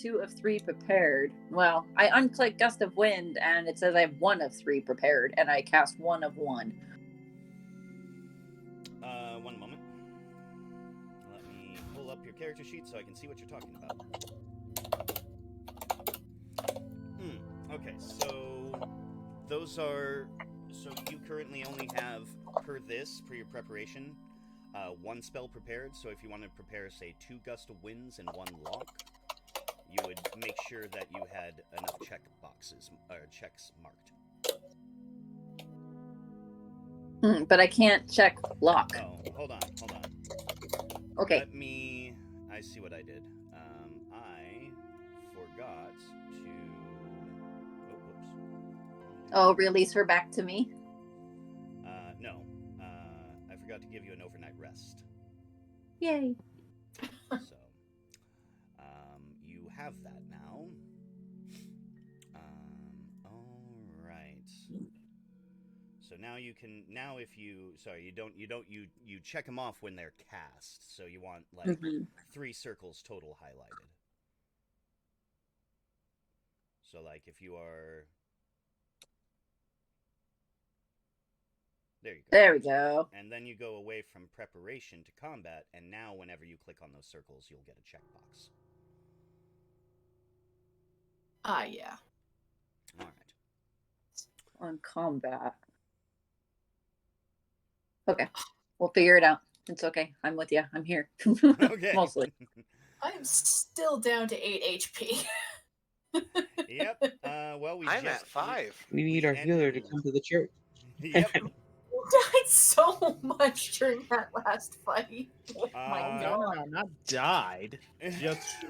2 of 3 prepared. Well, I unclick Gust of Wind, and it says I have 1 of 3 prepared, and I cast 1 of 1. One moment. Let me pull up your character sheet so I can see what you're talking about. Okay, so those are... So you currently only have, per your preparation, 1 spell prepared. So if you want to prepare, say, 2 Gust of Winds and 1 Lock, you would make sure that you had enough checks marked. But I can't check Lock. Oh, hold on. Okay. I see what I did. I forgot to... Oh, whoops. Oh, release her back to me? No. I forgot to give you an overnight rest. Yay. So, you have that now. All right. So now you can, you check them off when they're cast. So you want, like, 3 circles total highlighted. So, like, if you are... There you go. There we go. And then you go away from preparation to combat, and now whenever you click on those circles, you'll get a checkbox. Yeah. All right. On combat. Okay. We'll figure it out. It's okay. I'm with you. I'm here. Okay. Mostly. I am still down to 8 HP. Yep. Well, I'm at 5. We need our healer to come to the church. Yep. Died so much during that last fight. Oh my god. No, not died. Just,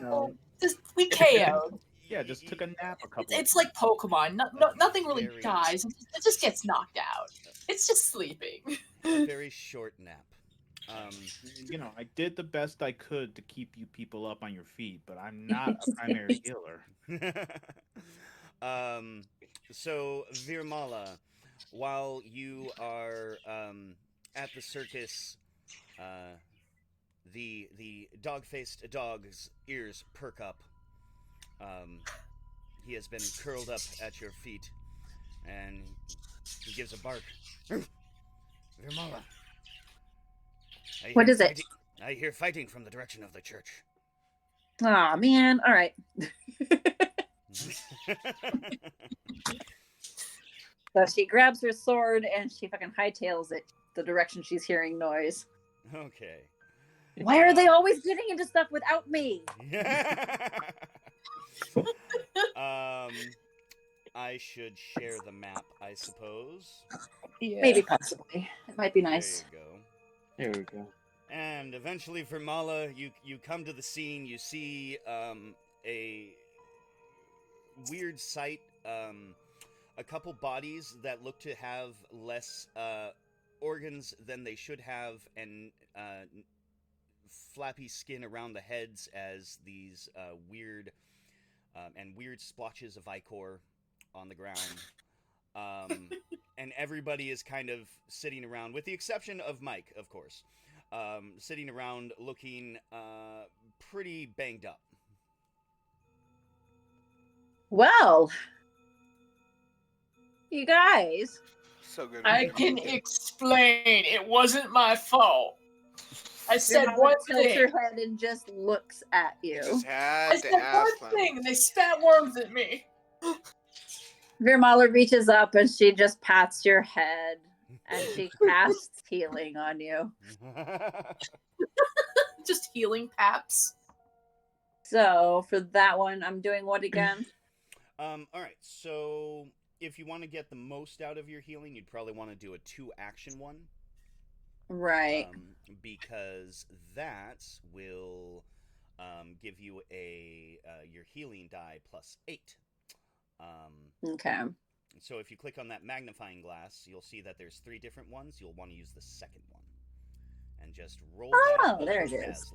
We KO'd. Yeah, just took a nap a couple. It's like Pokemon. Nothing really dies. It just gets knocked out. It's just sleeping. A very short nap. I did the best I could to keep you people up on your feet, but I'm not a primary healer. So, Viirmala, while you are at the circus, the dog-faced dog's ears perk up. He has been curled up at your feet, and he gives a bark. Viirmala. What is it? I hear fighting from the direction of the church. Aw, man. All right. So she grabs her sword and she fucking hightails it the direction she's hearing noise. Okay. Why are they always getting into stuff without me? I should share the map, I suppose. Yeah. Maybe possibly. It might be nice. There you go. There we go. And eventually, Viirmala, you come to the scene. You see a weird sight. A couple bodies that look to have less organs than they should have, and flappy skin around the heads as these weird splotches of ichor on the ground. And everybody is kind of sitting around, with the exception of Mike, of course. Sitting around looking pretty banged up. Well, you guys. So good. I can explain. It wasn't my fault. I said one tilts thing. her head and just looks at you. Just had I to said ask one them. thing, and they spat worms at me. Viirmala reaches up and she just pats your head and she casts healing on you. Just healing paps. So for that one, I'm doing what again? All right. So if you want to get the most out of your healing, you'd probably want to do a 2-action one. Right. Because that will give you your healing die +8. Okay. So if you click on that magnifying glass, you'll see that there's 3 different ones. You'll want to use the second one. And just roll that. Oh, there it is.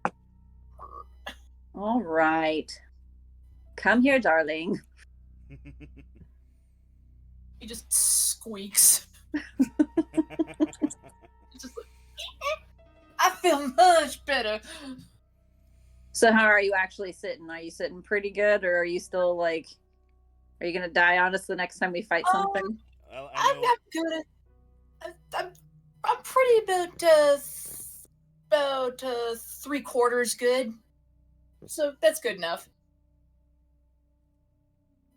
Maslow. All right. Come here, darling. He just squeaks. Just like, I feel much better. So how are you actually sitting? Are you sitting pretty good, or are you still like? Are you gonna die on us the next time we fight something? Well, I I'm know. not good at. I'm pretty about 3/4 good. So that's good enough.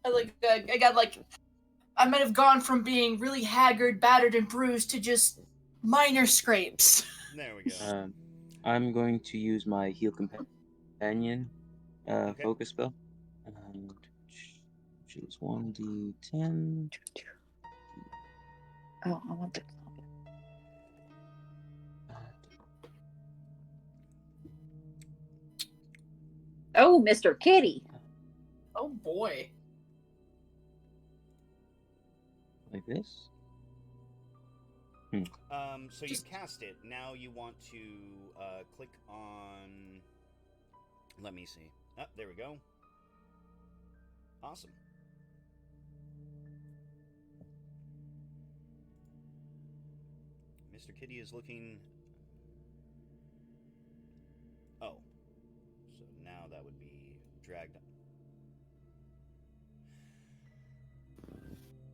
I got like I might have gone from being really haggard, battered, and bruised to just minor scrapes. There we go. I'm going to use my heal companion Okay. focus spell and choose 1d10. Oh, I want the. Oh, Mr. Kitty. Oh boy. Like this. So you cast it. Now you want to click on. Let me see. Oh, there we go. Awesome. Mr. Kitty is looking. Oh. So now that would be dragged up.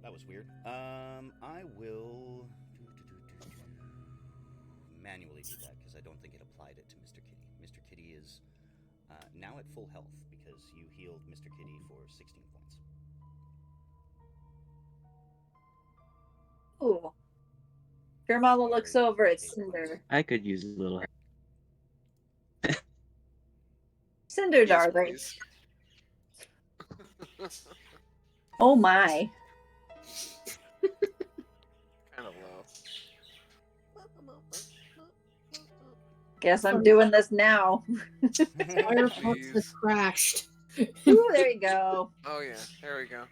That was weird. I will manually do that because I don't think it applied it to Mr. Kitty. Mr. Kitty is now at full health because you healed Mr. Kitty for 16 points. Ooh. Viirmala looks over at Cinder. I could use a little. Cinder, Yes, darling. please. Oh my. Kind of low. Guess I'm doing this now. Firefox has Please. crashed. Ooh, there you go. Oh yeah, there we go.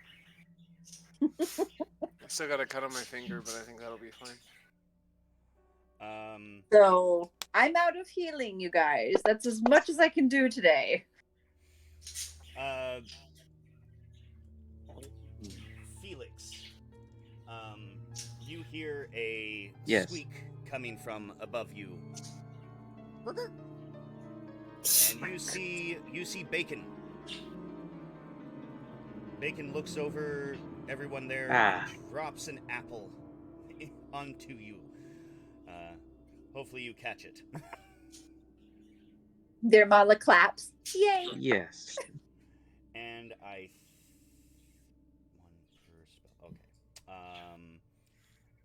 I still got a cut on my finger, but I think that'll be fine. So I'm out of healing, you guys. That's as much as I can do today. Felix, you hear a Yes. squeak coming from above you, and you see Bacon. Bacon looks over everyone there and drops an apple onto you. Hopefully you catch it. Viirmala claps. Yay! Yes. And one per spell. Okay.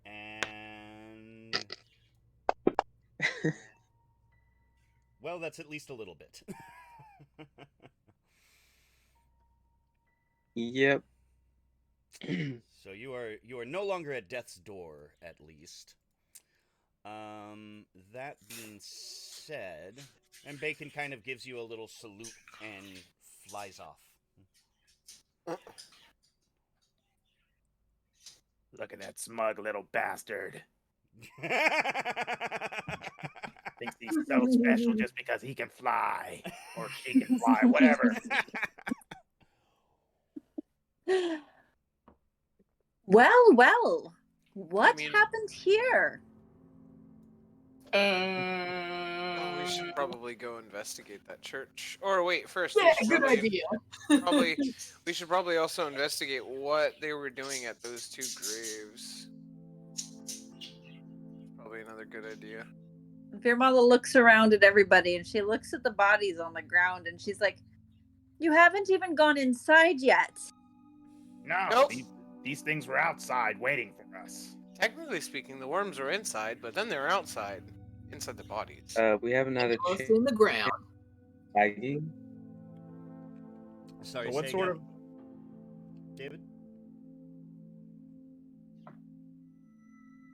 And well, that's at least a little bit. Yep. So you are no longer at death's door, at least. That being said, and Bacon kind of gives you a little salute and flies off. Look at that smug little bastard. Thinks he's so special just because he can fly. Or she can fly, whatever. Well. What I mean- happened here? We should probably go investigate that church. Or wait, first. Yeah, we should good probably- idea. We should probably also investigate what they were doing at those two graves. Probably another good idea. Viirmala looks around at everybody and she looks at the bodies on the ground and she's like, "You haven't even gone inside yet." No, Nope. these things were outside waiting for us. Technically speaking, the worms are inside, but then they're outside, inside the bodies. We have another Both chance. in the ground. Lagging. Sorry, So what say sort again, David?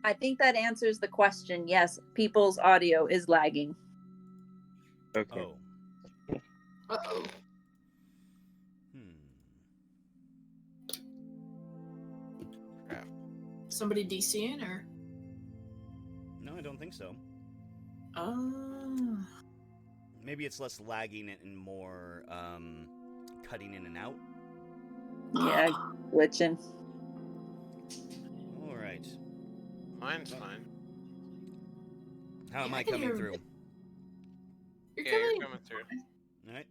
I think that answers the question. Yes, people's audio is lagging. Okay. Oh. Uh-oh. Somebody DCing or? No, I don't think so. Oh. Maybe it's less lagging and more cutting in and out. Yeah, glitching. All right. Mine's fine. How am Yeah, I I can coming hear- through? You're Yeah, coming. you're coming through. All right.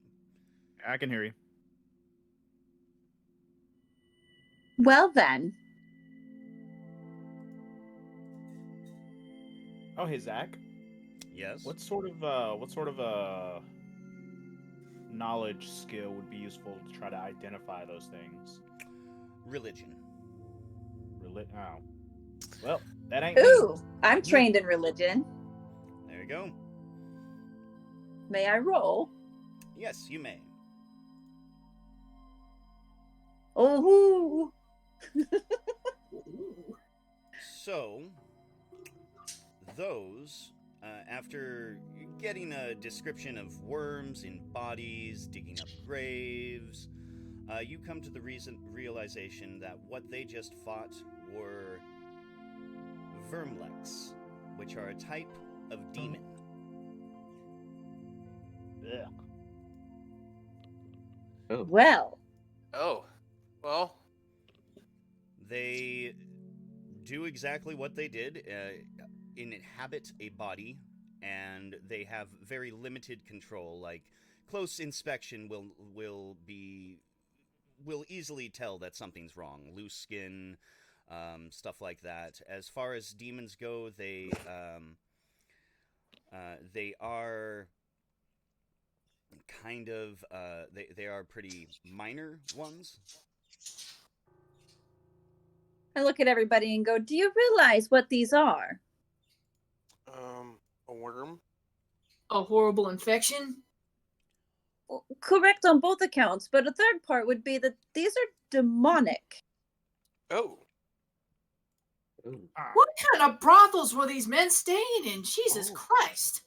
I can hear you. Well then, Oh, hey Zach. Yes. What sort of knowledge skill would be useful to try to identify those things? Religion. Oh. Well, that ain't me. ooh, I'm trained in religion. There you go. May I roll? Yes, you may. Oh, So, those, after getting a description of worms in bodies, digging up graves, you come to the realization that what they just fought were Viirmala, which are a type of demon. Ugh. Oh. well, Oh, well, They do exactly what they did, inhabit a body, and they have very limited control. Like, close inspection will easily tell that something's wrong. Loose skin, stuff like that. As far as demons go, they are kind of they are pretty minor ones. I look at everybody and go, do you realize what these are? a worm. A horrible infection? Well, correct on both accounts, but a third part would be that these are demonic. Oh, Oh. Ah. What kind of brothels were these men staying in? Jesus Oh. Christ.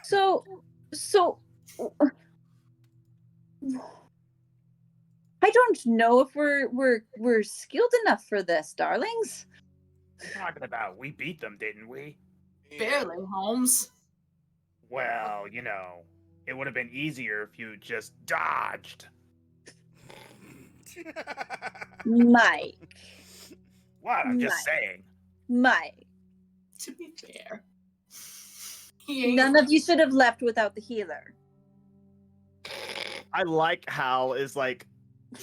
So, I don't know if we're skilled enough for this, darlings. Talking about we beat them, didn't we? yeah. Barely, Holmes. Well, it would have been easier if you just dodged. Mike, What? I'm just Nice. saying. Mike. To be fair. He ain't None of you should have left without the healer. I like how is like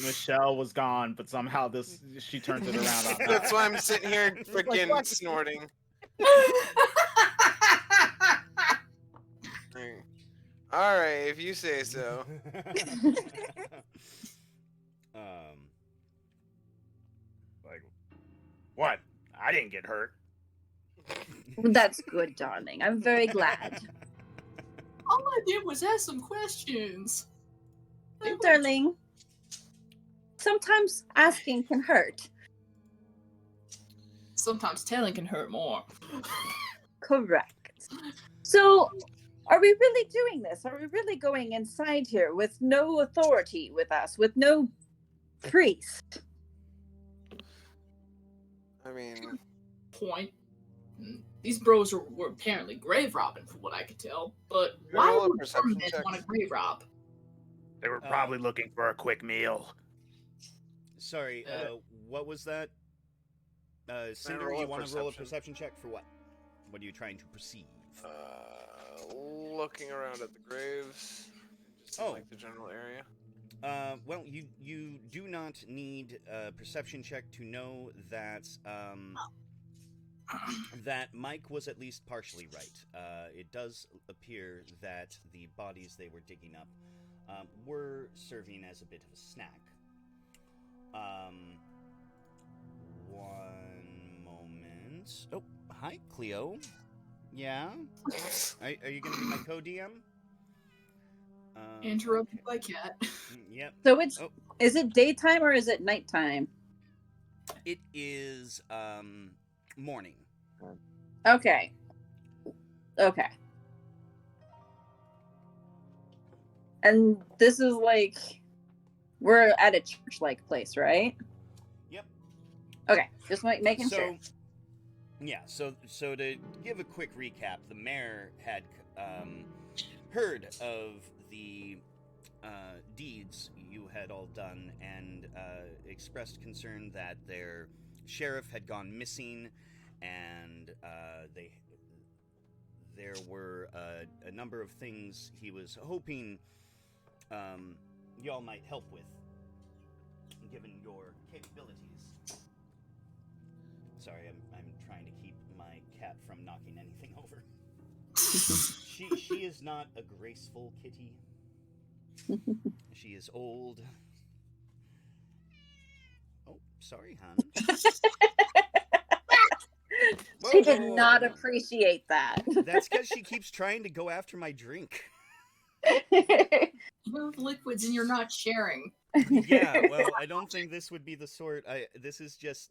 Michelle was gone, but somehow she turns it around on That's us. why I'm sitting here freaking what? snorting. All right, if you say so. Like, what? I didn't get hurt. That's good, darling. I'm very glad. All I did was ask some questions. Darling, sometimes asking can hurt. Sometimes telling can hurt more. Correct. So, are we really doing this? Are we really going inside here with no authority with us, with no priest? I mean, Point. These bros were apparently grave robbing, from what I could tell. But Can I why roll a would perception government check? want to grave rob? They were probably looking for a quick meal. Sorry, what was that? Cinder, roll you a want to roll a perception? perception check for what? What are you trying to perceive? looking around at the graves, just in, like the general area. Well, you do not need a perception check to know that that Mike was at least partially right. It does appear that the bodies they were digging up were serving as a bit of a snack. One moment. Oh, hi, Cleo. Yeah? Are you going to be my co-DM? Interrupted by cat. Yep. So is it daytime or is it nighttime? It is morning. Okay. Okay. And this is like we're at a church-like place, right? Yep. Okay, just making So, sure. yeah. So to give a quick recap, the mayor had heard of the deeds you had all done and expressed concern that their sheriff had gone missing, and there were a number of things he was hoping y'all might help with, given your capabilities. Sorry, I'm trying to keep my cat from knocking anything over. She is not a graceful kitty. She is old. Oh, sorry, hon. She did Whoa, not no. appreciate that. That's because she keeps trying to go after my drink. You have liquids and you're not sharing. Yeah, well, I don't think this would be the sort. This is just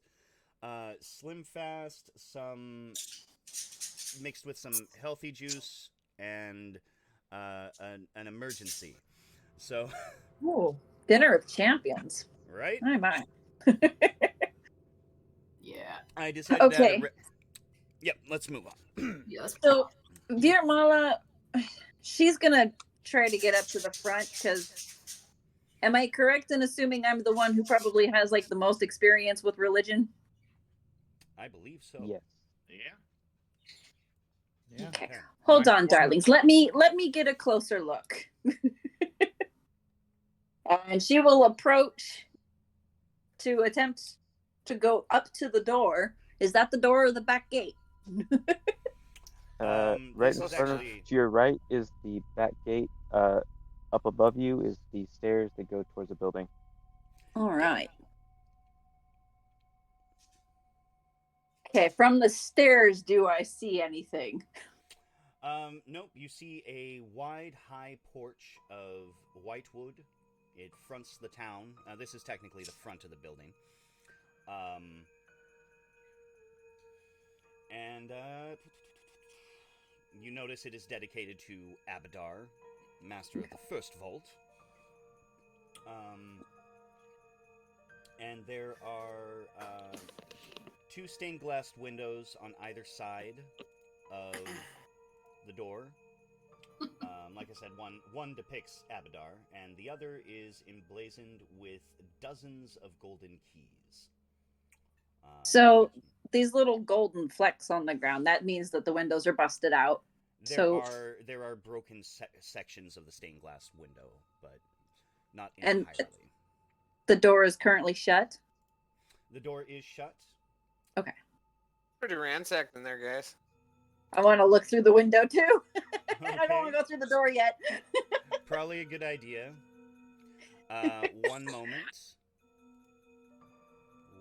Slim Fast, some mixed with some healthy juice, and an emergency. So, Ooh, dinner of champions. right? My, my. Yeah. I decided to add Okay. Yep, let's move on. Yes. So, Viirmala, she's gonna try to get up to the front because, am I correct in assuming I'm the one who probably has like the most experience with religion? I believe so. Yes. Yeah. Okay. Okay. Hold Alright. on, darlings. Let me get a closer look. And she will approach to attempt to go up to the door. Is that the door or the back gate? Right This in is front actually- of to your right is the back gate. Up above you is the stairs that go towards the building. All right. Okay, from the stairs, do I see anything? Nope. You see a wide, high porch of white wood. It fronts the town. This is technically the front of the building. And you notice it is dedicated to Abadar, master of the first vault. And there are two stained glass windows on either side of the door. Like I said, one depicts Abadar, and the other is emblazoned with dozens of golden keys. So these little golden flecks on the ground, that means that the windows are busted out. there are broken sections of the stained glass window, but not And- entirely. The door is currently shut. The door is shut. Pretty ransacked in there, guys. I want to look through the window too. I don't want Okay. to go through the door yet. Probably a good idea. One moment.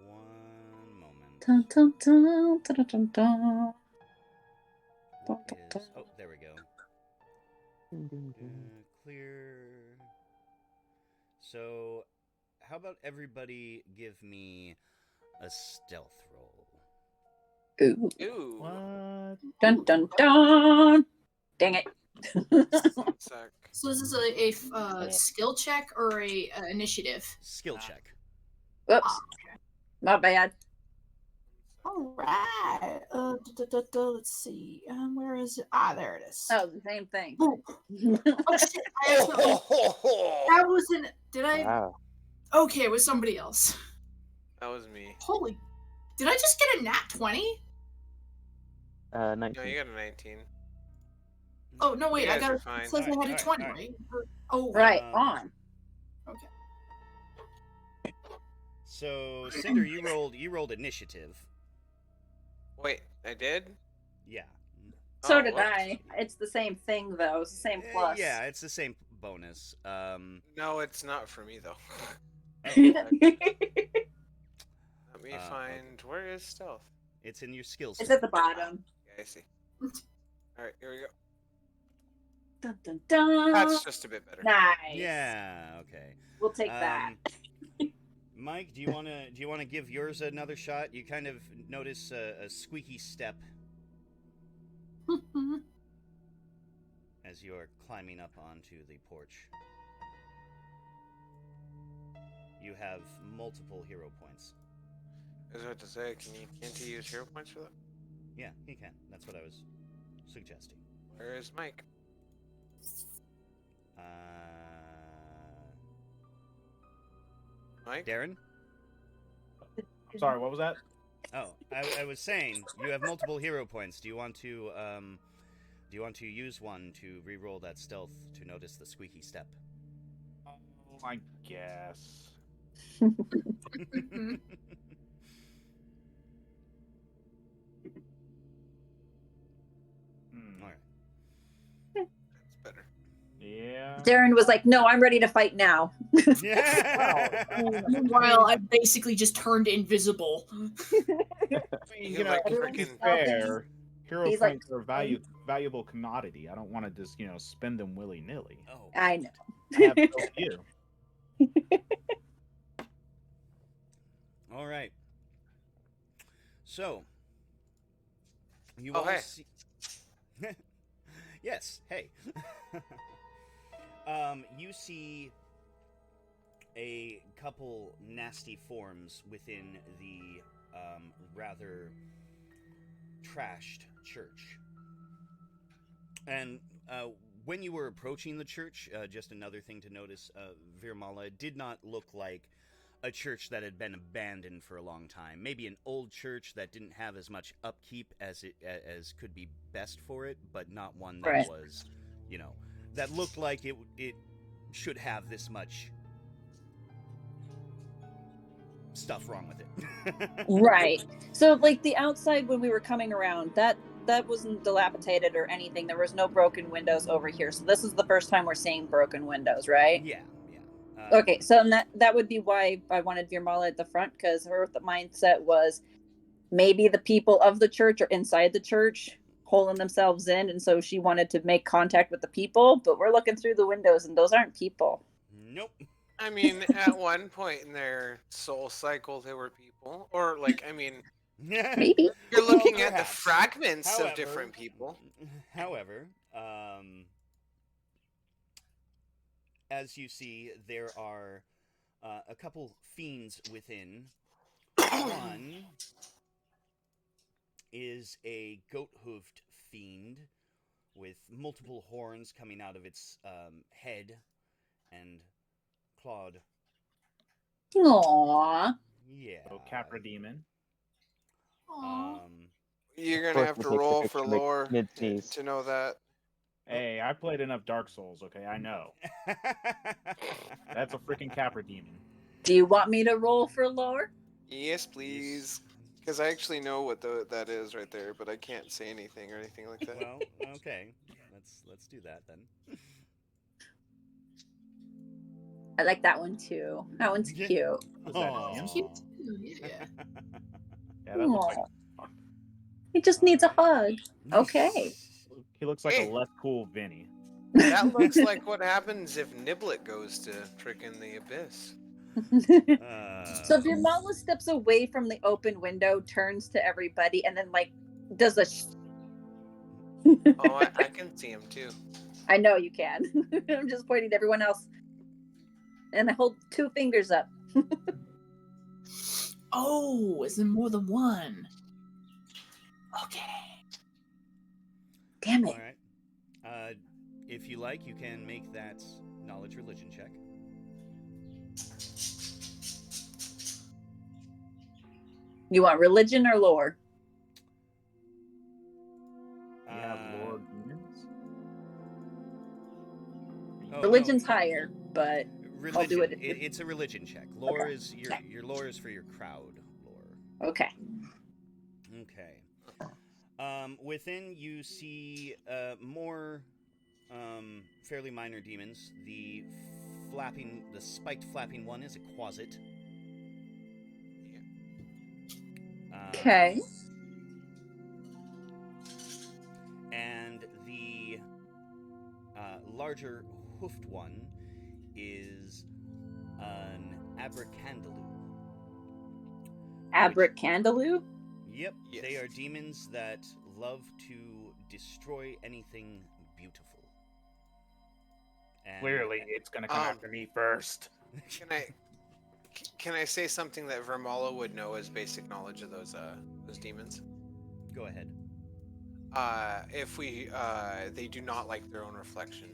One moment. Dun, dun, dun, dun, dun, dun. What is... Oh, there we go. Ding, ding, ding. Clear. So, how about everybody give me a stealth roll? Ooh. Ooh. What? Dun dun dun. Dang it. One sec. So is this a skill check or a initiative? Skill check. Whoops. My bad. All right. Let's see. Where is it? There it is. Oh, the same thing. Oh, oh shit! I accidentally. That wasn't. Did I? Wow. Okay, it was somebody else. That was me. Holy! Did I just get a nat 20? 19. No, you got a 19. Oh no! Wait, You I guys got. are It fine. says I had a Alright, 20, alright. right? Oh, Right Um, on. So, Cinder, you rolled initiative. Wait, I did? Yeah. So Oh, did whoops. I. It's the same thing though. It's the same plus. Yeah, it's the same bonus. No, it's not for me, though. Let me find... Where is stealth? It's in your skills. It's at the bottom. Yeah, I see. Alright, here we go. Dun, dun, dun. That's just a bit better. Nice. Yeah. Okay. We'll take that. Mike, do you wanna give yours another shot? You kind of notice a squeaky step as you're climbing up onto the porch. You have multiple hero points. I was about to say, can't he use hero points for that? Yeah, he can. That's what I was suggesting. Where is Mike? Mike? Darren? Sorry, what was that? Oh, I was saying you have multiple hero points. Do you want to Do you want to use one to re-roll that stealth to notice the squeaky step? Oh, I guess. All right. That's better. Yeah. Darren was like, "No, I'm ready to fight now." Meanwhile, I basically just turned invisible. You know, like to be freaking- fair, hero He's like, points are valuable commodity. I don't want to just, spend them willy-nilly. Oh, I know. I have no fear. all right. So, you Oh, all hey. see. Yes. Hey. You see a couple nasty forms within the rather trashed church. And when you were approaching the church, just another thing to notice, Viirmala, it did not look like a church that had been abandoned for a long time. Maybe an old church that didn't have as much upkeep as could be best for it, but not one that Right. was, that looked like it should have this much stuff wrong with it. Right. So, like the outside when we were coming around, that wasn't dilapidated or anything. There was no broken windows over here. So this is the first time we're seeing broken windows, right? Yeah. Okay, so that would be why I wanted Viirmala at the front, because her mindset was maybe the people of the church are inside the church, holding themselves in, and so she wanted to make contact with the people. But we're looking through the windows, and those aren't people. Nope. I mean, at one point in their soul cycle, there were people. Or, Maybe. you're looking at the Perhaps. fragments of different people. However, as you see, there are a couple fiends within. One is a goat-hoofed fiend with multiple horns coming out of its head and clawed. Aww. Yeah. So Capra Demon. You're Of going to course have we'll to take the roll picture for mid- lore mid-sneeze. to know that. Hey, I played enough Dark Souls, okay? I know. That's a freaking Capra Demon. Do you want me to roll for lore? Yes, please. Because I actually know what that is right there, but I can't say anything or anything like that. Well, okay. Let's do that then. I like that one too. That one's Yeah. cute. Was that Aw. him? Cute too, yeah. Yeah, that looks like Aw. He just needs a Alright. hug. Okay. he looks like Hey. a less cool Vinny. That looks like what happens if Niblet goes to frickin' the abyss. So Viirmala steps away from the open window, turns to everybody, and then does a. Oh, I can see him too. I know you can. I'm just pointing to everyone else, and I hold 2 fingers up. Oh, is there more than one? Okay. Damn it! All right. If you like, you can make that knowledge religion check. You want religion or lore? You have Lord Demons? Oh, Religion's no, higher, but religion. I'll do it. It's a religion check. Lore Okay. is your lore is for your crowd lore. okay. Okay. Within you see more fairly minor demons. The spiked flapping one is a quasit. Okay. And the larger hoofed one is an abracandaloo. Abracandaloo? Yep, Yes. they are demons that love to destroy anything beautiful. And Clearly, it's gonna come after me first. Can I say something that Viirmala would know as basic knowledge of those demons? Go ahead. They do not like their own reflection.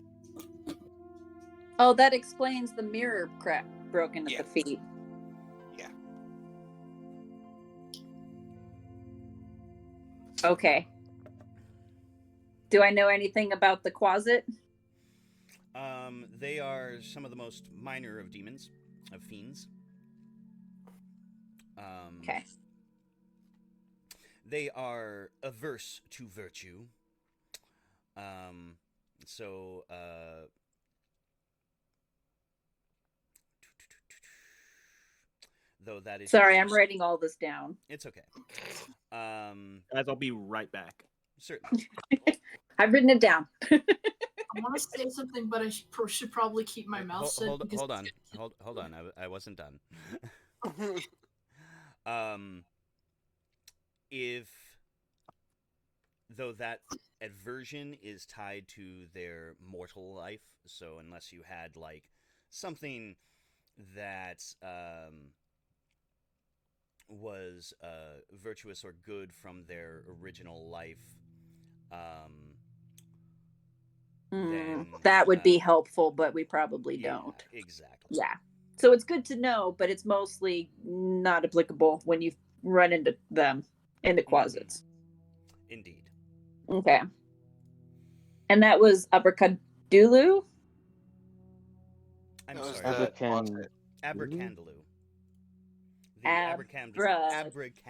Oh, that explains the mirror crack broken at Yeah. the feet. Yeah. Okay. Do I know anything about the closet? They are some of the most minor of demons, of fiends. Okay. They are averse to virtue. So, though that is. Sorry, I'm writing all this down. It's okay. Guys, I'll be right back. Certainly. I've written it down. I want to say something, but I should probably keep my mouth shut. Hold on. I wasn't done. If though that aversion is tied to their mortal life, so unless you had like something that was virtuous or good from their original life, then that would be helpful, but we probably don't. Exactly. Yeah. So it's good to know, but it's mostly not applicable when you run into them in the closets. Indeed. Okay. And that was Abracadulu? I'm That was sorry. the Abracan- Abracandaloo. Abracandaloo.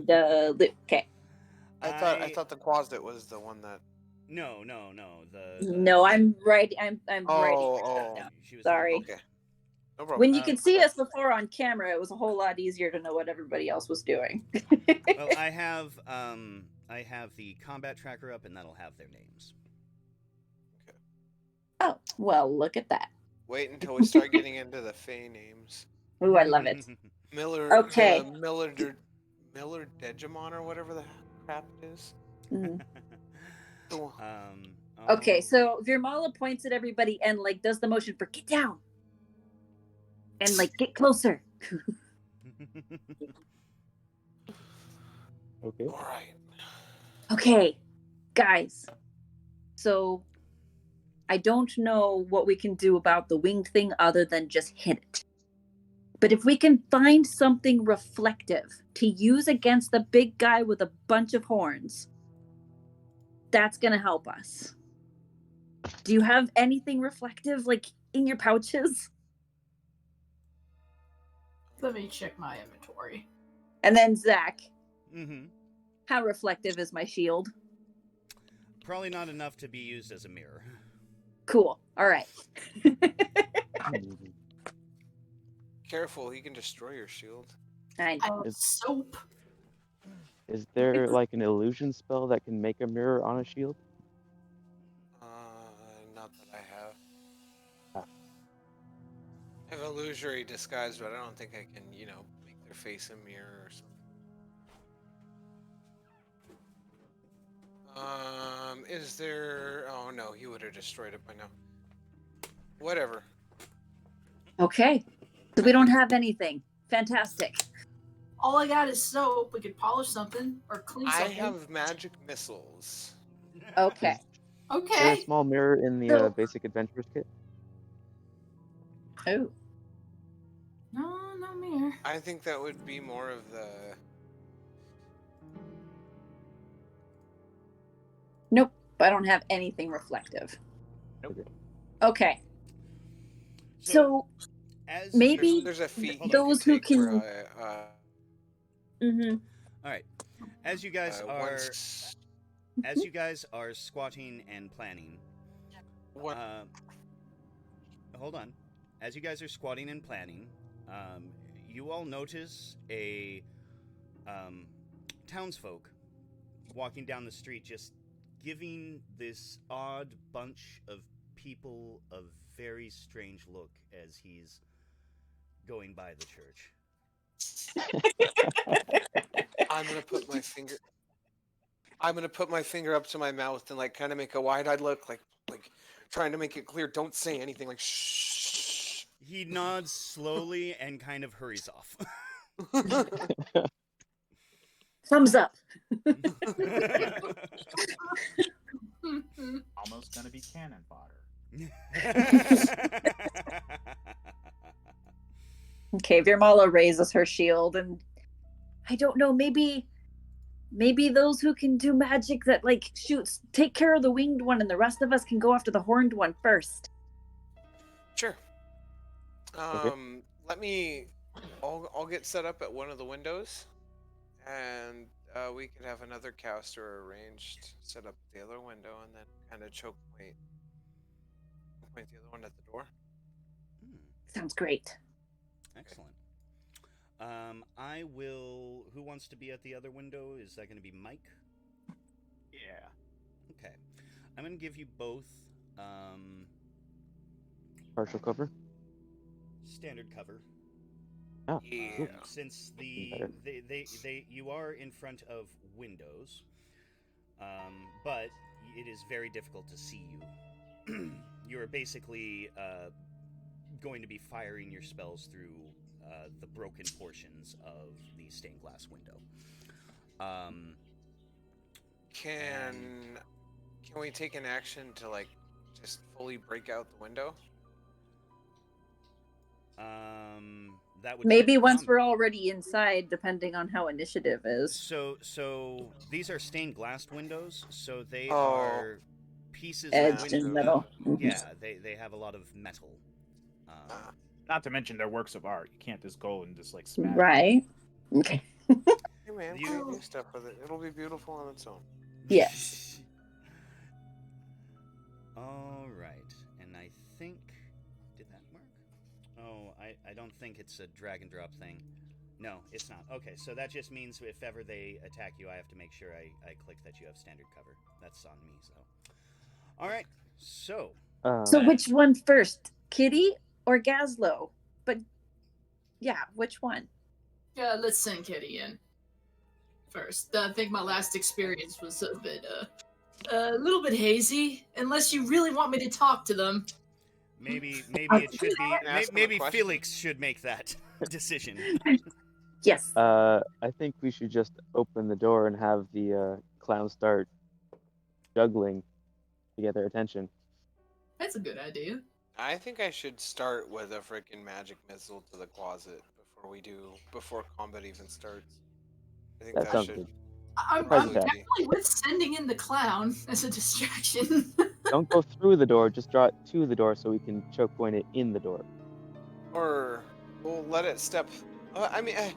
Abracandaloo. Okay. I thought the closet was the one that. No. No, I'm right. I'm writing. Oh. Down. She was Sorry. Okay. No problem. When you could see us before on camera, it was a whole lot easier to know what everybody else was doing. Well, I have the combat tracker up, and that'll have their names. Oh, well, look at that. Wait until we start getting into the Fey names. Ooh, I love it. Miller. Okay. Miller Degemon or whatever the crap it is. Mhm. Oh. Okay, so Viirmala points at everybody and like does the motion for get down. And like get closer. Okay. All right. Okay, guys. So I don't know what we can do about the winged thing other than just hit it. But if we can find something reflective to use against the big guy with a bunch of horns, that's going to help us. Do you have anything reflective like in your pouches? Let me check my inventory. And then Zach, Mm-hmm. how reflective is my shield? Probably not enough to be used as a mirror. Cool. All right. Careful, he can destroy your shield. I know. Soap. Is there like an illusion spell that can make a mirror on a shield? Not that I have. I have illusory disguise, but I don't think I can, make their face a mirror or something. Is there... Oh, no, he would have destroyed it by now. Whatever. Okay. So we don't have anything. Fantastic. All I got is soap. We could polish something or clean I something. have magic missiles. Okay. Is there a Okay. small mirror in the So- basic adventurers kit? Oh. No mirror. I think that would be more of the... Nope. I don't have anything reflective. Nope. Okay. So as maybe There's a feat you those can who take can- where, mhm. all right, as you guys once... as you guys are squatting and planning, What? hold on. As you guys are squatting and planning, you all notice a townsfolk walking down the street, just giving this odd bunch of people a very strange look as he's going by the church. I'm gonna put my finger up to my mouth and like kind of make a wide-eyed look, like trying to make it clear. Don't say anything. Like shh. He nods slowly and kind of hurries off. Thumbs up. Almost gonna be cannon fodder. Okay, Viirmala raises her shield and I don't know, maybe Maybe those who can do magic that like shoots take care of the winged one, and the rest of us can go after the horned one first. Sure. Okay. Let me. I'll get set up at one of the windows, and we could have another caster arranged, set up at the other window, and then kind of choke point the other one at the door. Sounds great. Excellent. I will. Who wants to be at the other window? Is that going to be Mike? Yeah. Okay. I'm going to give you both Partial cover. standard cover. Oh, Yeah. cool. Since Better. you are in front of windows, but it is very difficult to see you. You are basically going to be firing your spells through the broken portions of the stained glass window. Can we take an action to like just fully break out the window? That would Maybe take once com- we're already inside, depending on how initiative is. So these are stained glass windows, so they Oh. are pieces Edged of in window. metal. Yeah, they have a lot of metal. Not to mention they're works of art. You can't just go and just like smash. Right. Okay. Hey man, You- you do stuff with it. It'll be beautiful on its own. Yes. All right, and I think did that work? Oh, I don't think it's a drag and drop thing. No, it's not. Okay, so that just means if ever they attack you, I have to make sure I click that you have standard cover. That's on me, so. All right, so. So which one first, Kitty or Gazlo? But yeah, which one? Yeah, let's send Kitty in first. I think my last experience was a little bit hazy. Unless you really want me to talk to them. Maybe it should be. Ask them a Maybe question. Felix should make that decision. Yes. I think we should just open the door and have the clowns start juggling to get their attention. That's a good idea. I think I should start with a freaking magic missile to the closet before combat even starts. I think That sounds should. good. I'm Surprise attack. definitely with sending in the clown as a distraction. Don't go through the door, just draw it to the door so we can choke point it in the door. Or we'll let it step. Okay.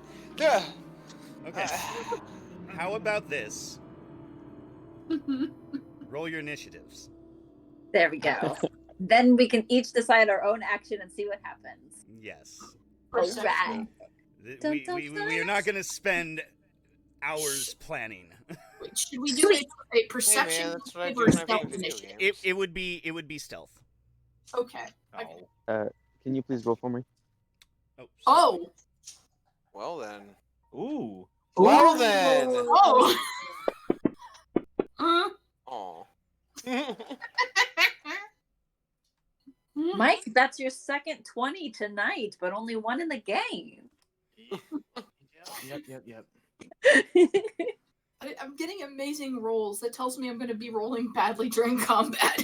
How about this? Roll your initiatives. There we go. Then we can each decide our own action and see what happens. Yes. All right. We are not going to spend hours planning. Wait, should we do a perception Hey man, that's what I or do when I play stealth video initiative? games. It would be stealth. Okay. Oh. Can you please roll for me? Oh. sorry. Oh. Well then. Ooh. Well then. Oh. Aw. Mike, that's your second 20 tonight, but only one in the game. Yep. I'm getting amazing rolls. That tells me I'm going to be rolling badly during combat.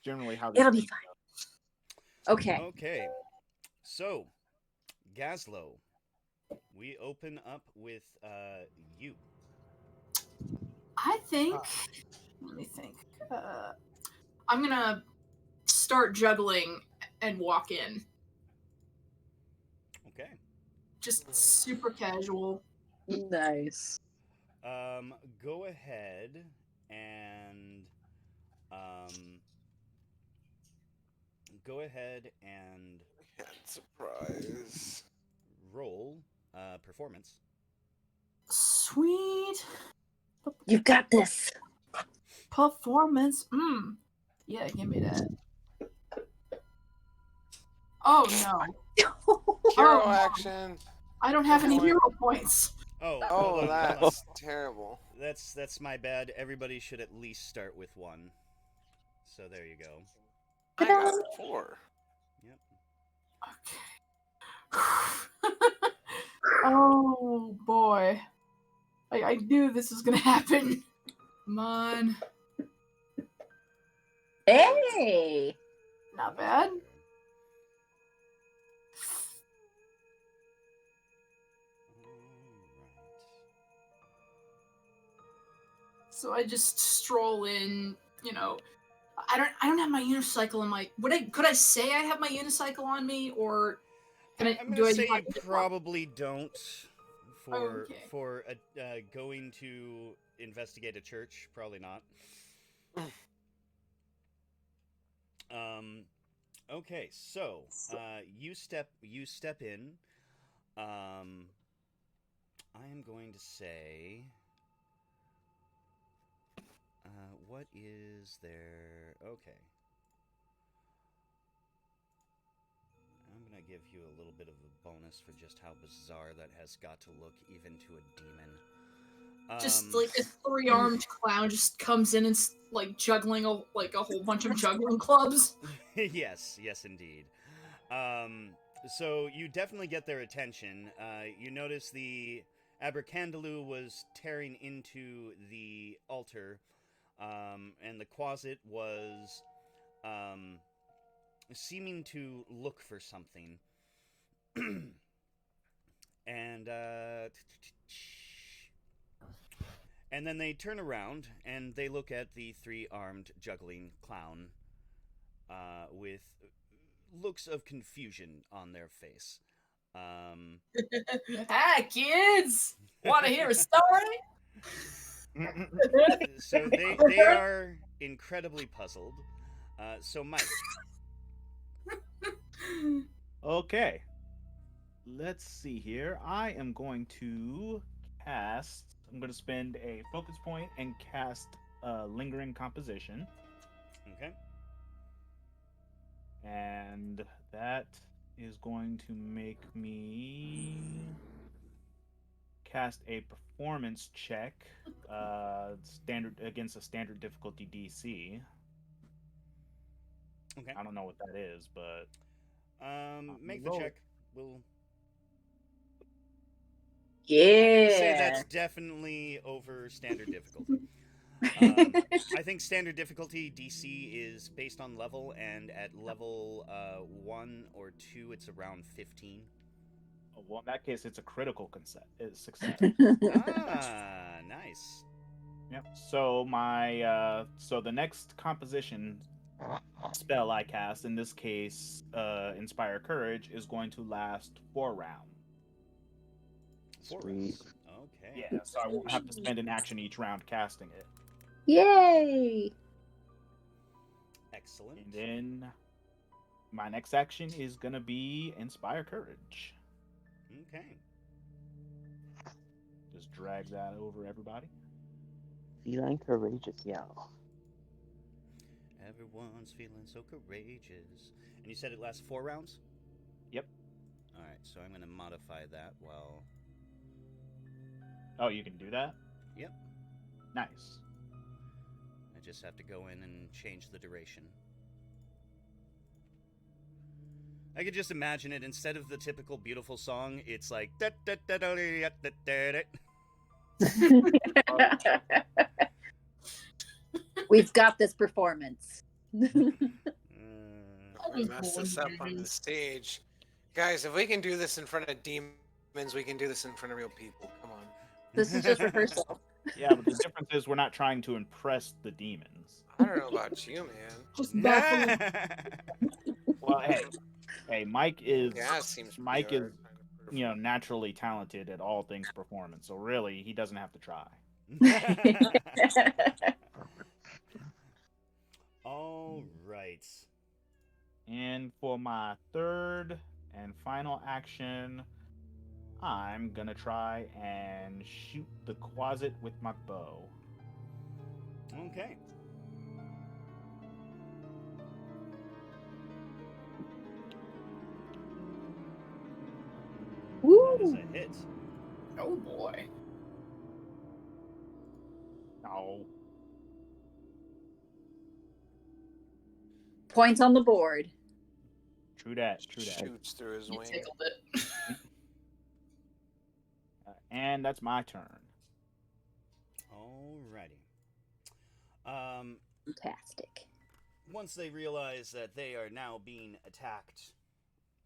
Generally, how It'll this be fine. Okay. Okay. So, Gazlo, we open up with you. I think. Let me think. I'm going to start juggling and walk in. Okay. Just super casual. Nice. Go ahead and Surprise. roll performance. Sweet. You got this. Performance. Yeah, give me that. Oh no. Hero Oh. action. I don't have any Point. hero points. Oh, Oh, hold on. that's terrible. That's my bad. Everybody should at least start with one. So there you go. I got 4. Yep. Okay. Oh boy. I knew this was gonna happen. Come on. Hey. Not bad. So I just stroll in, you know. I don't have my unicycle in my. Could I say I have my unicycle on me, or I'm gonna say you probably don't. Okay. For going to investigate a church, probably not. Okay, so you step in. I am going to say, what is there? Okay. I'm going to give you a little bit of a bonus for just how bizarre that has got to look, even to a demon. Just like a 3-armed clown just comes in and like juggling a whole bunch of juggling clubs. Yes, indeed. So you definitely get their attention. You notice the Abercandaloo was tearing into the altar, and the Quasit was seeming to look for something. And and then they turn around and they look at the 3-armed juggling clown with looks of confusion on their face. Hi, kids! Want to hear a story? So they are incredibly puzzled. So Mike. Okay. Let's see here. I am going to cast. I'm going to spend a focus point and cast Lingering Composition. Okay. And that is going to make me cast a performance check standard against a standard difficulty DC. Okay. I don't know what that is, but make the check. We'll say that's definitely over standard difficulty. I think standard difficulty DC is based on level, and at level 1 or 2, it's around 15. Well, in that case, it's a critical success. Nice. Yep. So my so the next composition spell I cast, in this case, Inspire Courage, is going to last 4 rounds. Sweet. Okay. Yeah, so I won't have to spend an action each round casting it. Yay! Excellent. And then my next action is gonna be Inspire Courage. Okay. Just drag that over everybody. Feline courageous, y'all. Everyone's feeling so courageous. And you said it lasts 4 rounds? Yep. Alright, so I'm going to modify that while... Oh, you can do that? Yep. Nice. I just have to go in and change the duration. I could just imagine it, instead of the typical beautiful song, it's like... We've got this performance. We messed this up on the stage. Guys, if we can do this in front of demons, we can do this in front of real people. Come on. This is just rehearsal. Yeah, but the difference is we're not trying to impress the demons. I don't know about you, man. Just baffling. Well, hey, Mike is Yeah, it seems Mike pretty is hard. naturally talented at all things performance. So really, he doesn't have to try. All right. And for my third and final action, I'm gonna try and shoot the Quasit with my bow. Okay. That is a hit. Oh boy. No. Points on the board. True that. Shoots through his You wing. tickled it. And that's my turn. Alrighty. Fantastic. Once they realize that they are now being attacked,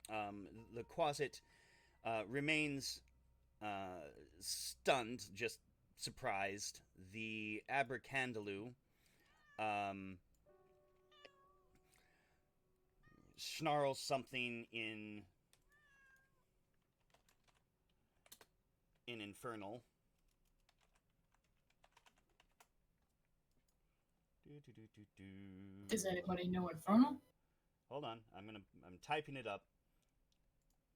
the Quasit remains stunned, just surprised, the Abercandaloo snarls something in Infernal. Does anybody know Infernal? Hold on, I'm typing it up.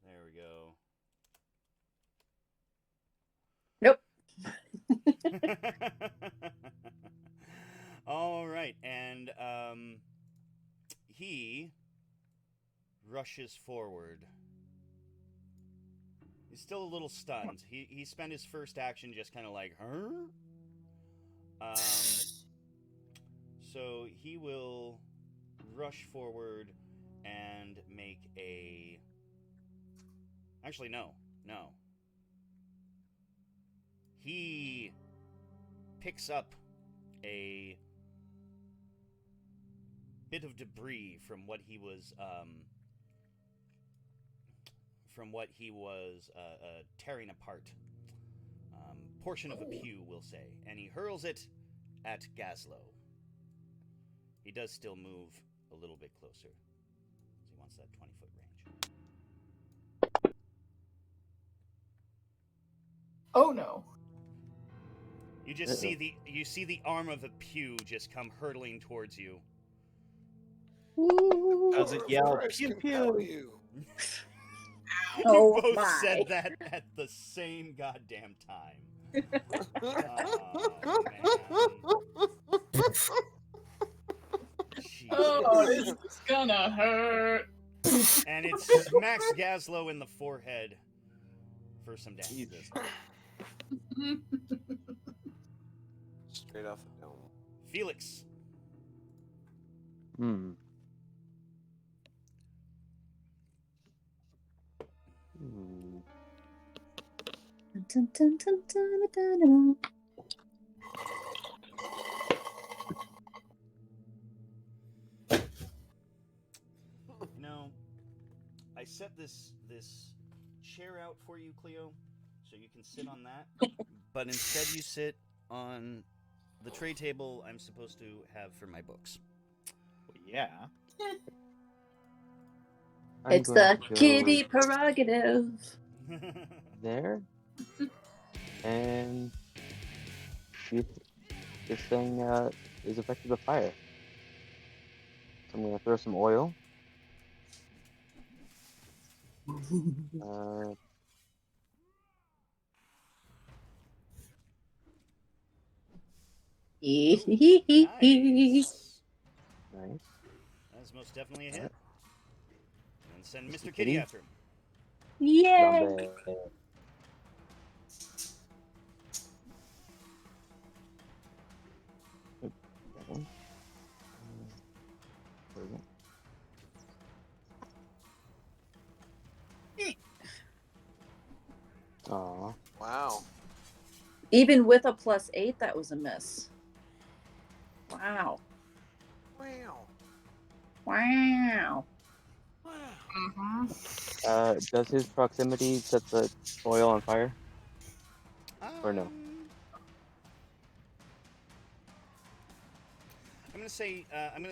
There we go. Nope. All right, and he rushes forward. He's still a little stunned. He spent his first action just kind of like, huh? So he will rush forward and make a. Actually, no. He picks up a bit of debris from what he was tearing apart. Portion of a pew, we'll say, and he hurls it at Gazlo. He does still move a little bit closer. He wants that 20-foot range. Oh no. You just see the arm of a pew just come hurtling towards you. Does it yell Force pew compel pew? you. Oh You both my. said that at the same goddamn time. Oh, man. Jesus. Oh, this is gonna hurt. And it smacks Gazlo in the forehead for some damage. Jesus. Straight off the dome. Felix. Hmm. Hmm. Dun, dun, dun, dun, dun, dun. You know, I set this chair out for you, Cleo, so you can sit on that. But instead you sit on the tray table I'm supposed to have for my books. Well, yeah. I'm It's going the to go kitty prerogative. there and see if this thing is affected with fire. So I'm going to throw some oil. Nice. Nice. That's most definitely a hit. Alright. And send Mr. Mr. Kitty Kitty. after him. Yay! Zombie. Oop, that one. There we go. Aw. Wow. Even with a +8, that was a miss. Wow. Wow. Wow. Does his proximity set the oil on fire? Or no? I'm gonna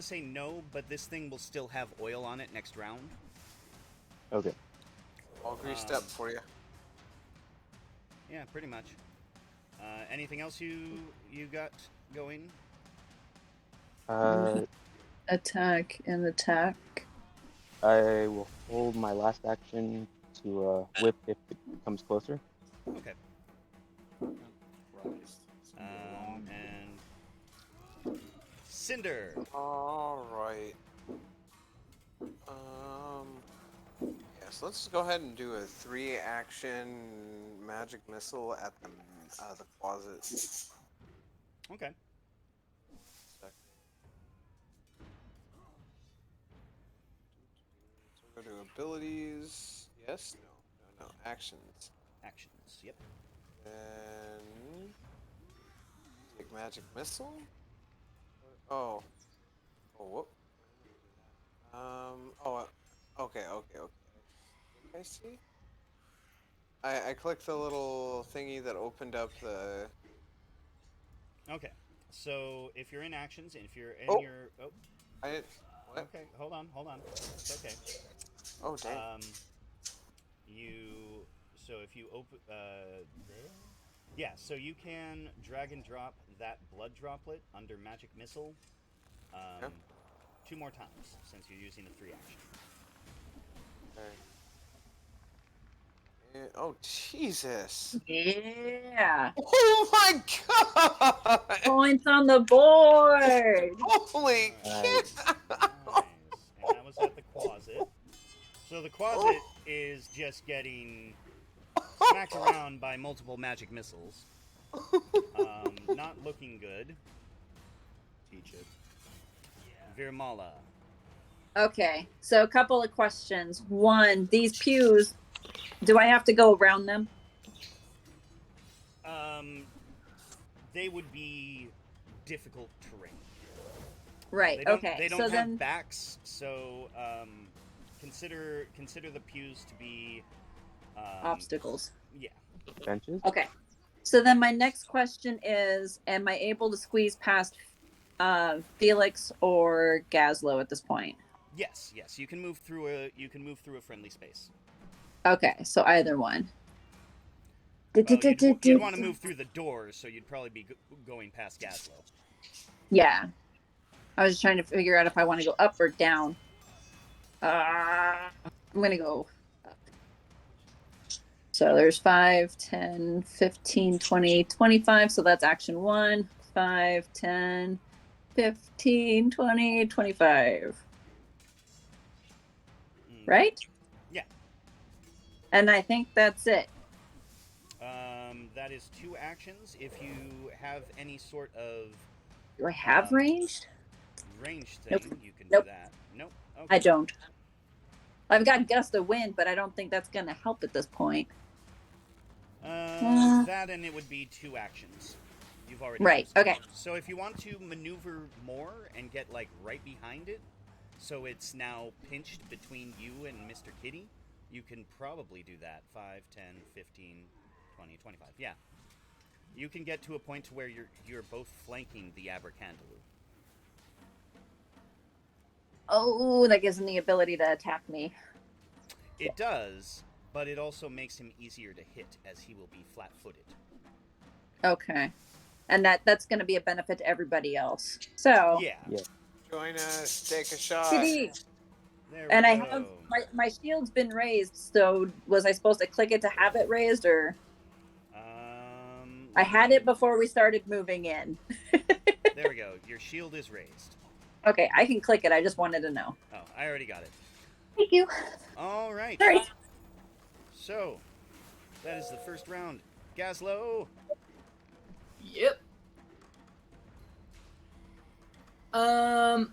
say no, but this thing will still have oil on it next round. Okay. All greased up for you. Yeah, pretty much. Anything else you got going? Attack and attack. I will hold my last action to whip if it comes closer. Okay. Christ. It's gonna go long. And Cinder. All right. Yes. Let's go ahead and do a 3-action magic missile at the closet. Okay. So go to abilities. Yes. No. Actions. Actions. Yep. Then take magic missile. Oh. Whoop. Okay. I see. I clicked the little thingy that opened up the Okay. So if you're in actions, and if you're in Oh. your... Oh, I didn't. What? okay. Hold on. It's okay. Oh, dang. You... So if you open... Yeah, so you can drag and drop that blood droplet under magic missile Yep. 2 more times, since you're using the free action. Okay. Oh, Jesus. Yeah. Oh my god! Points on the board. Holy Nice. cow! Nice. And that was at the closet. So the closet is just getting smacked around by multiple magic missiles. Not looking good. Teach it. Viirmala. Okay, so a couple of questions. One, these pews, do I have to go around them? They would be difficult terrain. Right. Okay. They don't so have then, backs, so consider the pews to be obstacles. Yeah. Benches? Okay. So then my next question is, am I able to squeeze past Felix or Gazlo at this point? Yes. You can move through a friendly space. Okay, so either one. Well, you'd want to move through the doors, so you'd probably be going past Gazlo. Yeah. I was just trying to figure out if I want to go up or down. I'm going to go up. So there's 5, 10, 15, 20, 25. So that's action 1. 5, 10, 15, 20, 25. Right? Yeah. And I think that's it. That is 2 actions. If you have any sort of Do I have ranged? range thing, Nope. you can Nope. do that. Nope. Okay. I don't. I've got gust of wind, but I don't think that's going to help at this point. That and it would be 2 actions. You've already Right. used it. Okay. So if you want to maneuver more and get like right behind it, so it's now pinched between you and Mr. Kitty, you can probably do that. 5, 10, 15, 20, 25. Yeah. You can get to a point to where you're both flanking the Abercandaloo. Oh, that gives him the ability to attack me. It does, but it also makes him easier to hit as he will be flat-footed. Okay. And that's going to be a benefit to everybody else. So, Yeah. Join us. Take a shot. Kitty. There And we I go. have my shield's been raised, so was I supposed to click it to have it raised, or I had it before we started moving in? There we go. Your shield is raised. Okay, I can click it. I just wanted to know. Oh, I already got it. Thank you. All right. Sorry. So, that is the first round. Gazlo. Yep. I'm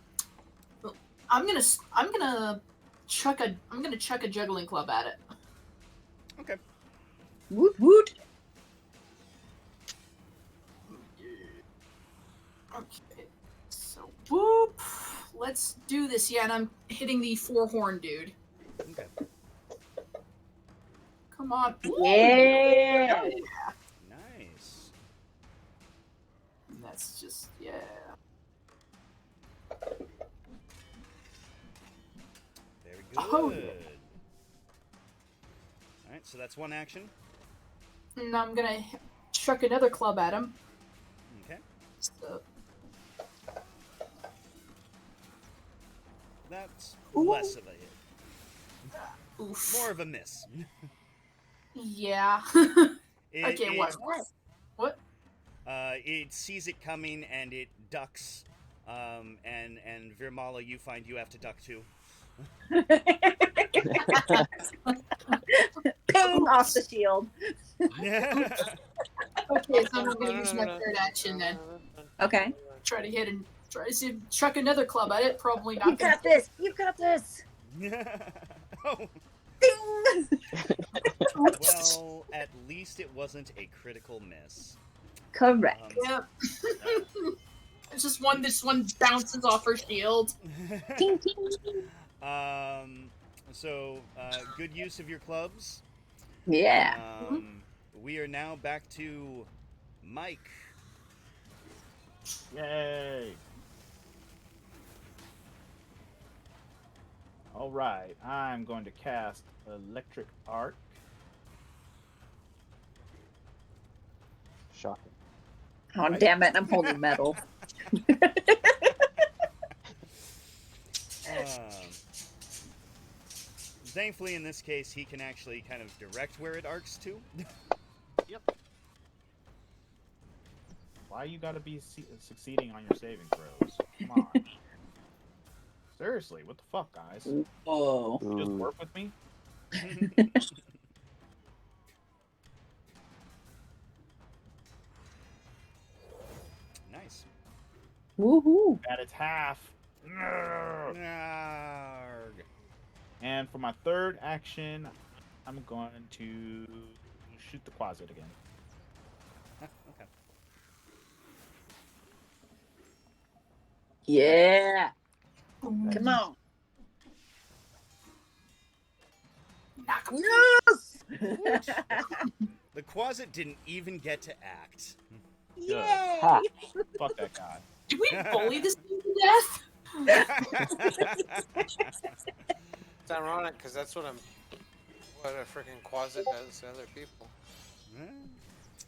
gonna chuck a juggling club at it. Okay. Woot woot. Okay. So whoop. Let's do this. Yeah, and I'm hitting the 4-horn dude. Okay. Come on. Yeah. Nice. And that's just yeah. Very good. Oh, yeah. All right, so that's 1 action. And I'm gonna chuck another club at him. Okay. So, That's Ooh. less of a hit. oof. More of a miss. Yeah. Okay, what? What? It sees it coming and it ducks. And Viirmala, you find you have to duck too. Ping off the shield. Okay, so I'm gonna use my third action then. Okay. Try to hit and try to see chuck another club at it. Probably not. You got this. You got this. Oh, Ding. well, at least it wasn't a critical miss. Correct. Yep. It's just one. This one bounces off her shield. Ting, ting, ting. So, good use of your clubs. Yeah. We are now back to Mike. Yay! All right, I'm going to cast Electric Arc. Shocking. Oh, Right. damn it. I'm holding metal. Thankfully, in this case, he can actually kind of direct where it arcs to. Yep. Why you gotta be succeeding on your saving throws? Come on. Seriously, what the fuck, guys? Whoa. You just Ooh. work with me? Nice. Woohoo. And it's half. Narg. And for my third action, I'm going to shoot the Quasit again. Okay. Yeah. Come on. Knock 'em. Yes. The Quasit didn't even get to act. Yay. Ha. Fuck that guy. Did we bully this thing to death? It's ironic because that's what a freaking Quasit does to other people.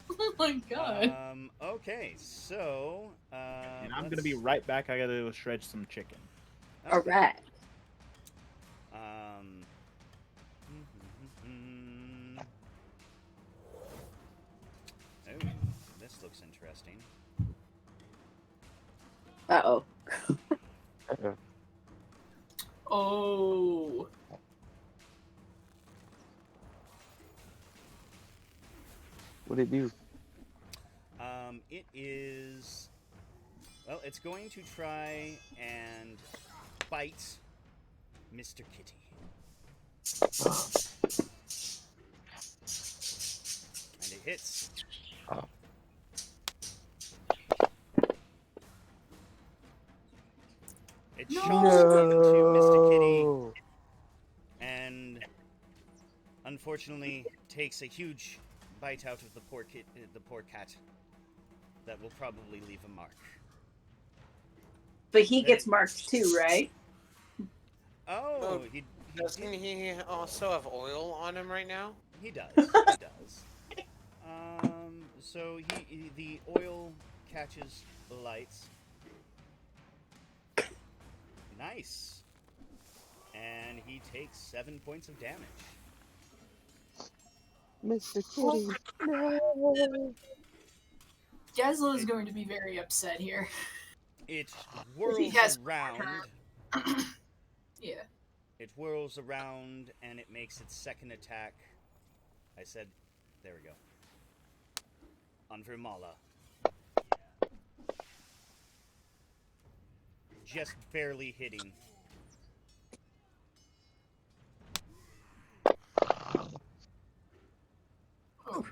Oh my god. Okay, so And I'm gonna be right back. I gotta shred some chicken. All right. Oh, this looks interesting. Uh-oh. Uh-oh. Oh. What'd it do? It is. Well, it's going to try and bite Mr. Kitty. And it hits. Oh. It No. chomps into Mr. Kitty and unfortunately takes a huge bite out of the poor cat. That will probably leave a mark. But he gets marked too, right? Oh, he Doesn't he also have oil on him right now? He does. He does. So the oil catches the lights. Nice. And he takes 7 points of damage. Mr. Kitty. No. Gazla is going to be very upset here. It whirls has around. Yeah. It whirls around and it makes its second attack. I said, there we go. On Viirmala. Just barely hitting. Okay.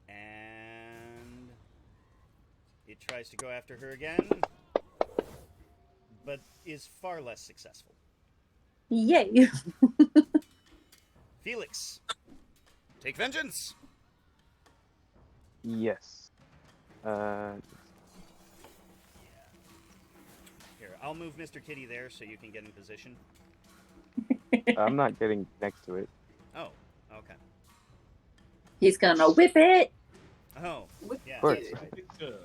And it tries to go after her again, but is far less successful. Yay. Felix, take vengeance! Yes. Here, I'll move Mr. Kitty there so you can get in position. I'm not getting next to it. Oh, okay. He's gonna whip it. Oh, Whip yeah. Of course. it. It's good.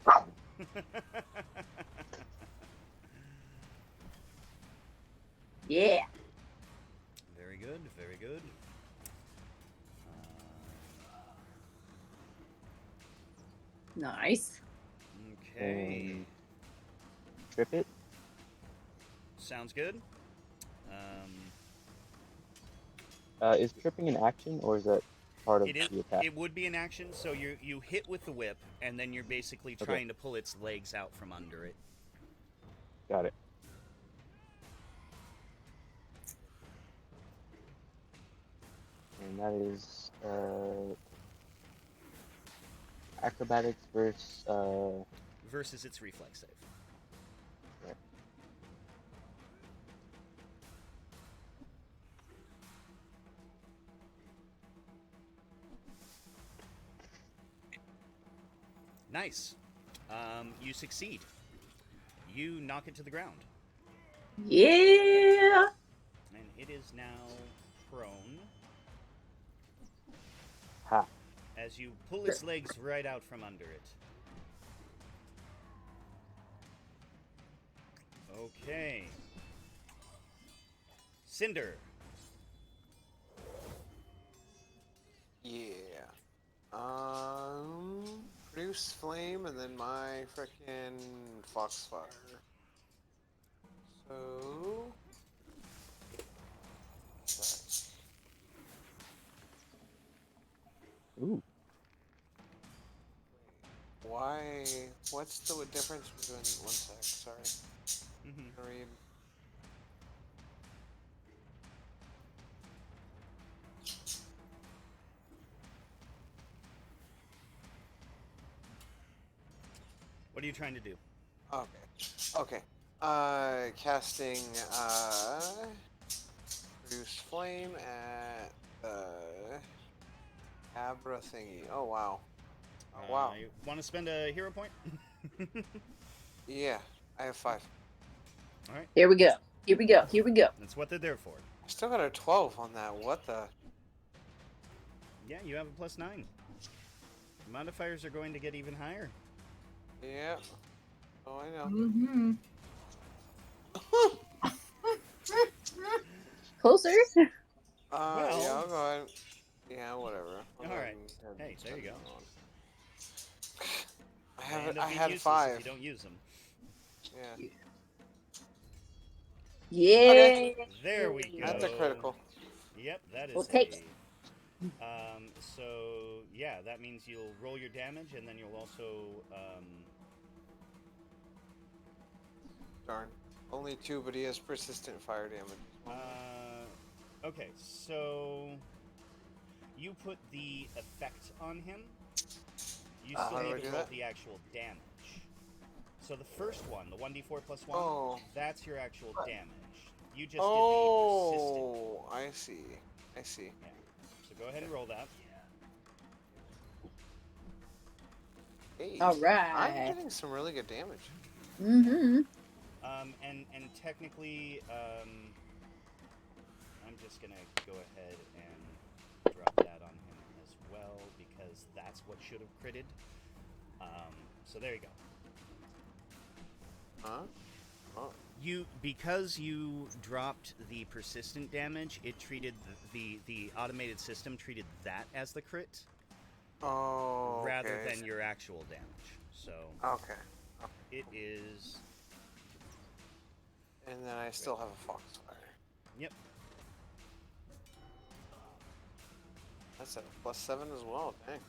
God. Yeah. Very good, very good. Nice. Okay. Trip it? Sounds good. Is tripping an action, or is that part of It is. the attack? It would be an action, so you hit with the whip, and then you're basically Okay. trying to pull its legs out from under it. Got it. And that is acrobatics versus Versus its reflex save. Right. Nice. You succeed. You knock it to the ground. Yeah. And it is now prone Ha. as you pull its legs right out from under it. Okay. Cinder. Yeah. Produce flame and then my frickin' foxfire. So. Ooh. Why? What's the difference between? One sec. Sorry. Read. What are you trying to do? Okay. Casting produce flame at the Abra thingy. Oh wow. Oh wow. You want to spend a hero point? Yeah, I have 5. All right. Here we go. Here we go. Here we go. That's what they're there for. I still got a 12 on that. What the? Yeah, you have a +9. Modifiers are going to get even higher. Yeah. Oh, I know. Mm-hmm. Closer. Yeah, Well- I'll go ahead. Yeah, whatever. I'll go All ahead right. and Hey, there you spend go. it on. I They have end it. up I being had useless 5. If you don't use them. Yeah. Yeah. There we go. That's a critical. Yep, that is We'll take So yeah, that means you'll roll your damage, and then you'll also Darn. Only 2, but he has persistent fire damage. okay. So you put the effect on him. You still How do I need to do roll that? the actual damage. So the first one, the 1d4 + 1, Oh. that's your actual damage. You just did the Oh, I see. I see. persistent. Yeah. So go ahead and roll that. Hey, All I'm right. getting some really good damage. Mm-hmm. And technically, I'm just gonna go ahead and drop that on him as well because that's what should have critted. So there you go. Huh? Oh. Because you dropped the persistent damage, it treated the automated system treated that as the crit Oh. rather Okay. than your actual damage. So Okay. it is. And then I still have a foxfire. Yep. That's a +7 as well. Dang.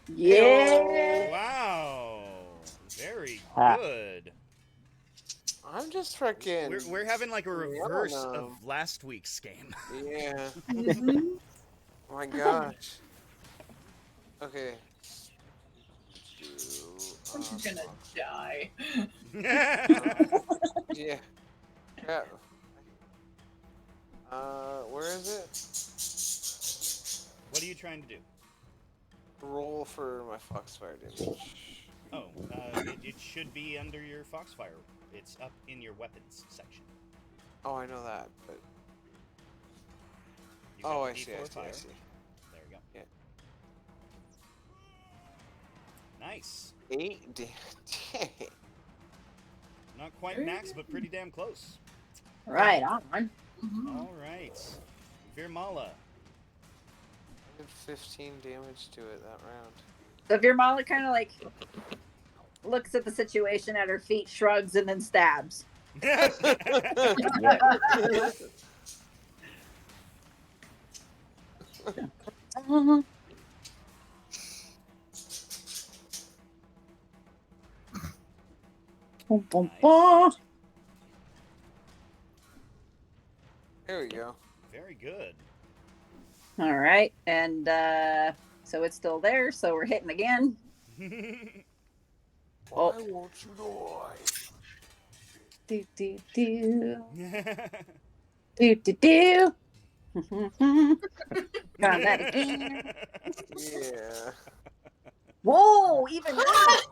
Yeah. Wow. Very Ha. good. I'm just freaking. We're having like a reverse Yeah. of last week's game. Yeah. Mhm. Oh my gosh. Okay. I'm gonna die. Yeah. Yeah. Where is it? What are you trying to do? Roll for my foxfire damage. Oh, it should be under your Foxfire. It's up in your weapons section. Oh, I know that, but. You got Oh, the I see. D4 I see. fire. I see. There we go. Yeah. Nice. 8 damage. Not quite max, but pretty damn close. Right on. Mhm. All right. Viirmala. I did 15 damage to it that round. So Viirmala kind of like looks at the situation at her feet, shrugs, and then stabs. Yeah. Bum, bum, bum. There we go. Very good. All right, and so it's still there. So we're hitting again. Oh. Why won't you die? Do do do do do do. Try that again. Yeah. Whoa, even worse.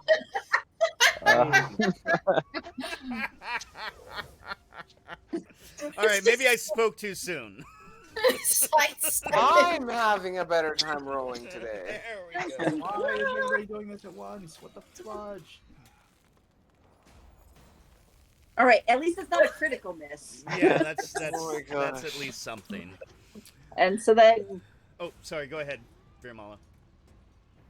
All right, maybe I spoke too soon. I'm having a better time rolling today. There we go. Why is everybody doing this at once? What the fudge? All right, at least it's not a critical miss. Yeah, that's Oh my that's gosh. at least something. And so then, Oh, sorry. Go ahead, Viirmala.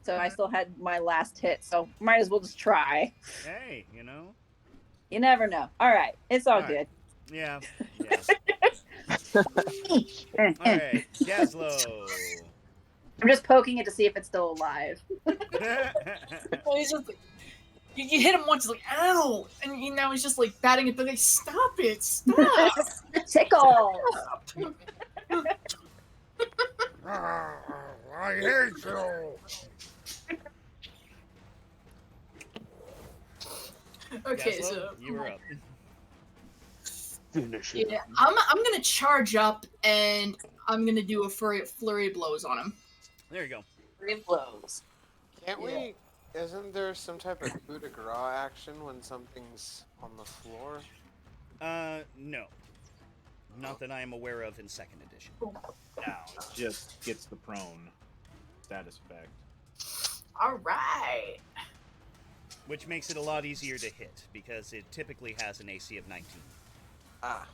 so I still had my last hit, so might as well just try. Hey, you know. You never know. All right, it's all All right. good. Yeah. Yeah. All right, Gaslow. I'm just poking it to see if it's still alive. Well, he's just like, you hit him once, he's like, ow! And now he's just like batting it, but like, stop it, stop! Tickle. I hate you. Okay, Gaslow, so you were up. Finish yeah, I'm gonna charge up and I'm gonna do a flurry of blows on him. There you go. Three blows. Can't we? Isn't there some type of coup de grace action when something's on the floor? No. Not that I am aware of in second edition. Now just gets the prone status effect. All right. Which makes it a lot easier to hit, because it typically has an AC of 19. Ah,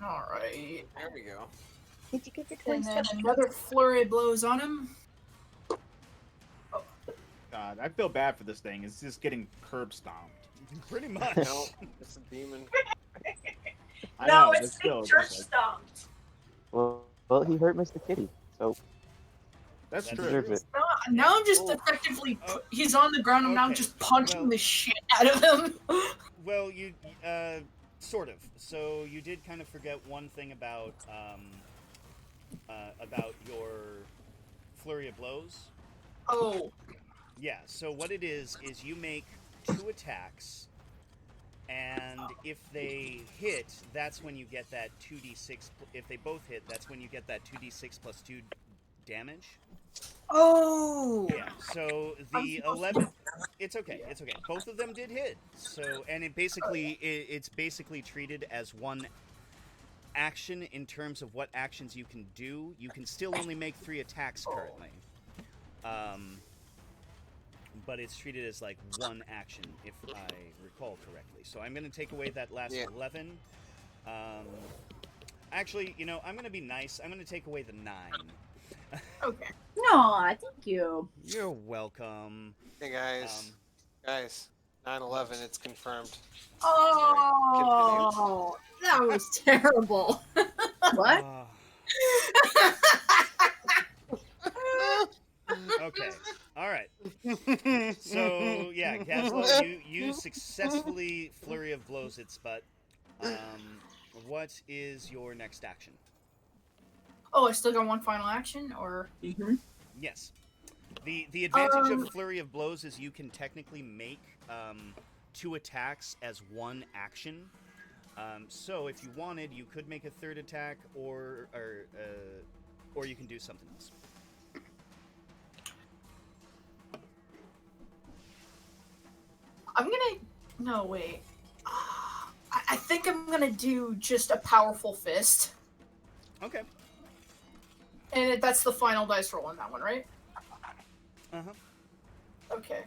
All right. there we go. Did you get your And toy then stuff? another flurry of blows on him. God, I feel bad for this thing. It's just getting curb stomped. Pretty much. No, it's a demon. I know, but still, church it's like- stomped. Well, he hurt Mr. Kitty, so that's That's true. deserves it. Now I'm just Oh. effectively. Oh. He's on the ground, and now I'm Okay. just punching Well- the shit out of him. Well, you, sort of. So you did kind of forget one thing about your flurry of blows. Oh, Yeah, so what it is you make 2 attacks, and if they hit, that's when you get that 2d6. If they both hit, that's when you get that 2d6 plus 2 damage. oh. Yeah, so the 11... It's okay, it's okay. Both of them did hit. So, and it's basically treated as one action in terms of what actions you can do. You can still only make 3 attacks currently. But it's treated as like one action, if I recall correctly. So I'm going to take away that last 11. Actually, you know, I'm going to be nice. I'm going to take away the 9. Okay. No, thank you. You're welcome. Hey guys, guys, 9/11, it's confirmed. Oh, that was terrible. What? Okay. All right. So yeah, Gaslow, you successfully flurry of blows its butt. What is your next action? Oh, I still got one final action, or Mm-hmm. Yes. The advantage of flurry of blows is you can technically make 2 attacks as one action. So if you wanted, you could make a 3rd attack, or you can do something else. I'm gonna. No, wait. I think I'm gonna do just a powerful fist, Okay. and that's the final dice roll on that one, right? Uh-huh. Okay.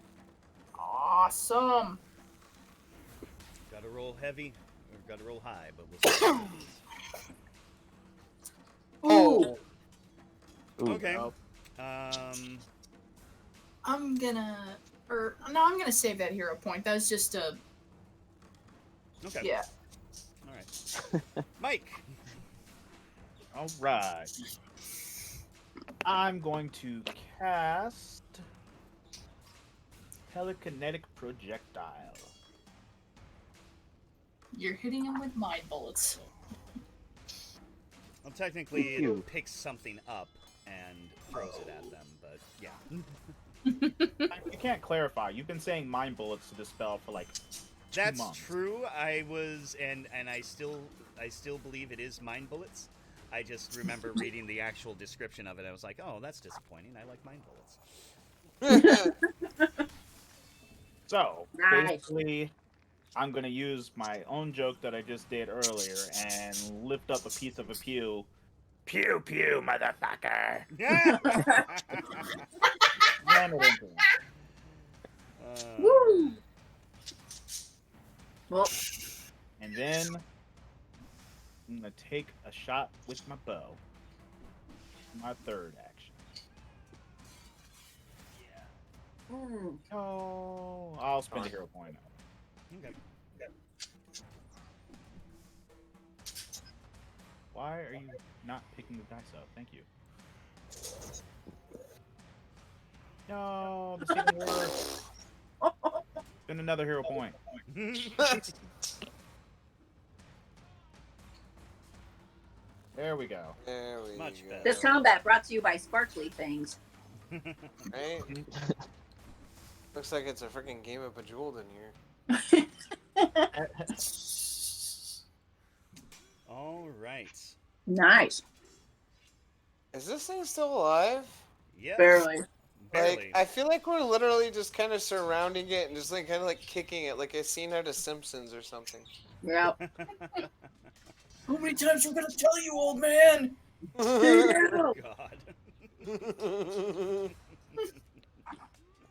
Awesome. Gotta roll heavy, or gotta roll high, but we'll see. Ooh. Ooh, Okay. Nope. I'm gonna. Or no, I'm gonna save that hero point. That was just a. Okay. Yeah. All right. Mike. All right. I'm going to cast telekinetic projectile. You're hitting him with mind bullets. Well, technically, Thank you. it picks something up and throws it at them, but yeah. You can't clarify. You've been saying mind bullets to the spell for like 2 That's months. true. I was, and I still I still believe it is mind bullets. I just remember reading the actual description of it. I was like, oh, that's disappointing. I like mind bullets. So Nice. basically, I'm gonna use my own joke that I just did earlier and lift up a piece of a pew. Pew pew, motherfucker! Ram it into him. Woo! Well, And then I'm gonna take a shot with my bow. My third action. Oh, I'll spend a hero point. Okay. Why are you not picking the dice up? Thank you. No, this even worse. Spend another hero point. There we go. There we Much go. better. this combat brought to you by sparkly things. Right? Looks like it's a freaking game of Bejeweled in here. All right. Nice. Is this thing still alive? Yep. Barely. Barely. Like, I feel like we're literally just kind of surrounding it and just like kind of like kicking it, like a scene out of Simpsons or something. Yep. How many times are we gonna tell you, old man? Oh, God.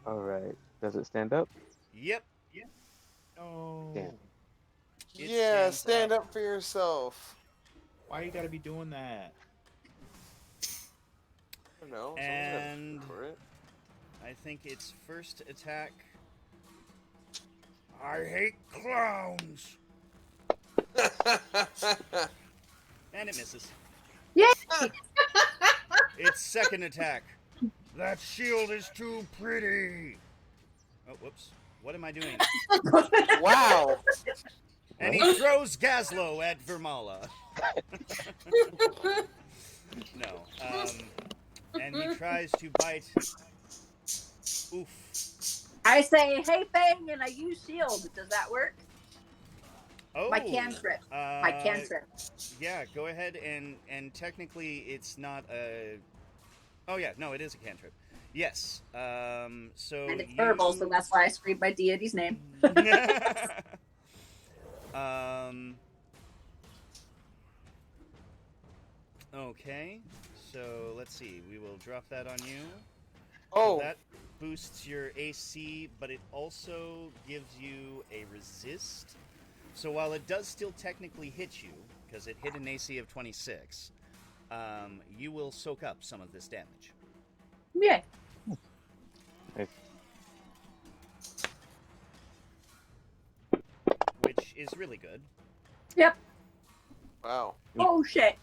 All right. Does it stand up? Yep. Oh, Damn. It Yeah, stands stand up. up for yourself. why you gotta be doing that? I don't know. And- Someone's gotta for it. I think its first attack. I hate clowns. And it misses. Yay! Its second attack. That shield is too pretty. Oh, whoops. What am I doing? Wow. And he throws Gazlo at Viirmala. No. And he tries to bite. Oof. I say, hey, Fang, and I use shield. Does that work? Oh. My cantrip. My cantrip. Yeah, go ahead and technically it's not a. Oh yeah, no, it is a cantrip. Yes. So. And it's verbal, so that's why I screamed my deity's name. Okay. So let's see. We will drop that on you. Oh, That boosts your AC, but it also gives you a resist. So while it does still technically hit you, because it hit an AC of 26, you will soak up some of this damage, Yeah. Nice. which is really good. Yep. wow. Oh, shit.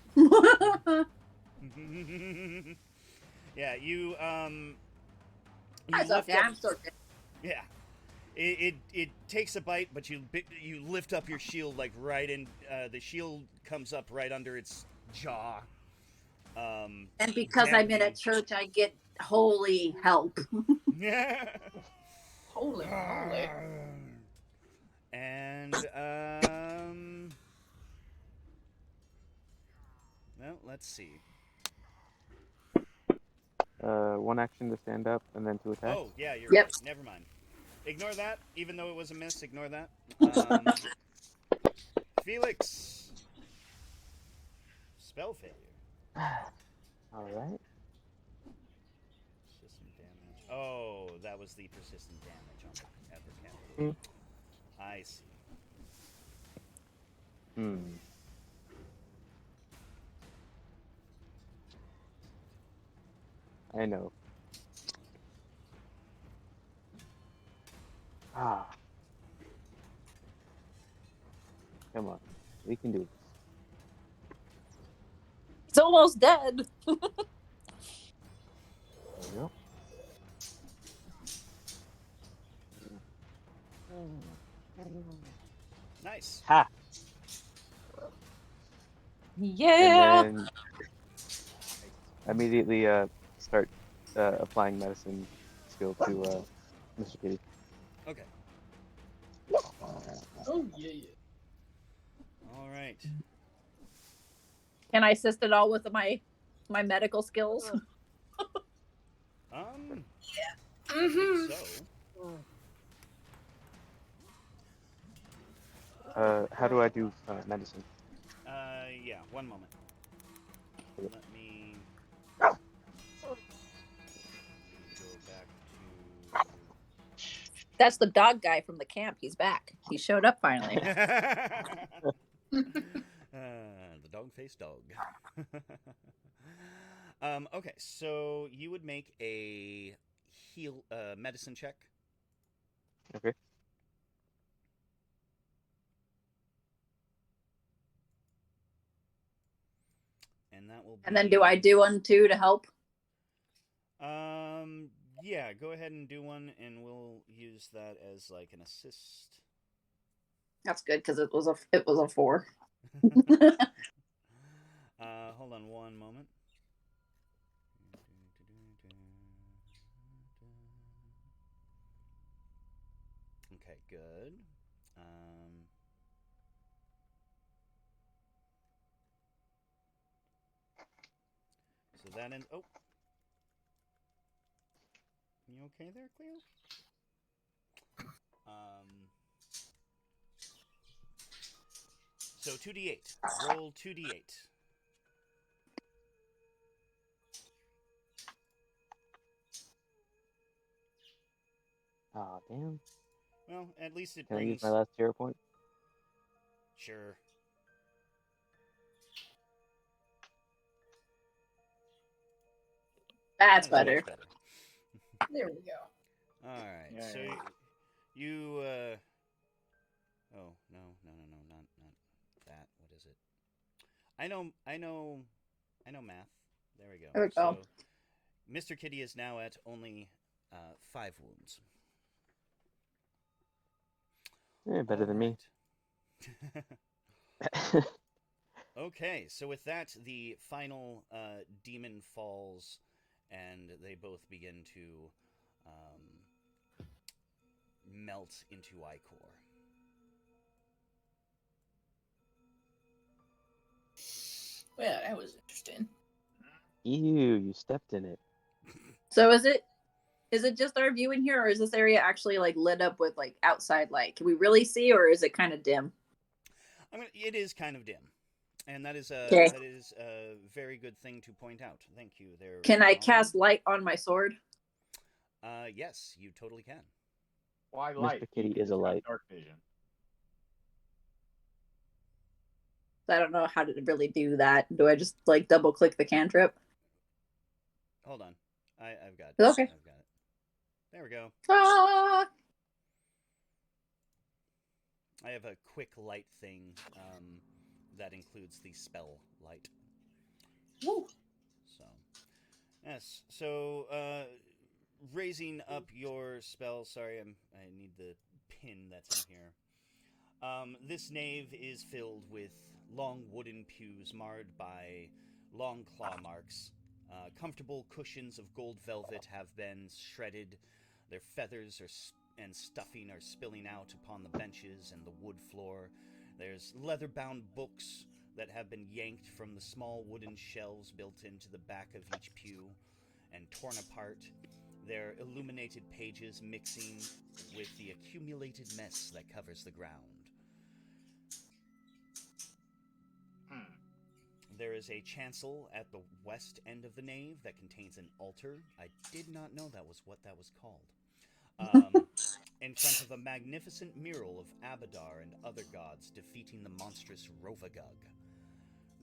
Yeah, you That's lift okay. up- I'm still good. Yeah. It takes a bite, but you lift up your shield like right in. The shield comes up right under its jaw. And because I'm in a dampening- church, I get holy help. Holy moly. And well, let's see. One action to stand up and then to attack. Oh yeah, you're Yep. right. Never mind. Ignore that. Even though it was a miss, ignore that. Felix. Spell failure. All right. Persistent damage. Oh, that was the persistent damage on the at the cantrip. Hmm. I see. I know. Ah. Come on. We can do this. It's almost dead. There we go. Nice. Ha! Yeah. And then immediately start applying medicine skill to Mr. Kitty. Okay. Oh yeah, yeah. All right. Can I assist at all with my medical skills? I Mm-hmm. think so. How do I do medicine? Yeah, one moment. Let me go back to. That's the dog guy from the camp. He's back. He showed up finally. The dog-faced dog. Okay, so you would make a medicine check. Okay. And that will be... And then do I do one too to help? Yeah, go ahead and do one, and we'll use that as like an assist. That's good because it was a 4. Hold on one moment. Okay, good. So that ends. Oh, you okay there, Cleo? So 2d8. Roll 2d8. Ah, damn. Well, at least it Can I brings. use my last hero point? Sure. That's That is better. much better. There we go. All right. Yeah, So yeah. you. Oh no, not that. What is it? I know math. There we go. There we go. So Mr. Kitty is now at only 5 wounds. Yeah, better than me. Okay, so with that, the final demon falls, and they both begin to melt into Icor. Well, that was interesting. Ew, you stepped in it. So is it just our view in here, or is this area actually like lit up with like outside light? Can we really see, or is it kind of dim? I mean, it is kind of dim, and that is Okay. a very good thing to point out. Thank you. There. Can I Viirmala. cast light on my sword? Yes, you totally can. Why light? Mr. Kitty is a He's got light. Dark vision. I don't know how to really do that. Do I just like double click the cantrip? Hold on. I've got. Okay. I've got it. There we go. Ah! I have a quick light thing that includes the spell light. Woo. So, yes. So, raising up your spell. Sorry, I need the pin that's in here. This nave is filled with long wooden pews marred by long claw marks. Comfortable cushions of gold velvet have been shredded. Their feathers and stuffing are spilling out upon the benches and the wood floor. There's leather-bound books that have been yanked from the small wooden shelves built into the back of each pew and torn apart, their illuminated pages mixing with the accumulated mess that covers the ground. There is a chancel at the west end of the nave that contains an altar. I did not know that was what that was called. In front of a magnificent mural of Abadar and other gods defeating the monstrous Rovagug.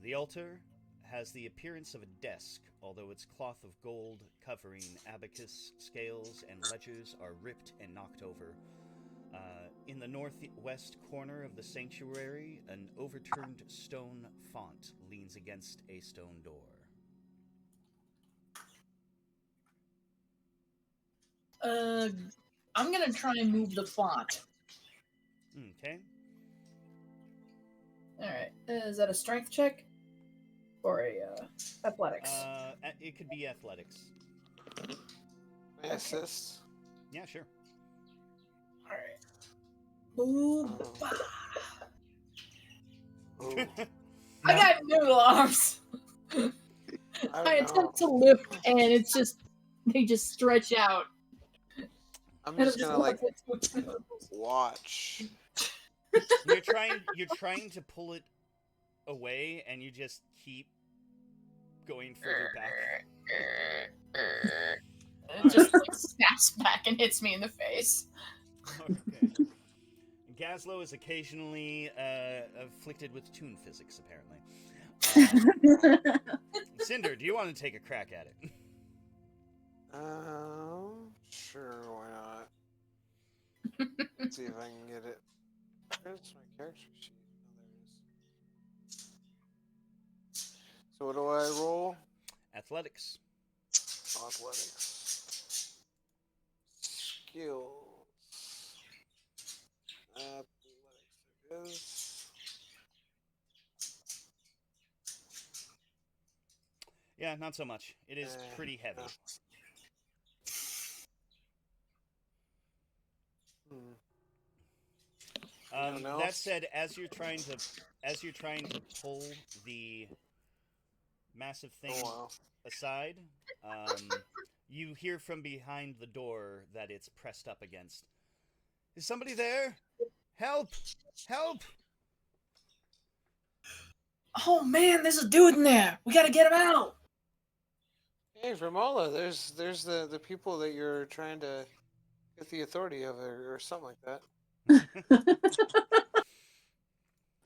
The altar has the appearance of a desk, although its cloth of gold covering abacus, scales, and ledgers are ripped and knocked over. In the northwest corner of the sanctuary, an overturned stone font leans against a stone door. I'm gonna try and move the font. Okay. Alright. Is that a strength check? Or a athletics? It could be athletics. May I assist? Yeah, sure. Alright. Ooh, Ooh. I got noodle arms! I attempt to lift, and it's just they just stretch out. I'm And just it gonna looks like like two tentacles. watch. You're trying to pull it away, and you just keep going further back. It just like snaps back and hits me in the face. Okay. Gazlo is occasionally afflicted with toon physics, apparently. Cinder, do you want to take a crack at it? Sure, why not? Let's see if I can get it. Where's my character sheet? Oh, there it is. So what do I roll? Athletics. Athletics. Skills. Athletics, there it is. Yeah, not so much. It is pretty heavy. That said, as you're trying to pull the massive thing aside, you hear from behind the door that it's pressed up against. Is somebody there? Help! Help! Oh man, there's a dude in there. We gotta get him out. Hey, Viirmala, there's the people that you're trying to get the authority of, or something like that.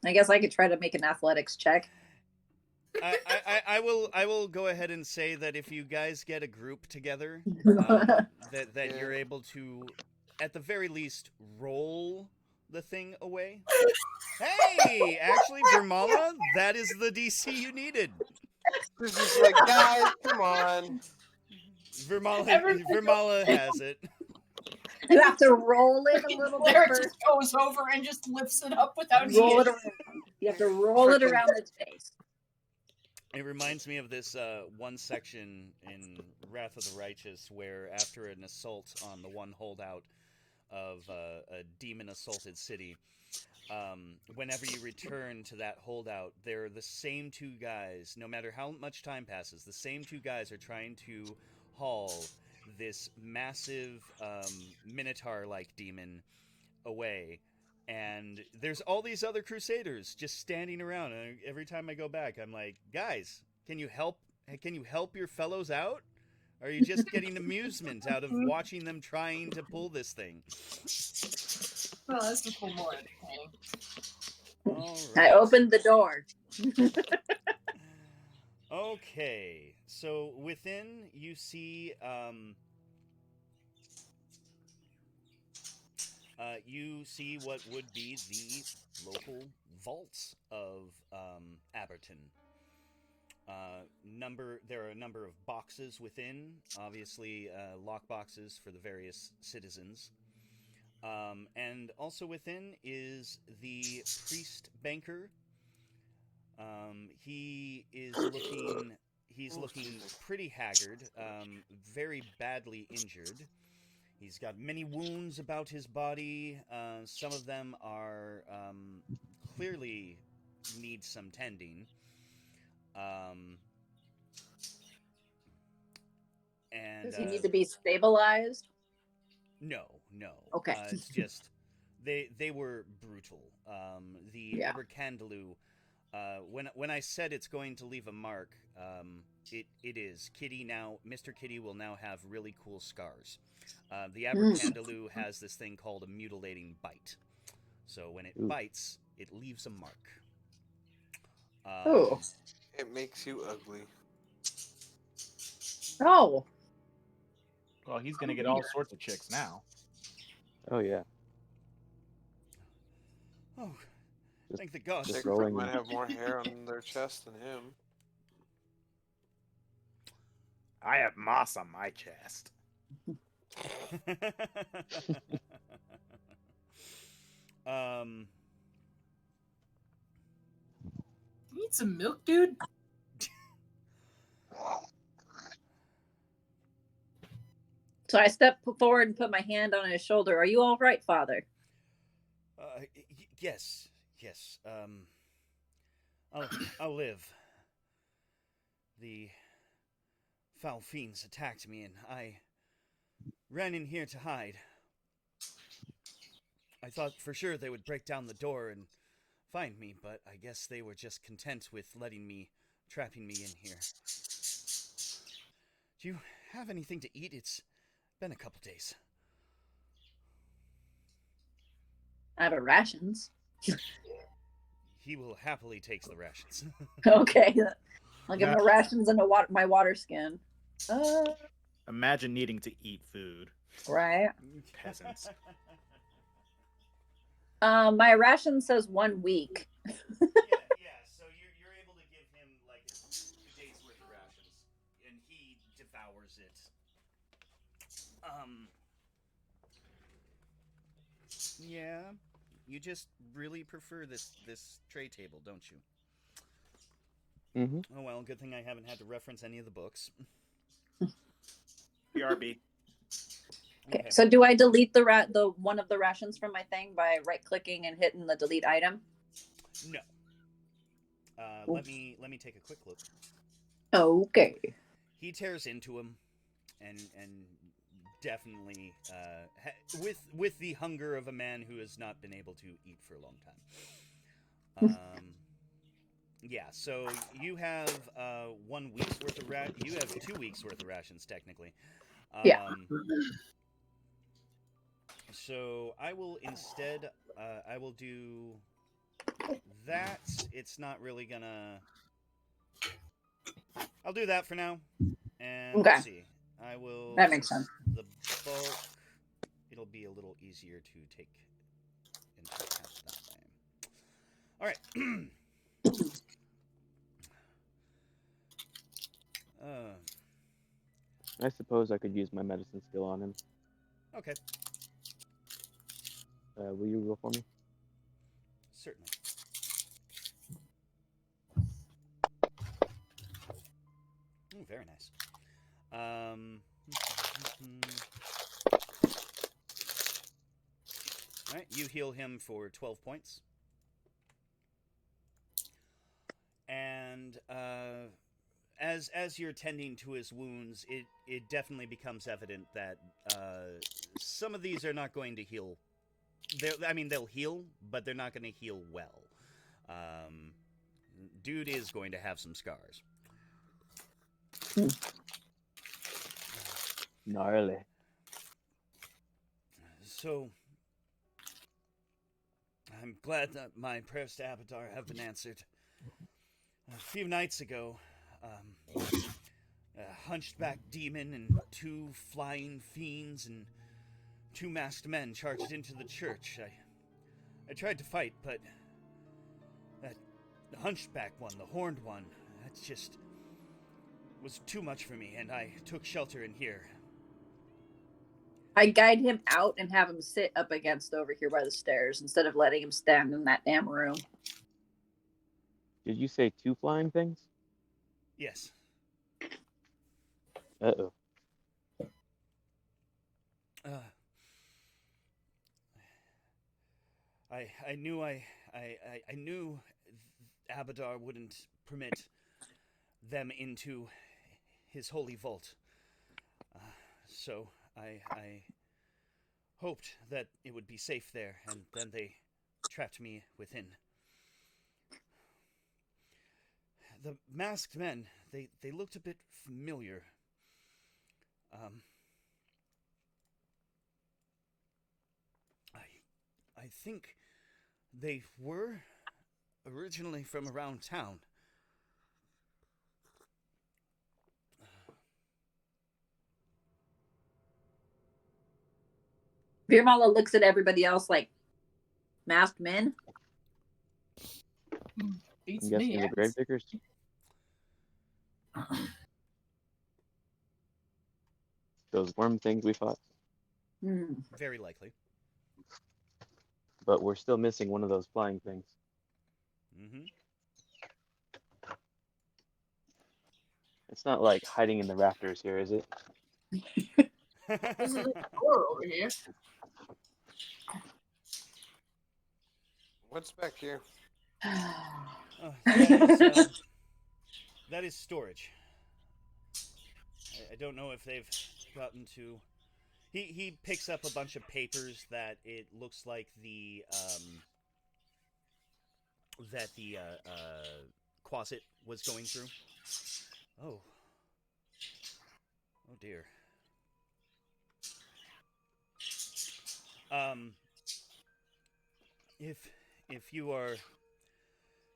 I guess I could try to make an athletics check. I will go ahead and say that if you guys get a group together, that you're able to, at the very least, roll the thing away. Hey, actually, Viirmala, that is the DC you needed. This is like, guys, come on. Viirmala has it. You have to roll it a little bit Derek first. just goes over and just lifts it up without Roll it hitting. around. You have to roll it around its face. It reminds me of this one section in Wrath of the Righteous where after an assault on the one holdout of a demon-assaulted city, whenever you return to that holdout, they're the same two guys, no matter how much time passes, the same two guys are trying to haul this massive minotaur-like demon away. And there's all these other crusaders just standing around, and every time I go back, I'm like, guys, can you help your fellows out? Or are you just getting amusement out of watching them trying to pull this thing? Oh, that's a little more entertaining. All right. I opened the door. Okay, so within you see what would be the local vaults of Aberton. There are a number of boxes within, obviously lock boxes for the various citizens. And also within is the priest banker. He's looking pretty haggard, very badly injured. He's got many wounds about his body. Some of them are clearly need some tending. And Does he need to be stabilized? No. Okay. It's just they were brutal. The Abercandaloo. When I said it's going to leave a mark, it is. Mr. Kitty will now have really cool scars. The Abercandaloo has this thing called a mutilating bite. So when it bites, it leaves a mark. It makes you ugly. Oh. Well, he's gonna get all sorts of chicks now. Oh yeah. Oh, thank the gods. Chicks rolling might in. have more hair on their chest than him. I have moss on my chest. You need some milk, dude? So I step forward and put my hand on his shoulder. Are you all right, Father? Yes. I'll live. the foul fiends attacked me, and I ran in here to hide. I thought for sure they would break down the door and find me, but I guess they were just content with trapping me in here. Do you have anything to eat? It's been a couple days. Out of rations. He will happily take the rations. Okay. I'll give him the rations and my water skin. Imagine needing to eat food. Right. Peasants. My ration says 1 week. Yeah, so you're able to give him like a 2 days worth of rations, and he devours it. Yeah, you just really prefer this tray table, don't you? Mm-hmm. Oh well, good thing I haven't had to reference any of the books. BRB. Okay. So do I delete the one of the rations from my thing by right clicking and hitting the delete item? No. Let me take a quick look. Okay. He tears into him, and definitely with the hunger of a man who has not been able to eat for a long time. Yeah, so you have 1 week's worth of you have 2 weeks worth of rations technically. Yeah. So I will instead I will do that. It's not really gonna. I'll do that for now. And Okay. let's see. I will. That makes sense. The bulk. It'll be a little easier to take into account that way. All right. I suppose I could use my medicine skill on him. Okay. Will you roll for me? Certainly. Ooh, very nice. All right, you heal him for 12 points. And as you're tending to his wounds, it definitely becomes evident that some of these are not going to heal. They'll heal, but they're not going to heal well. Dude is going to have some scars. Gnarly. So, I'm glad that my prayers to Abadar have been answered. A few nights ago, a hunchback demon and 2 flying fiends and 2 masked men charged into the church. I tried to fight, but the hunchback one, the horned one, that just was too much for me, and I took shelter in here. I guide him out and have him sit up against over here by the stairs instead of letting him stand in that damn room. Did you say 2 flying things? Yes. Uh-oh. I knew Abadar wouldn't permit them into his holy vault. So I hoped that it would be safe there, and then they trapped me within. The masked men, they looked a bit familiar. I think they were originally from around town. Viirmala looks at everybody else like, masked men? Beats I'm guessing me. the Gravediggers. Those worm things we fought. Very likely. But we're still missing one of those flying things. Mm-hmm. It's not like hiding in the rafters here, is it? This is a door over here. What's back here? That is storage. I don't know if they've gotten to. He picks up a bunch of papers that it looks like the Quasit was going through. Oh. Oh dear. If you are,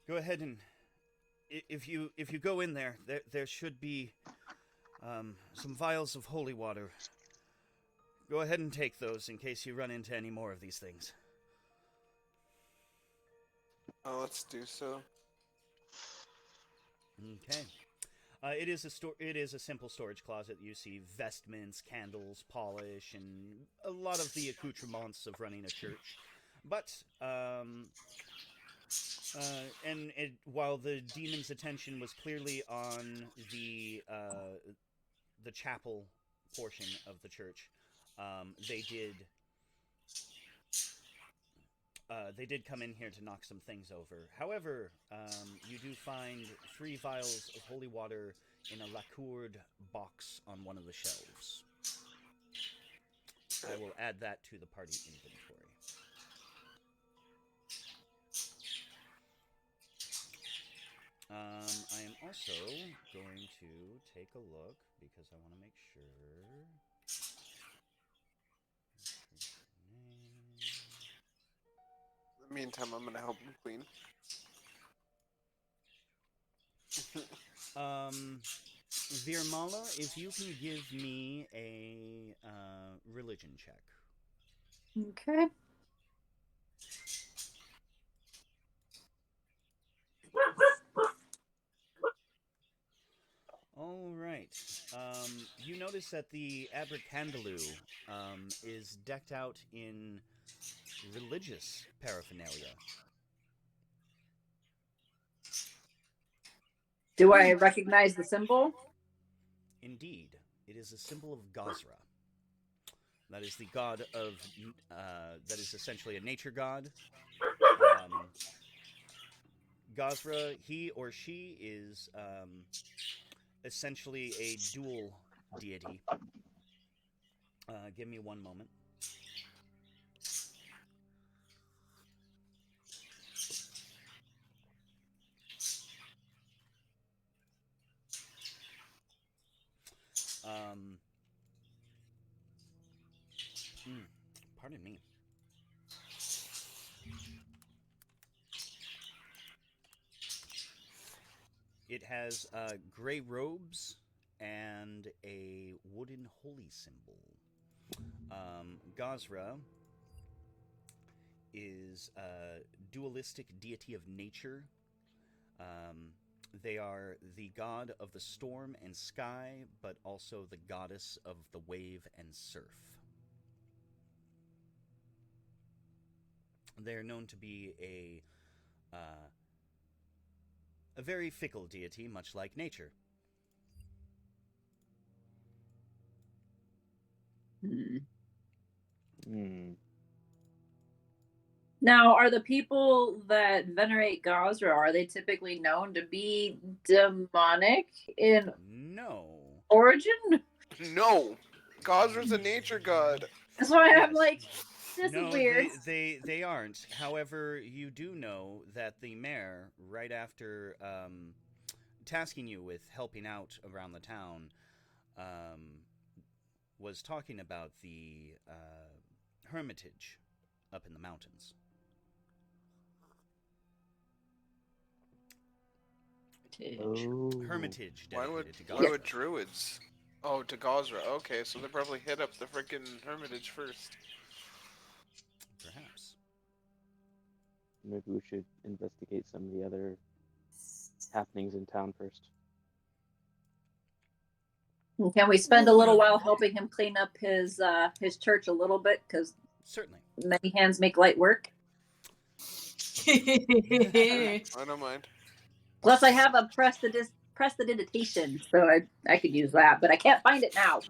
go ahead and if you go in there should be some vials of holy water. Go ahead and take those in case you run into any more of these things. Let's do so. Okay. It is a simple storage closet. You see vestments, candles, polish, and a lot of the accoutrements of running a church. But while the demon's attention was clearly on the chapel portion of the church, they did come in here to knock some things over. However, you do find 3 vials of holy water in a lacquered box on one of the shelves. I will add that to the party inventory. I am also going to take a look because I want to make sure. In the meantime, I'm gonna help him clean. Viirmala, if you can give me a religion check. Okay. All right. You notice that the Abracandaloo is decked out in religious paraphernalia. Do I recognize the symbol? Indeed, it is a symbol of Gazra. That is the god of, that is essentially a nature god. Gazra, he or she is essentially a dual deity. Give me one moment. Pardon me. It has gray robes and a wooden holy symbol. Gazra is a dualistic deity of nature. They are the god of the storm and sky, but also the goddess of the wave and surf. They are known to be a very fickle deity, much like nature. Now, are the people that venerate Gazra, are they typically known to be demonic in origin? No! Gazra's a nature god. That's why Yes. I'm like, this is weird. They aren't. However, you do know that the mayor, right after tasking you with helping out around the town, was talking about the hermitage up in the mountains. Hermitage dedicated to Gazra. Why would druids? Oh, to Gazra. Okay, so they probably hit up the frickin' hermitage first. Perhaps. Maybe we should investigate some of the other happenings in town first. Can we spend a little while helping him clean up his church a little bit? Because certainly, many hands make light work. I don't mind. Plus, I have a prestidigitation, so I could use that, but I can't find it now.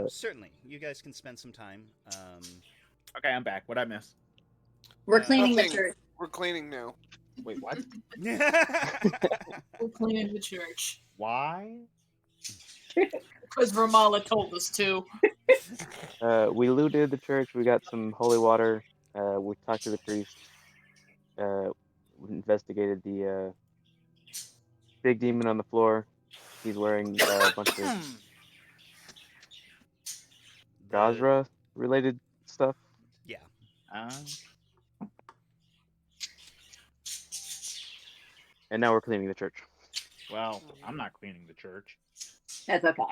Certainly, you guys can spend some time. Okay, I'm back. What'd I miss? We're cleaning the Nothing. church. We're cleaning now. Wait, what? We're cleaning the church. Why? Because Viirmala told us to. We looted the church. We got some holy water. We talked to the priest. We investigated the big demon on the floor. He's wearing a bunch of The Gazra related stuff. yeah. Uh, And now we're cleaning the church. well, I'm not cleaning the church. That's okay.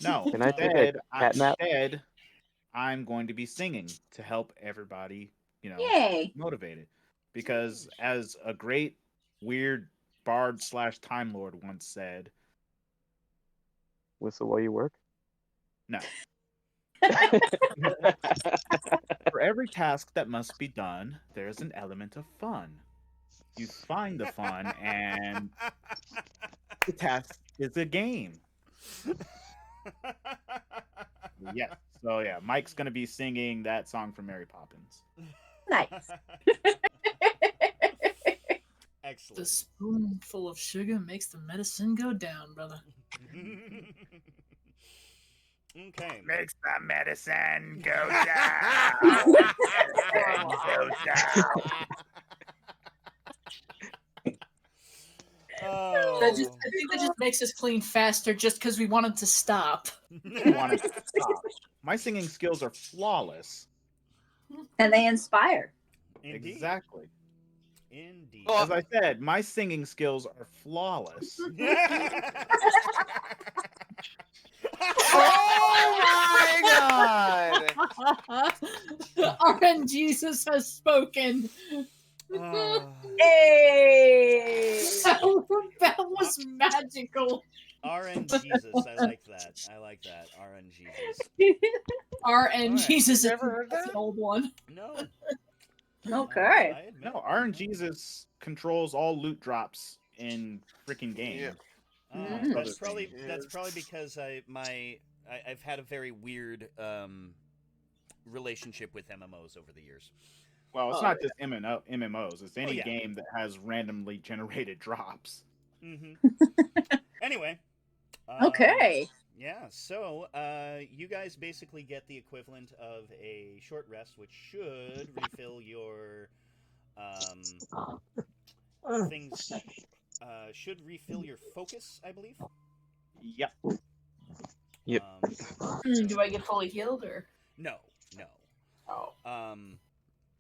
No, Can I take a cat nap? instead, I'm going to be singing to help everybody, Yay. motivated. Because as a great weird bard / time lord once said, Whistle while you work? no. For every task that must be done, there's an element of fun. You find the fun, and the task is a game. Yes. So yeah, Mike's gonna be singing that song from Mary Poppins. Nice. Excellent. The spoonful of sugar makes the medicine go down, brother. Okay. Makes the medicine go down. Go down. Oh. I think that just makes us clean faster just because we wanted to stop. You want to stop. My singing skills are flawless. And they inspire. Indeed. Exactly. Indeed. Well, As I said, my singing skills are flawless. oh my god! RN Jesus has spoken. Oh. Hey. That was magical. RN Jesus, I like that. I like that. RN Jesus. RN Alright. Jesus You is never heard that's that? an old one. No. Okay. I admit. No, Iron Jesus controls all loot drops in freaking game. Yeah. Mm. That's Other probably things. because I've had a very weird relationship with MMOs over the years. Well, it's Oh, not just MMOs. It's any yeah. game that has randomly generated drops. Mm-hmm. Anyway. Okay. Yeah, so you guys basically get the equivalent of a short rest, which should refill your things. Should refill your focus, I believe. Yep. Yep. Do I get fully healed or? No, no. Oh.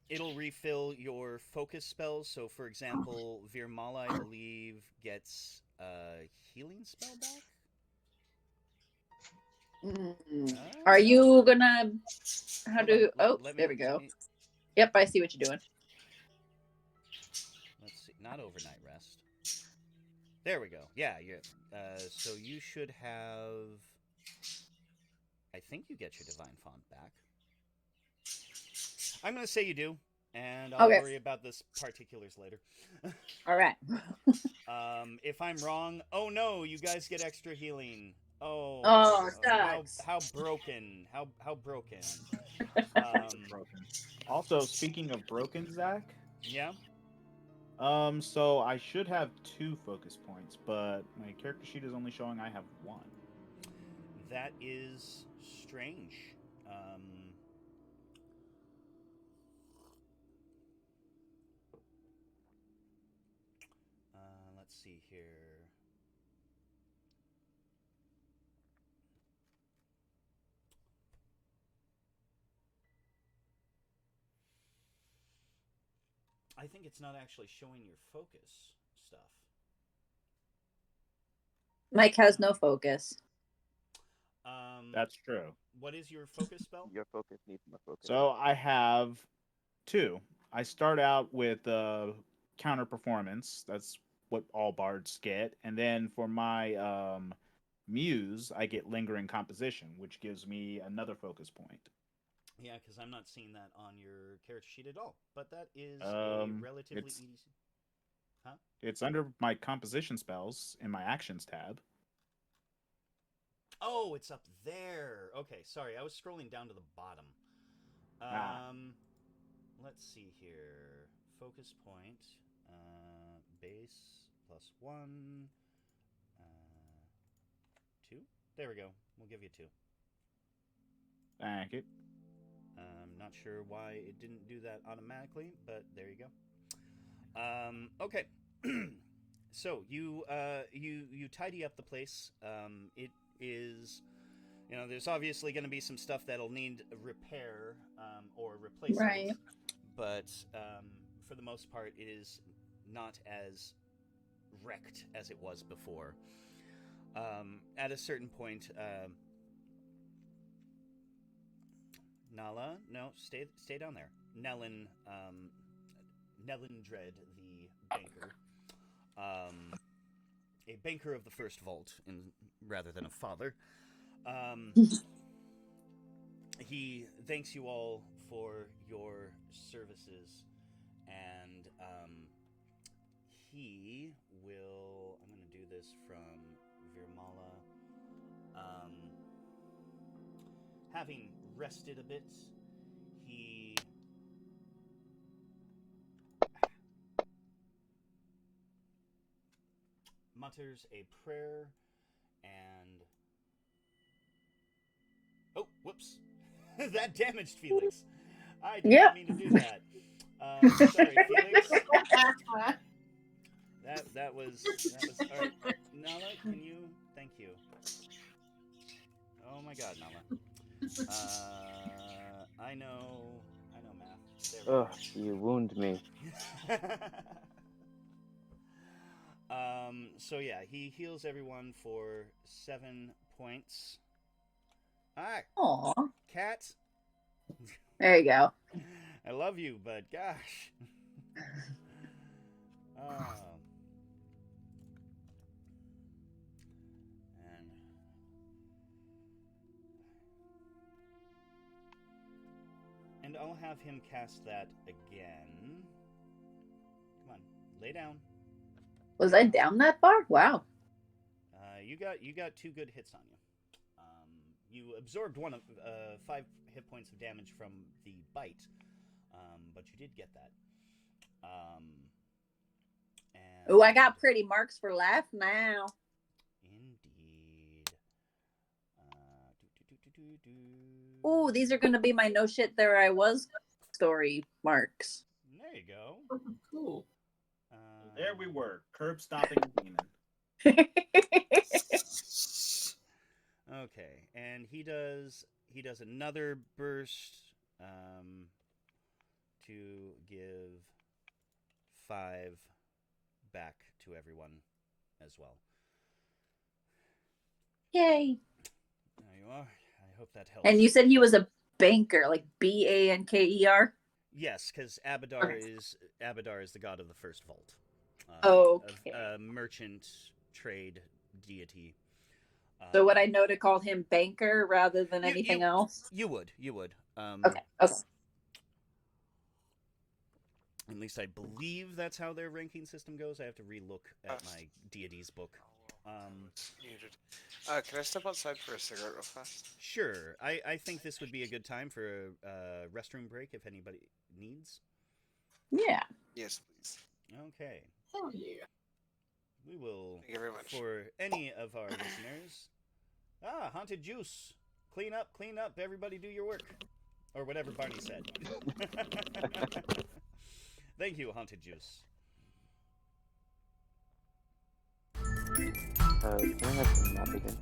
It'll refill your focus spells. So, for example, Viirmala, I believe, gets a healing spell back. Are you gonna? How Hold do? on, Oh, let there we go. me- Yep, I see what you're doing. Let's see. Not overnight rest. There we go. Yeah, yeah. So you should have. I think you get your divine font back. I'm gonna say you do, and I'll Okay. worry about this particulars later. All right. If I'm wrong, oh no, you guys get extra healing. Oh, Oh, how sucks. broken? How broken? Broken. Also, speaking of broken, Zach. Yeah. So I should have 2 focus points, but my character sheet is only showing I have 1. That is strange. Let's see here. I think it's not actually showing your focus stuff. Mike has no focus. That's true. What is your focus spell? Your focus needs my focus. So I have 2. I start out with counter performance. That's what all bards get, and then for my muse, I get lingering composition, which gives me another focus point. Yeah, because I'm not seeing that on your character sheet at all. But that is a relatively it's- easy. Huh? It's under my composition spells in my actions tab. Oh, it's up there. Okay, sorry, I was scrolling down to the bottom. Let's see here. Focus point. Base +1. 2. There we go. We'll give you 2. Thank you. I'm not sure why it didn't do that automatically, but there you go. Okay. So you tidy up the place. It is, there's obviously going to be some stuff that'll need repair or replacement. Right. But for the most part, it is not as wrecked as it was before. At a certain point, Nala, no, stay down there. Nellin Dread, the banker, a banker of the first vault, rather than a father. He thanks you all for your services, and he will. I'm going to do this from Viirmala. Having rested a bit, he mutters a prayer and... Oh, whoops. That damaged Felix. I did not mean to do that. Sorry, Felix. That was all right. Nala, can you... Thank you. Oh my god, Nala. I know math. There we go. Ugh, you wound me. So yeah, he heals everyone for 7 points. Alright. Aw. Cat. There you go. I love you, but gosh. And I'll have him cast that again. Come on, lay down. Was I down that far? Wow. You got 2 good hits on you. You absorbed 5 hit points of damage from the bite, but you did get that. Oh, I got pretty marks for laugh now. Indeed. Oh, these are going to be my no shit there I was story marks. There you go. Oh, cool. There we were, curb stopping demon. Okay, and he does another burst to give 5 back to everyone as well. Yay. There you are. I hope that helps. And you said he was a banker, like Banker? Yes, because Abadar is the god of the first vault. Okay. A merchant trade deity. So would I know to call him banker rather than anything else? You would. Okay. At least I believe that's how their ranking system goes. I have to relook at my deities book. Muted. Can I step outside for a cigarette real fast? Sure. I think this would be a good time for a restroom break if anybody needs. Yeah. Yes, please. Okay. Hell yeah. We will, Thank you very much. for any of our listeners... Haunted Juice. Clean up, everybody do your work. Or whatever Barney said. Thank you, Haunted Juice. Can I have some map again?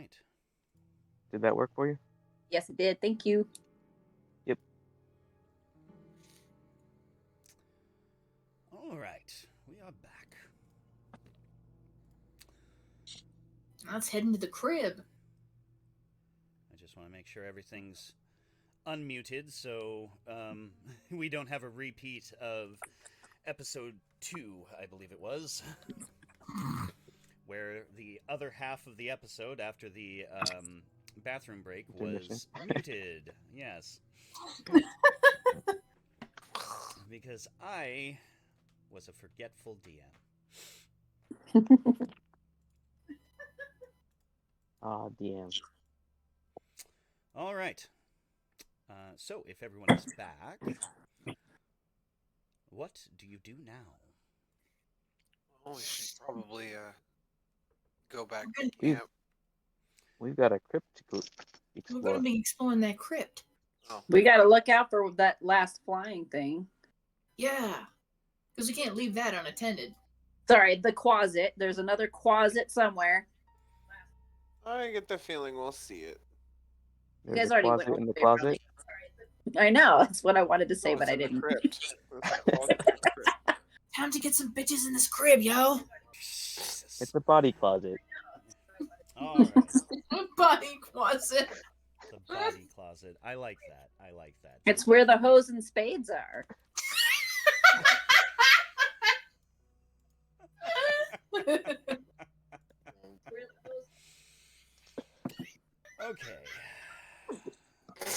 right. Did that work for you? Yes, it did. Thank you. Yep. All right. We are back. Let's head into the crib. I just want to make sure everything's unmuted so we don't have a repeat of episode 2, I believe it was, where the other half of the episode after the bathroom break was muted. Yes. Because I was a forgetful DM. Ah, DM. All right. So, if everyone is back, what do you do now? Oh, we should probably go back to We've- camp. We've got a crypt to We're explore. going to be exploring that crypt. Oh, We got to look out for that last flying thing. Yeah. Because we can't leave that unattended. Sorry, the closet. There's another closet somewhere. I get the feeling we'll see it. You There's guys a already closet went in the over it, closet. I know. That's what I wanted to say, No, but it's I in the didn't. crypt. It's called the crypt. Time to get some bitches in this crib, yo. Jesus. It's a body closet. All right. Body closet. The body closet. I like that. I like that. It's where the hose and spades are. Okay. All right.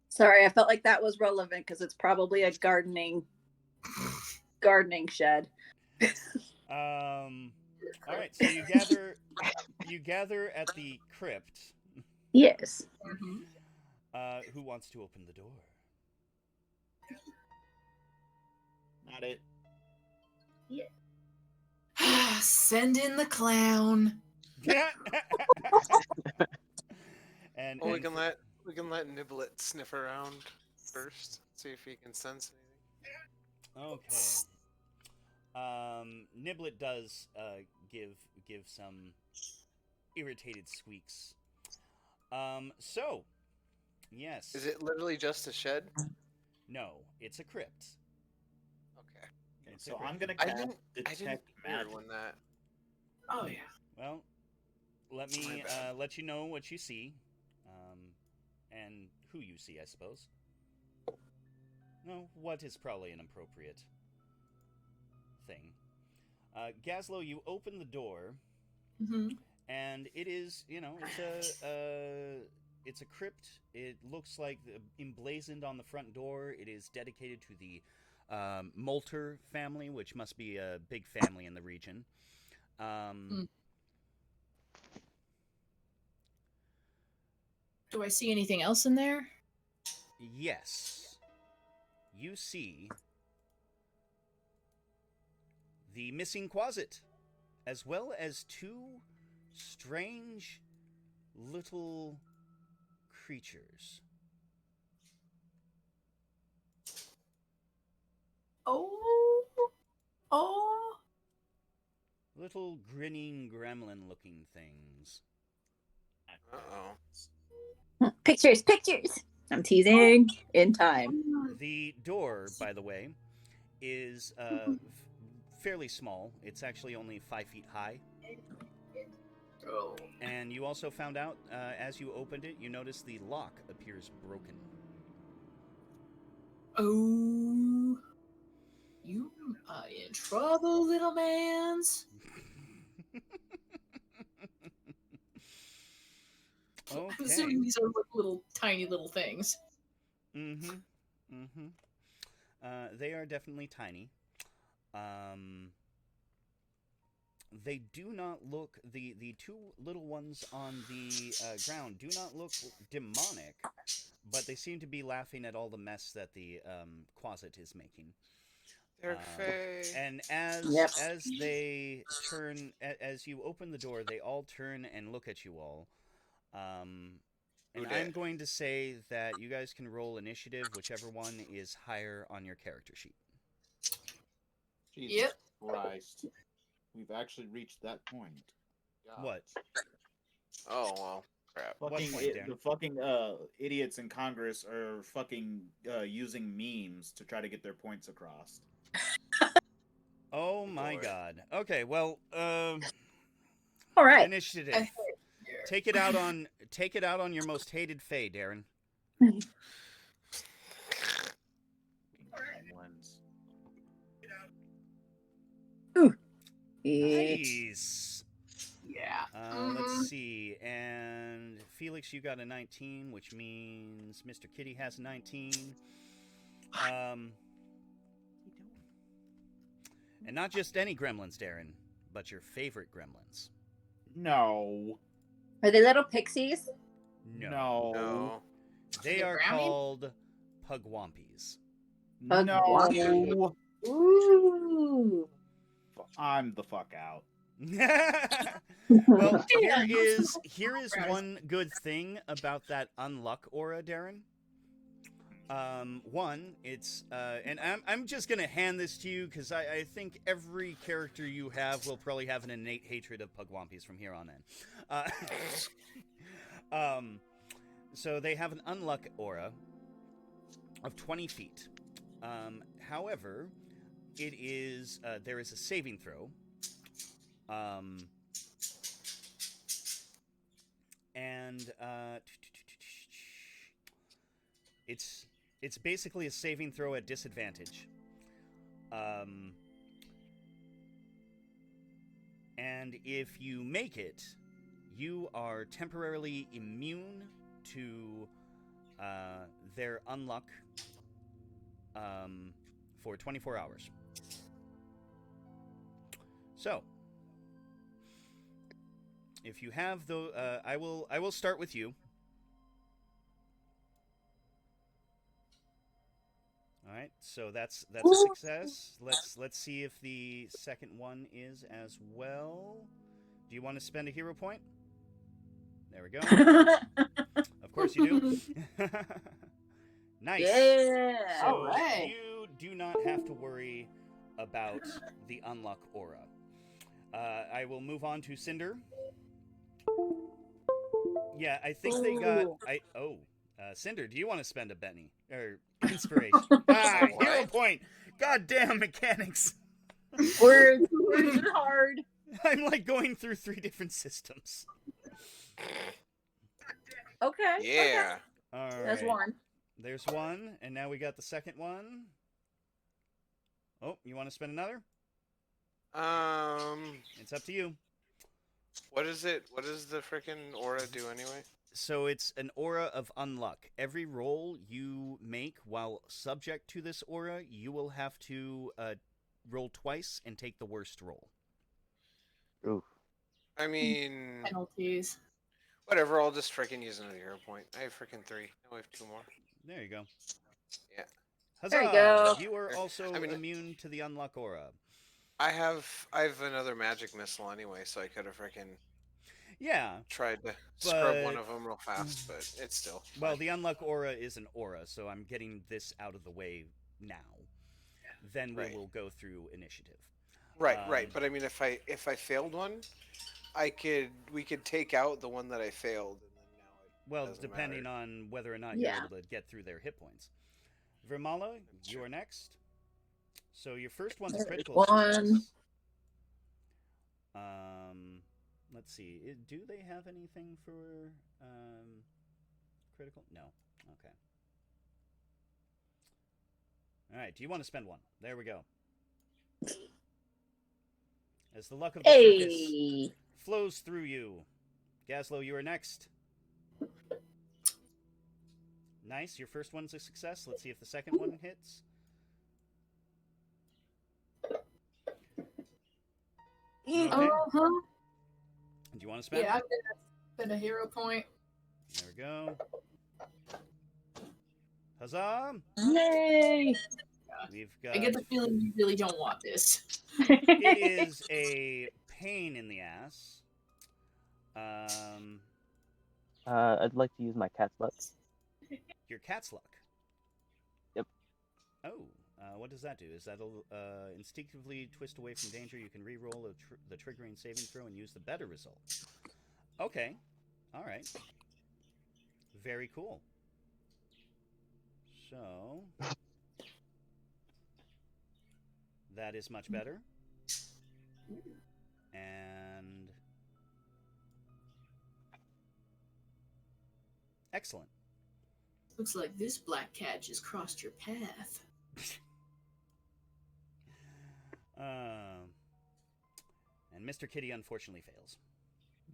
Sorry, I felt like that was relevant because it's probably a gardening shed. All right. So you gather at the crypt. Yes. Who wants to open the door? Not it. Send in the clown. and Well, we can let Niblet sniff around first, see if he can sense anything. okay. Niblet does give some irritated squeaks. So yes. Is it literally just a shed? No, it's a crypt. Okay. Okay, It's a so crypt. I'm gonna I cast didn't detect hear magic. when that. Oh, yeah. Well, let me My bad. let you know what you see, and who you see, I suppose. No, what is probably an appropriate thing. Gazlo, you open the door, and it is, it's a crypt. It looks like emblazoned on the front door. It is dedicated to the Moulter family, which must be a big family in the region. Do I see anything else in there? Yes. You see the missing closet, as well as two strange little creatures. Oh. Little grinning gremlin looking things. Uh-oh. Pictures. I'm teasing in time. The door, by the way, is fairly small. It's actually only 5 feet high. Oh. And you also found out, as you opened it, you noticed the lock appears broken. Oh. You are in trouble, little mans. Okay. I'm assuming these are little, tiny little things. They are definitely tiny. They do not look, the two little ones on the ground do not look demonic, but they seem to be laughing at all the mess that the closet is making. They're fey. And as they turn, as you open the door, they all turn and look at you all. And I'm going to say that you guys can roll initiative, whichever one is higher on your character sheet. Jesus Christ. We've actually reached that point. What? Oh well, crap. What Fucking point, Darren? the fucking idiots in Congress are fucking using memes to try to get their points across. Oh my Boy. god. Okay, well, All right. initiative. Take it out on your most hated Fae, Darren. Ones. Nice. Yeah. Let's see. And Felix, you got a 19, which means Mr. Kitty has a 19. And not just any gremlins, Darren, but your favorite gremlins. No. Are they little pixies? No. No. They The are brownie? called pugwampies. No. Ooh. I'm the fuck out. Well, Yeah. here is one good thing about that unluck aura, Darren. One, it's and I'm just gonna hand this to you because I think every character you have will probably have an innate hatred of pugwampies from here on in. So they have an unluck aura of 20 feet. However, it is there is a saving throw. And it's basically a saving throw at disadvantage. And if you make it, you are temporarily immune to their unluck for 24 hours. So, if you have the, I will start with you. All right, so that's a success. Let's see if the second one is as well. Do you want to spend a hero point? There we go. Of course you do. Nice. Yeah. So All right. you do not have to worry about the unluck aura. I will move on to Cinder. Yeah, I think they got. Cinder, do you want to spend a Benny or inspiration? Hero point. Goddamn mechanics. Words are hard. I'm like going through 3 different systems. Okay. Yeah. All right. That's one. There's one, and now we got the second one. Oh, you want to spend another? It's up to you. What is it? What does the freaking aura do anyway? So it's an aura of unluck. Every roll you make while subject to this aura, you will have to roll twice and take the worst roll. Oof. I mean, Penalties. whatever. I'll just freaking use another hero point. I have freaking 3. Now I have 2 more. There you go. Yeah. Huzzah! There you go. You are also I mean- immune to the unluck aura. I have another magic missile anyway, so I could have freaking Yeah. tried to scrub one But- of them real fast, but it's still. Well, fine. the unluck aura is an aura, so I'm getting this out of the way now. Then we Right. will go through initiative. Right. But I mean, if I failed one, we could take out the one that I failed, and then now it Well, doesn't depending matter. on whether or not Yeah. you're able to get through their hit points. Viirmala, you Sure. are next. So your first one's a There's critical one. success. Let's see. Do they have anything for critical? No. Okay. All right. Do you want to spend one? There we go. As the luck of the circus Hey. flows through you, Gaslow, you are next. Nice. Your first one's a success. Let's see if the second one hits. Okay. Uh-huh. Do you want to spend? Yeah, I'm gonna spend a hero point. There we go. Huzzah! Yay. We've got. I get the feeling you really don't want this. It is a pain in the ass. I'd like to use my cat's luck. Your cat's luck. Yep. Oh, What does that do? Is that instinctively twist away from danger? You can re-roll the triggering saving throw and use the better result. Okay. All right. Very cool. So that is much better. And excellent. Looks like this black cat just crossed your path. And Mr. Kitty unfortunately fails.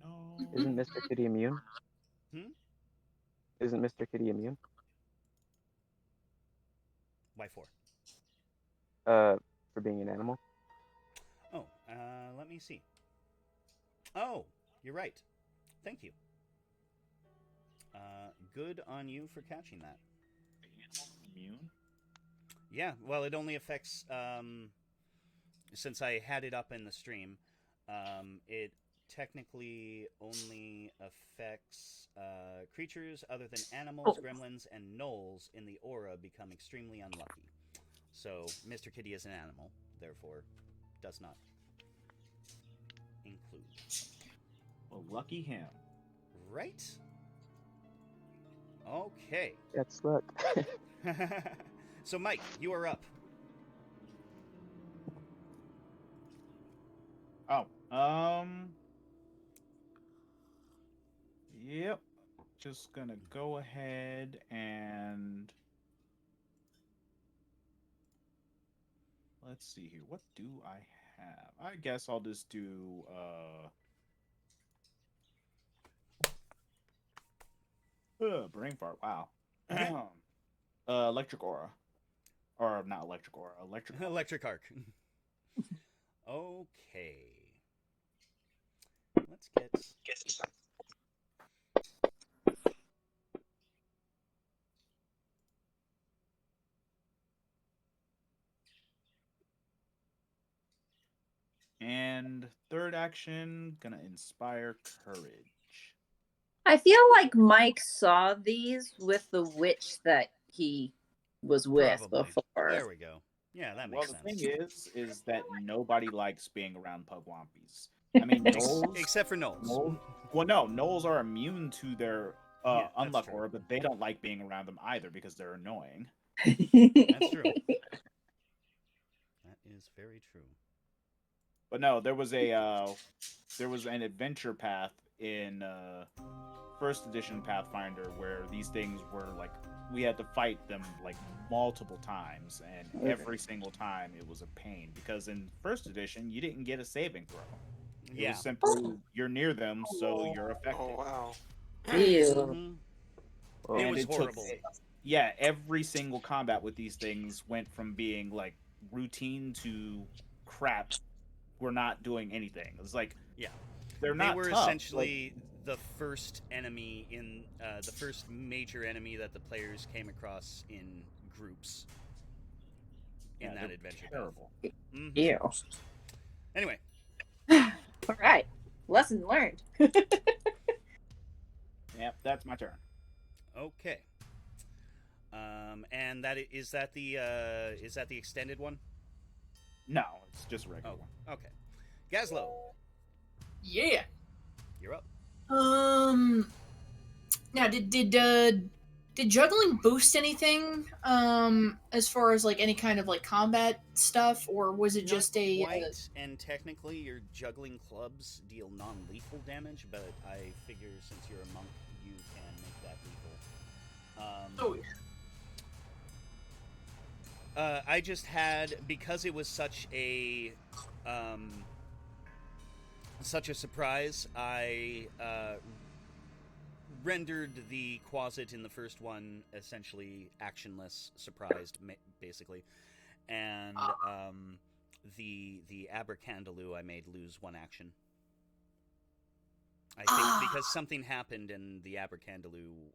No. Isn't Mr. Kitty immune? Hmm? Isn't Mr. Kitty immune? Why 4? For being an animal. Oh, let me see. Oh, you're right. Thank you. Good on you for catching that. Immune? Yeah, well, it only affects, since I had it up in the stream, it technically only affects creatures other than animals, gremlins, and gnolls in the aura become extremely unlucky. So, Mr. Kitty is an animal, therefore, does not include. Well, lucky him. Right? Okay. That's luck. So, Mike, you are up. Oh, yep. Just gonna go ahead and let's see here. What do I have? I guess I'll just do brain fart. Wow. Electric aura. Or not electric aura, electric arc. Electric arc. Okay. Let's get. And third action, gonna inspire courage. I feel like Mike saw these with the witch that he was with Probably. before. There we go. Yeah, that makes Well, sense. the thing is that nobody likes being around pugwampies. I mean, gnolls, Except for Knowles. well, no, gnolls are immune to their Yeah, that's unluck true. aura, but they don't like being around them either because they're annoying. That's true. That is very true. But no, there was an adventure path in first edition Pathfinder where these things were like we had to fight them like multiple times, and every single time it was a pain because in first edition you didn't get a saving throw. It was simply you're near them, so you're affected. Oh wow. Ew. Mhm. Well, It And was it took- horrible. yeah, every single combat with these things went from being like routine to crap. We're not doing anything. It's like Yeah. they're They not were tough. essentially the first enemy in the first major enemy that the players came across in groups in that they're adventure. terrible. Mhm. Ew. Anyway, All right. Lesson learned. Yep, that's my turn. okay. And is that the extended one? No, it's just a regular Oh, one. okay. Gazlo, Yeah. you're up. Now did juggling boost anything as far as like any kind of like combat stuff, or was it just a Quite, and technically your juggling clubs deal non-lethal damage, but I figure since you're a monk, you can make that lethal. oh yeah. I just had, because it was such a surprise, I rendered the Quasit in the first one essentially actionless, surprised, basically, and the Abercandaloo I made lose 1 action. I think because something happened and the Abercandaloo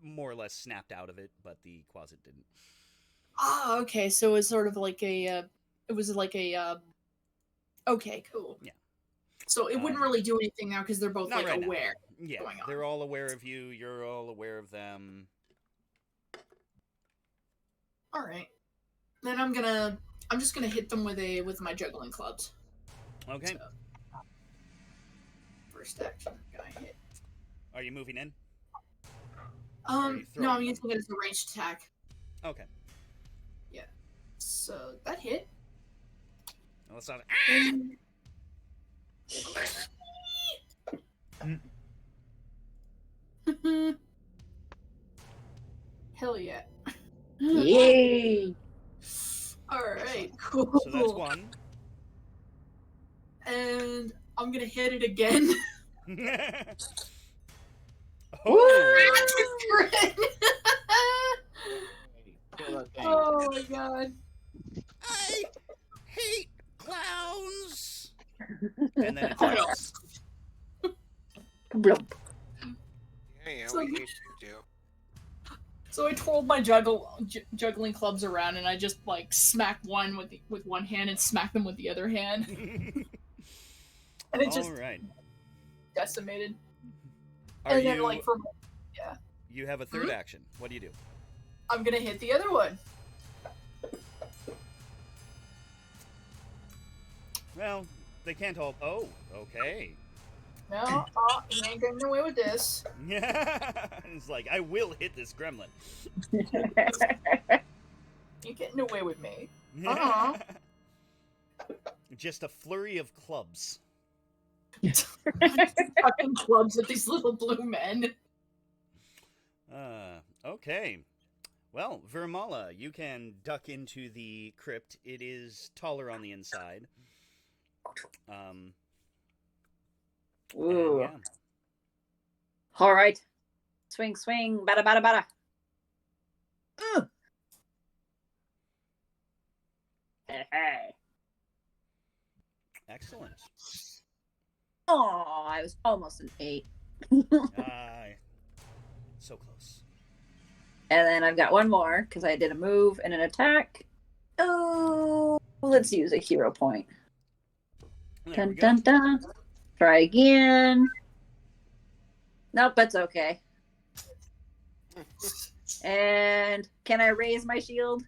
more or less snapped out of it, but the Quasit didn't. Okay, so it's sort of like a okay, cool. Yeah. So it wouldn't really do anything now because they're both Not like right now. aware. Yeah, Going on. they're all aware of you. You're all aware of them. All right. Then I'm just gonna hit them with my juggling clubs. Okay. So, first action, gonna hit. Are you moving in? you No, I'm throwing using it as a ranged attack. Okay. Yeah. So that hit. Well, it's not. Hell yeah. Yay! Alright, cool. So that's one. And I'm gonna hit it again. Oh! Oh my god. I hate clowns. And then it Oh, dies. Blump. Yeah, So- we hate you too. So I twirled my juggling clubs around, and I just like smack one with one hand and smack them with the other hand, and it just All right. decimated. Are and you? then like You have a third action. What do you do? I'm gonna hit the other one. Well, they can't all. Oh, okay. No, you ain't getting away with this. It's like I will hit this gremlin. You're getting away with me. Uh-huh. Just a flurry of clubs. Fucking clubs at these little blue men. Okay. Well, Viirmala, you can duck into the crypt. It is taller on the inside. Ooh. Yeah. All right. Swing, swing. Bada, bada, bada. Hey, hey. Excellent. Oh, I was almost an 8. So close. And then I've got one more because I did a move and an attack. Oh, let's use a hero point. There we Dun, go. dun, dun. Try again. Nope, that's okay. And can I raise my shield?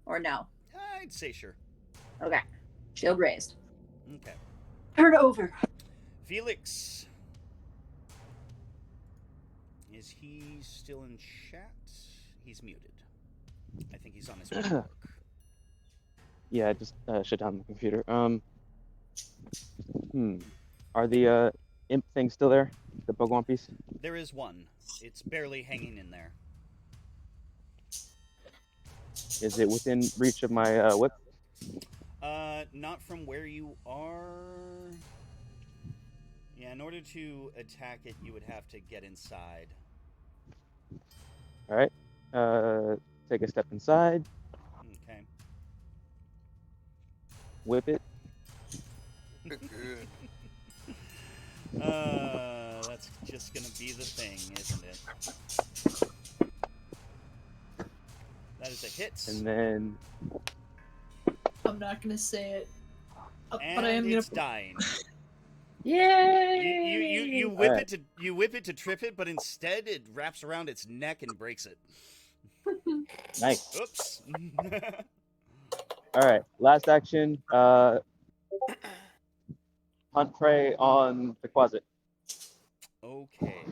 Or no? I'd say sure. Okay. Shield raised. Okay. Turn over. Felix. Is he still in chat? He's muted. I think he's on his way to work. Yeah, I just shut down the computer. Are the imp things still there? The Pokemon piece? There is one. It's barely hanging in there. Is it within reach of my whip? Not from where you are. Yeah, in order to attack it, you would have to get inside. All right. Take a step inside. Okay. Whip it. Good. That's just gonna be the thing, isn't it? That is a hit. And then I'm not gonna say it, And but I am it's gonna. dying. Yay! You whip it to trip it, but instead it wraps around its neck and breaks it. nice. Oops. All right. Last action. Hunt prey on the closet, Okay.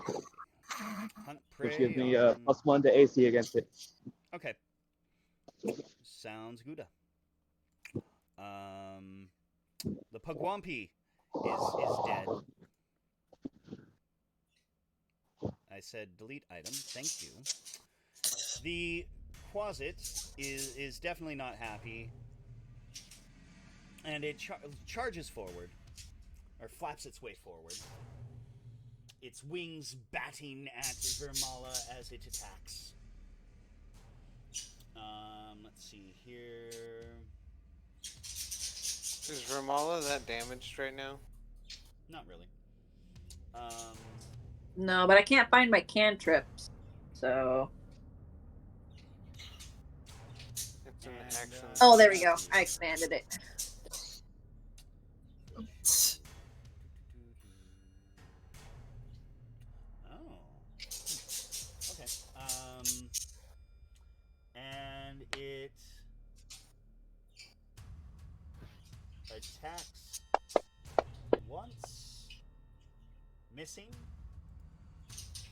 Hunt prey. which gives me on... +1 to AC against it. Okay. Sounds good. The Pugwampy is dead. I said delete item. Thank you. The Quasit is definitely not happy, and it charges forward, or flaps its way forward. Its wings batting at Viirmala as it attacks. Let's see here. Is Viirmala that damaged right now? Not really. No, but I can't find my cantrips. So. It's an And, action. Oh, there we go. I expanded it. Oh. Okay. And it attacks once, missing,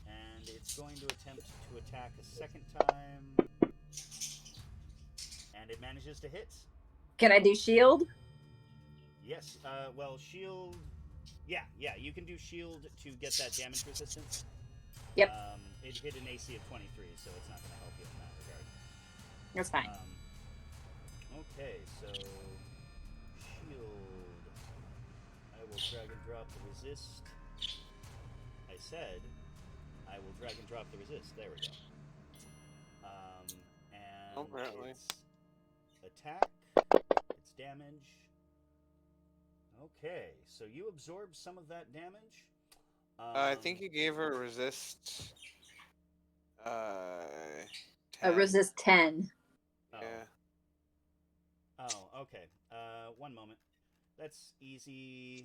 and it's going to attempt to attack a second time, and it manages to hit. Can I do shield? Yes, well, shield... Yeah, you can do shield to get that damage resistance. Yep. It hit an AC of 23, so it's not going to help you in that regard. That's fine. Okay, so... Shield... I will drag and drop the resist. I said I will drag and drop the resist. There we go. And Apparently. its attack, its damage... Okay, so you absorb some of that damage. I think you gave her a resist. 10. A resist 10. Oh. Yeah. Oh, okay. One moment. That's easy.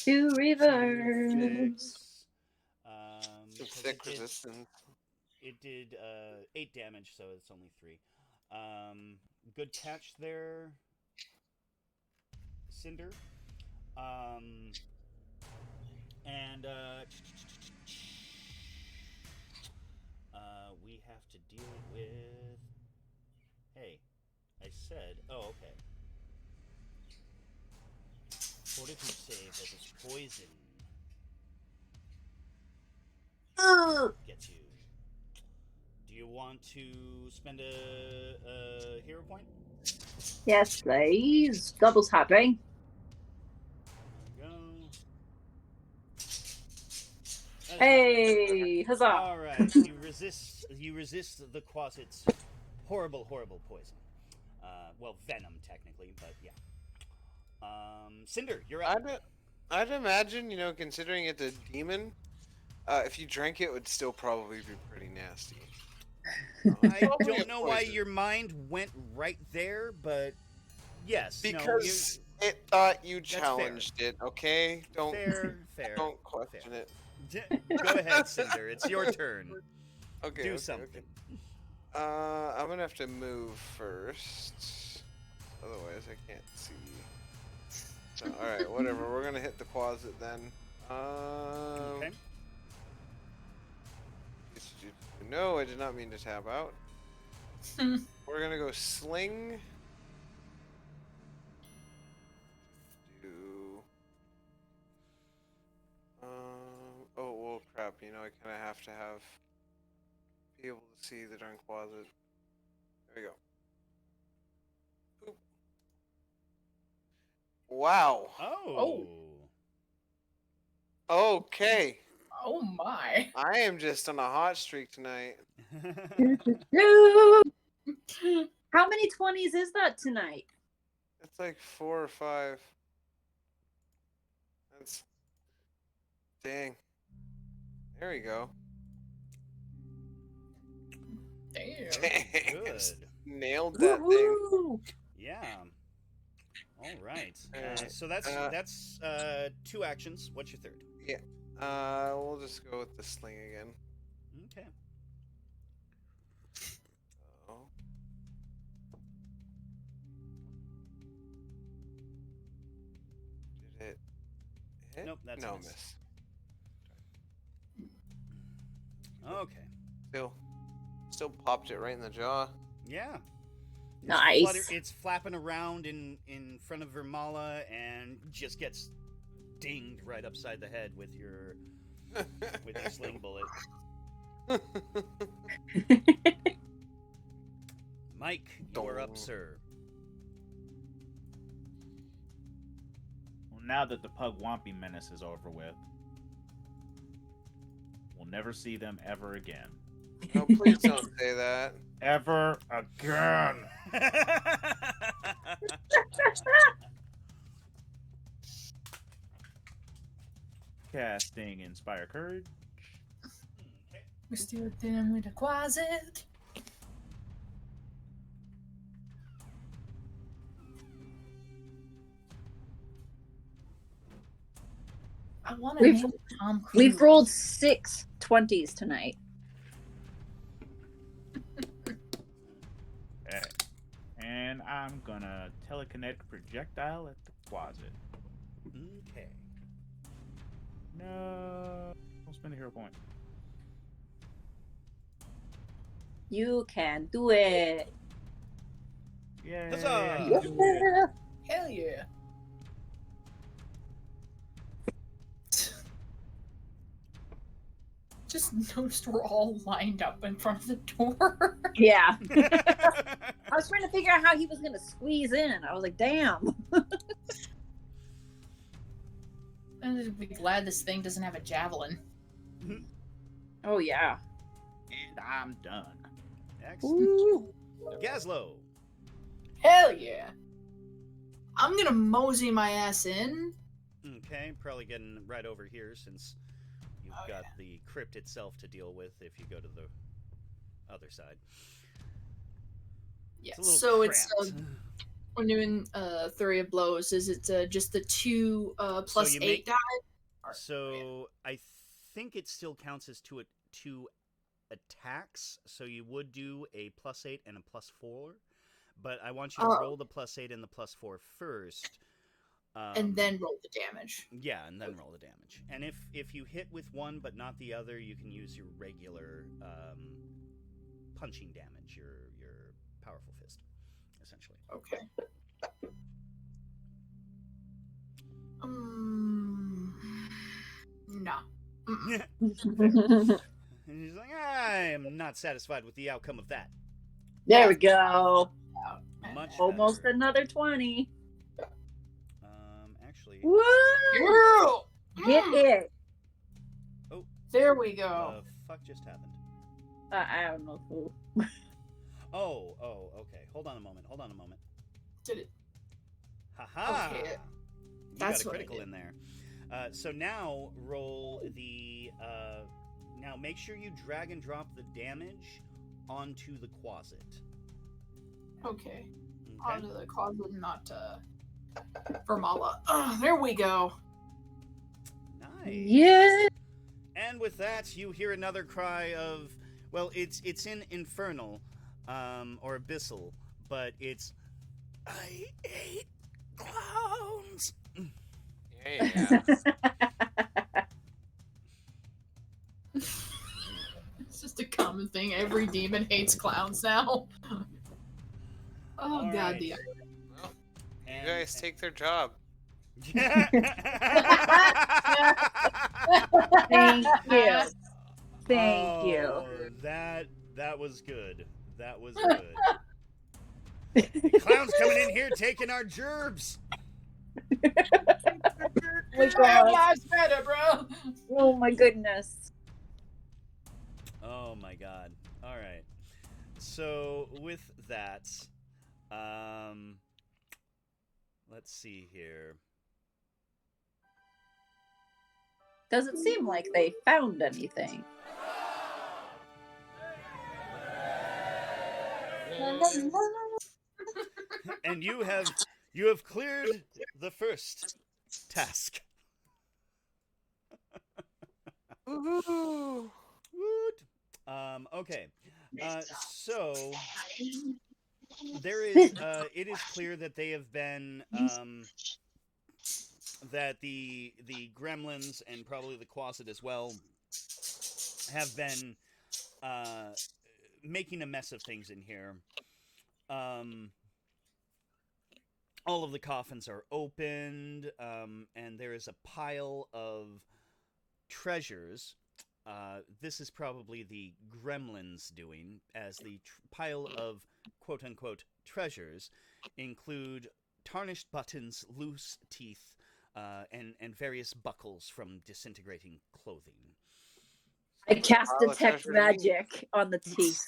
2 to reverse. fix. It's 'Cause thick resistance. it did 8 damage, so it's only 3. Good catch there, Cinder. And we have to deal with... Hey, I said... Oh, okay. Fortitude save as it's poison. Gets you. Do you want to spend a hero point? Yes, please. Double tapping. There we go. Hey, huzzah! All right, you resist the Quasit's horrible poison. Well, venom technically, but yeah. Cinder, you're up. I'd imagine, considering it's a demon, if you drank it, would still probably be pretty nasty. I don't know why your mind went right there, but yes. Because it thought you challenged it, okay? Fair. Don't question it. Go ahead, Cinder. It's your turn. Okay. Do something. Okay. I'm gonna have to move first. Otherwise, I can't see. So, alright, whatever. We're gonna hit the closet then. Okay. No, I did not mean to tap out. We're gonna go sling. Oh, well, crap. I kind of have to be able to see the darn closet. There we go. Boop. Wow. Oh. Okay. Oh my. I am just on a hot streak tonight. How many 20s is that tonight? It's like 4 or 5. That's... Dang. There we go. Damn. Dang. Good. Nailed that thing. Yeah. All right. Alright, So that's 2 actions. What's your third? Yeah. We'll just go with the sling again. Okay. Oh. Did it hit? Nope, that's a no miss. miss. Okay. Still popped it right in the jaw. Yeah. Nice. It's flapping around in front of Viirmala and just gets dinged right upside the head with your sling bullet. Mike, you're up, sir. Well, now that the Pugwampy menace is over with, we'll never see them ever again. No, please don't say that. Ever again! Casting Inspire Courage. We're still dealing with a closet. I want to name Tom Cruise. We've rolled 6 20s tonight. Okay. And I'm gonna telekinetic projectile at the closet. Okay. No. Don't spend a hero point. You can do it. Yay! Huzzah! I can do it. Hell yeah. Just noticed we're all lined up in front of the door. Yeah. I was trying to figure out how he was going to squeeze in. I was like, damn. I'm just be glad this thing doesn't have a javelin. Oh, yeah. And I'm done. Excellent. Ooh. Gazlo. Hell yeah. I'm gonna mosey my ass in. Okay, probably getting right over here since you've Oh, got the crypt itself to deal with if you go to the other side. Yeah, It's a so little it's cramped. we're doing Flurry of Blows. Is it just the 2 plus you 8 make- die? So I think it still counts as two attacks. So you would do a +8 and a +4, but I want you to roll the +8 and the +4 first, And then roll the damage. yeah, and then roll the damage. And if you hit with one but not the other, you can use your regular punching damage, your powerful fist, essentially. Okay. No. Mm-mm. And he's like, I'm not satisfied with the outcome of that. There we go. Much Almost better. another 20. Actually, Woo! Get it. There we go. fuck just happened? I don't know who. Oh, okay. Hold on a moment. Did it? Haha! Okay. You That's got a what I critical did. in there. So now roll the. Now make sure you drag and drop the damage onto the closet. Okay. Okay. Onto the closet, not Viirmala. There we go. Nice. Yeah. And with that, you hear another cry of, well, it's in infernal, or abyssal, but it's, I hate clowns. Yeah. It's just a common thing. Every demon hates clowns now. Oh All god, right. the Well, you guys take their job. Thank you. Thank you. Oh, that was good. That was good. The clown's coming in here taking our gerbs. My God. lives matter, bro. Oh my goodness. Oh my god. All right. So with that, let's see here. Doesn't seem like they found anything. And you have cleared the first task. Woohoo! Woot. Okay. So there is. It is clear that they have been. That the gremlins and probably the closet as well have been making a mess of things in here. All of the coffins are opened, and there is a pile of treasures. This is probably the gremlins doing, as the pile of quote-unquote treasures include tarnished buttons, loose teeth, and various buckles from disintegrating clothing. I cast Pile of detect treasure to me. magic on the teeth.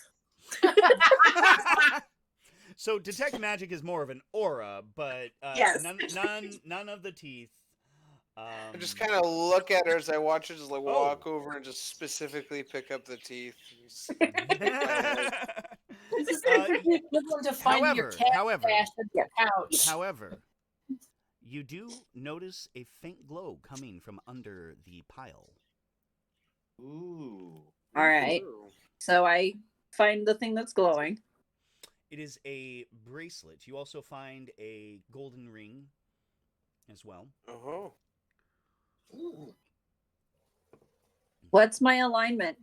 So detect magic is more of an aura, but Yes. none of the teeth. I just kind of look at her as I watch her just like walk Oh. over and just specifically pick up the teeth. This is the equivalent of finding your cat stashed in the couch. However, you do notice a faint glow coming from under the pile. Ooh. All right. So I find the thing that's glowing. It is a bracelet. You also find a golden ring as well. Oh. What's my alignment?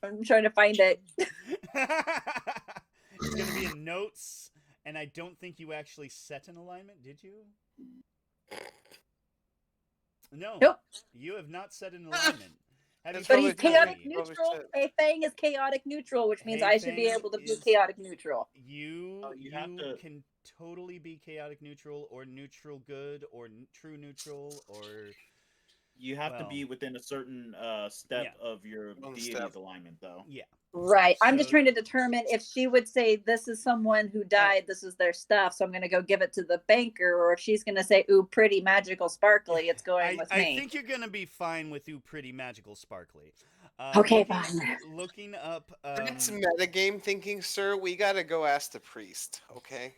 I'm trying to find it. It's going to be in notes, and I don't think you actually set an alignment, did you? No. Nope. You have not set an alignment. Have you That's But felt he's probably chaotic free? Probably neutral. should. Hey Fang is chaotic neutral, which means Hey I should be Fang able to be is- chaotic neutral. You you have to- can totally be chaotic neutral or neutral good or true neutral or You have to Well, be within a certain step yeah. of your One deity's step. alignment, though. yeah. Right. I'm just So- trying to determine if she would say this is someone who died, this is their stuff, so I'm going to go give it to the banker, or if she's going to say, ooh, pretty magical sparkly, it's going with I me. think you're gonna be fine with "Ooh, pretty magical sparkly." Okay, looking, fine. Looking up. That's metagame thinking, sir. We gotta go ask the priest, okay?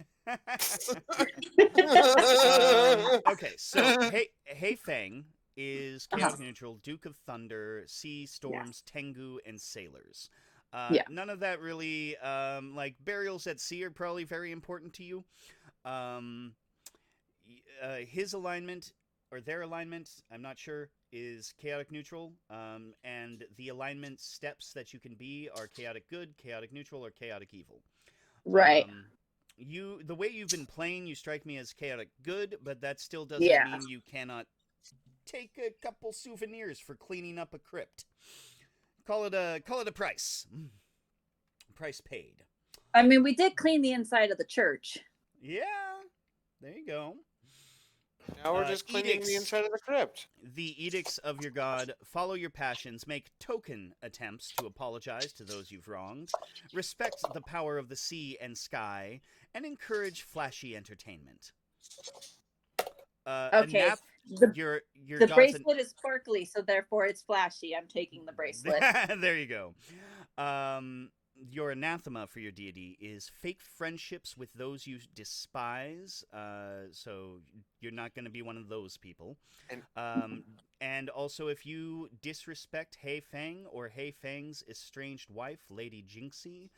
Okay, so Hey Feng is chaotic neutral, Duke of Thunder, Sea Storms, Tengu, and Sailors. Yeah. None of that really. Like burials at sea are probably very important to you. His alignment or their alignment, I'm not sure, is chaotic neutral. And the alignment steps that you can be are chaotic good, chaotic neutral, or chaotic evil. Right. The way you've been playing, you strike me as chaotic good, but that still doesn't Yeah. mean you cannot take a couple souvenirs for cleaning up a crypt. Call it a price. Price paid. I mean, we did clean the inside of the church. Yeah, there you go. Now we're just cleaning the edicts. inside of the crypt. The edicts of your god: follow your passions, make token attempts to apologize to those you've wronged, respect the power of the sea and sky, and encourage flashy entertainment. Okay, your the god's bracelet is sparkly, so therefore it's flashy. I'm taking the bracelet. There you go. Your anathema for your deity is fake friendships with those you despise. So you're not going to be one of those people. And also, if you disrespect Hei Feng or Hei Feng's estranged wife, Lady Jinxie,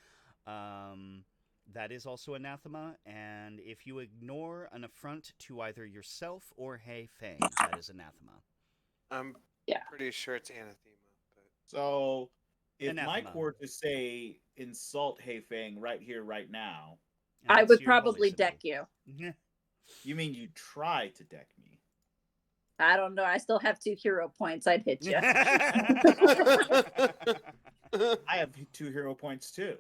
that is also anathema. And if you ignore an affront to either yourself or Hei Feng, that is anathema. I'm pretty sure it's anathema. But... So, if Anathema. Mike were to say insult Hei Feng right here, right now, And I that's would your holy probably symbol. deck you. you mean you try to deck me? I don't know. I still have 2 hero points. I'd hit you. I have 2 hero points too.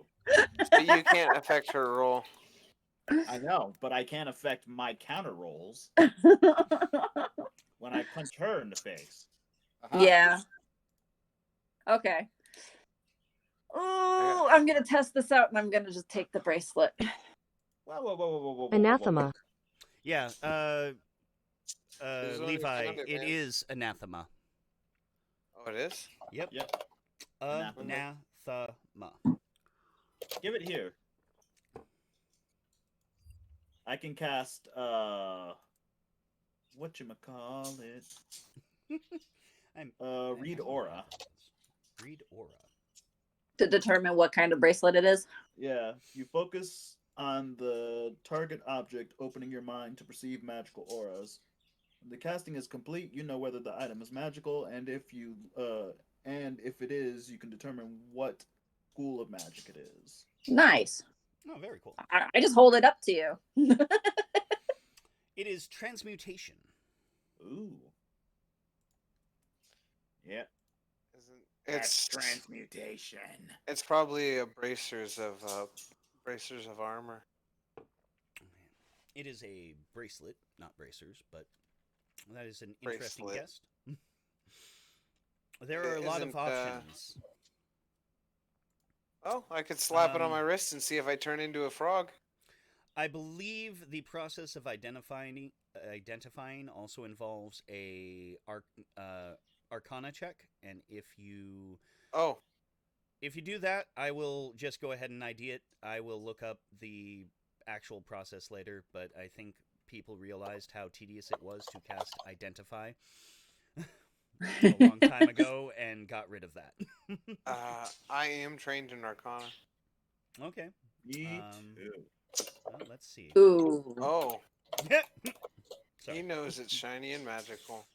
So you can't affect her roll. I know, but I can't affect my counter rolls when I punch her in the face. Aha. Yeah. Okay. Oh, I'm gonna test this out, and I'm gonna just take the bracelet. Whoa. Anathema. Yeah, Who's the one who Levi, found it, it man? is anathema. Oh, it is? Yep. Yep. Anathema. Give it here. I can cast whatchamacallit? Read aura. Read aura. To determine what kind of bracelet it is. Yeah, you focus on the target object, opening your mind to perceive magical auras. When the casting is complete, you know whether the item is magical, and if it is, you can determine what school of magic it is. Nice. Oh, very cool. I just hold it up to you. It is transmutation. Ooh. Yeah. It's transmutation. It's probably a bracers of armor. It is a bracelet, not bracers, but that is an interesting Bracelet. guess. There are a lot of Isn't, options. Oh, I could slap it on my wrist and see if I turn into a frog. I believe the process of identifying also involves a Arcana check, and if you do that, I will just go ahead and ID it. I will look up the actual process later, but I think people realized how tedious it was to cast Identify a long time ago and got rid of that. I am trained in Arcana. Okay. Me too. Well, let's see. Ooh. Oh, Sorry. He knows it's shiny and magical.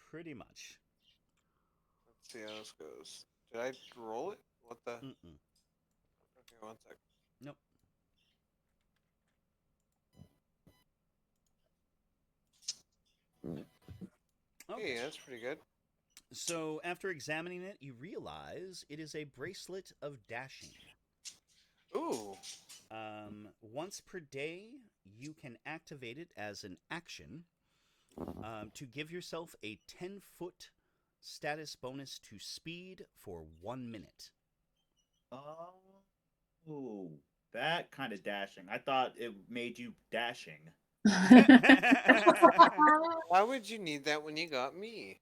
Pretty much. Let's see how this goes. Did I roll it? What the? Mm-mm. Okay, one sec. Nope. Okay. Hey, that's pretty good. So after examining it, you realize it is a bracelet of dashing. Ooh. Once per day, you can activate it as an action to give yourself a 10-foot status bonus to speed for 1 minute. Oh, that kind of dashing. I thought it made you dashing. Why would you need that when you got me?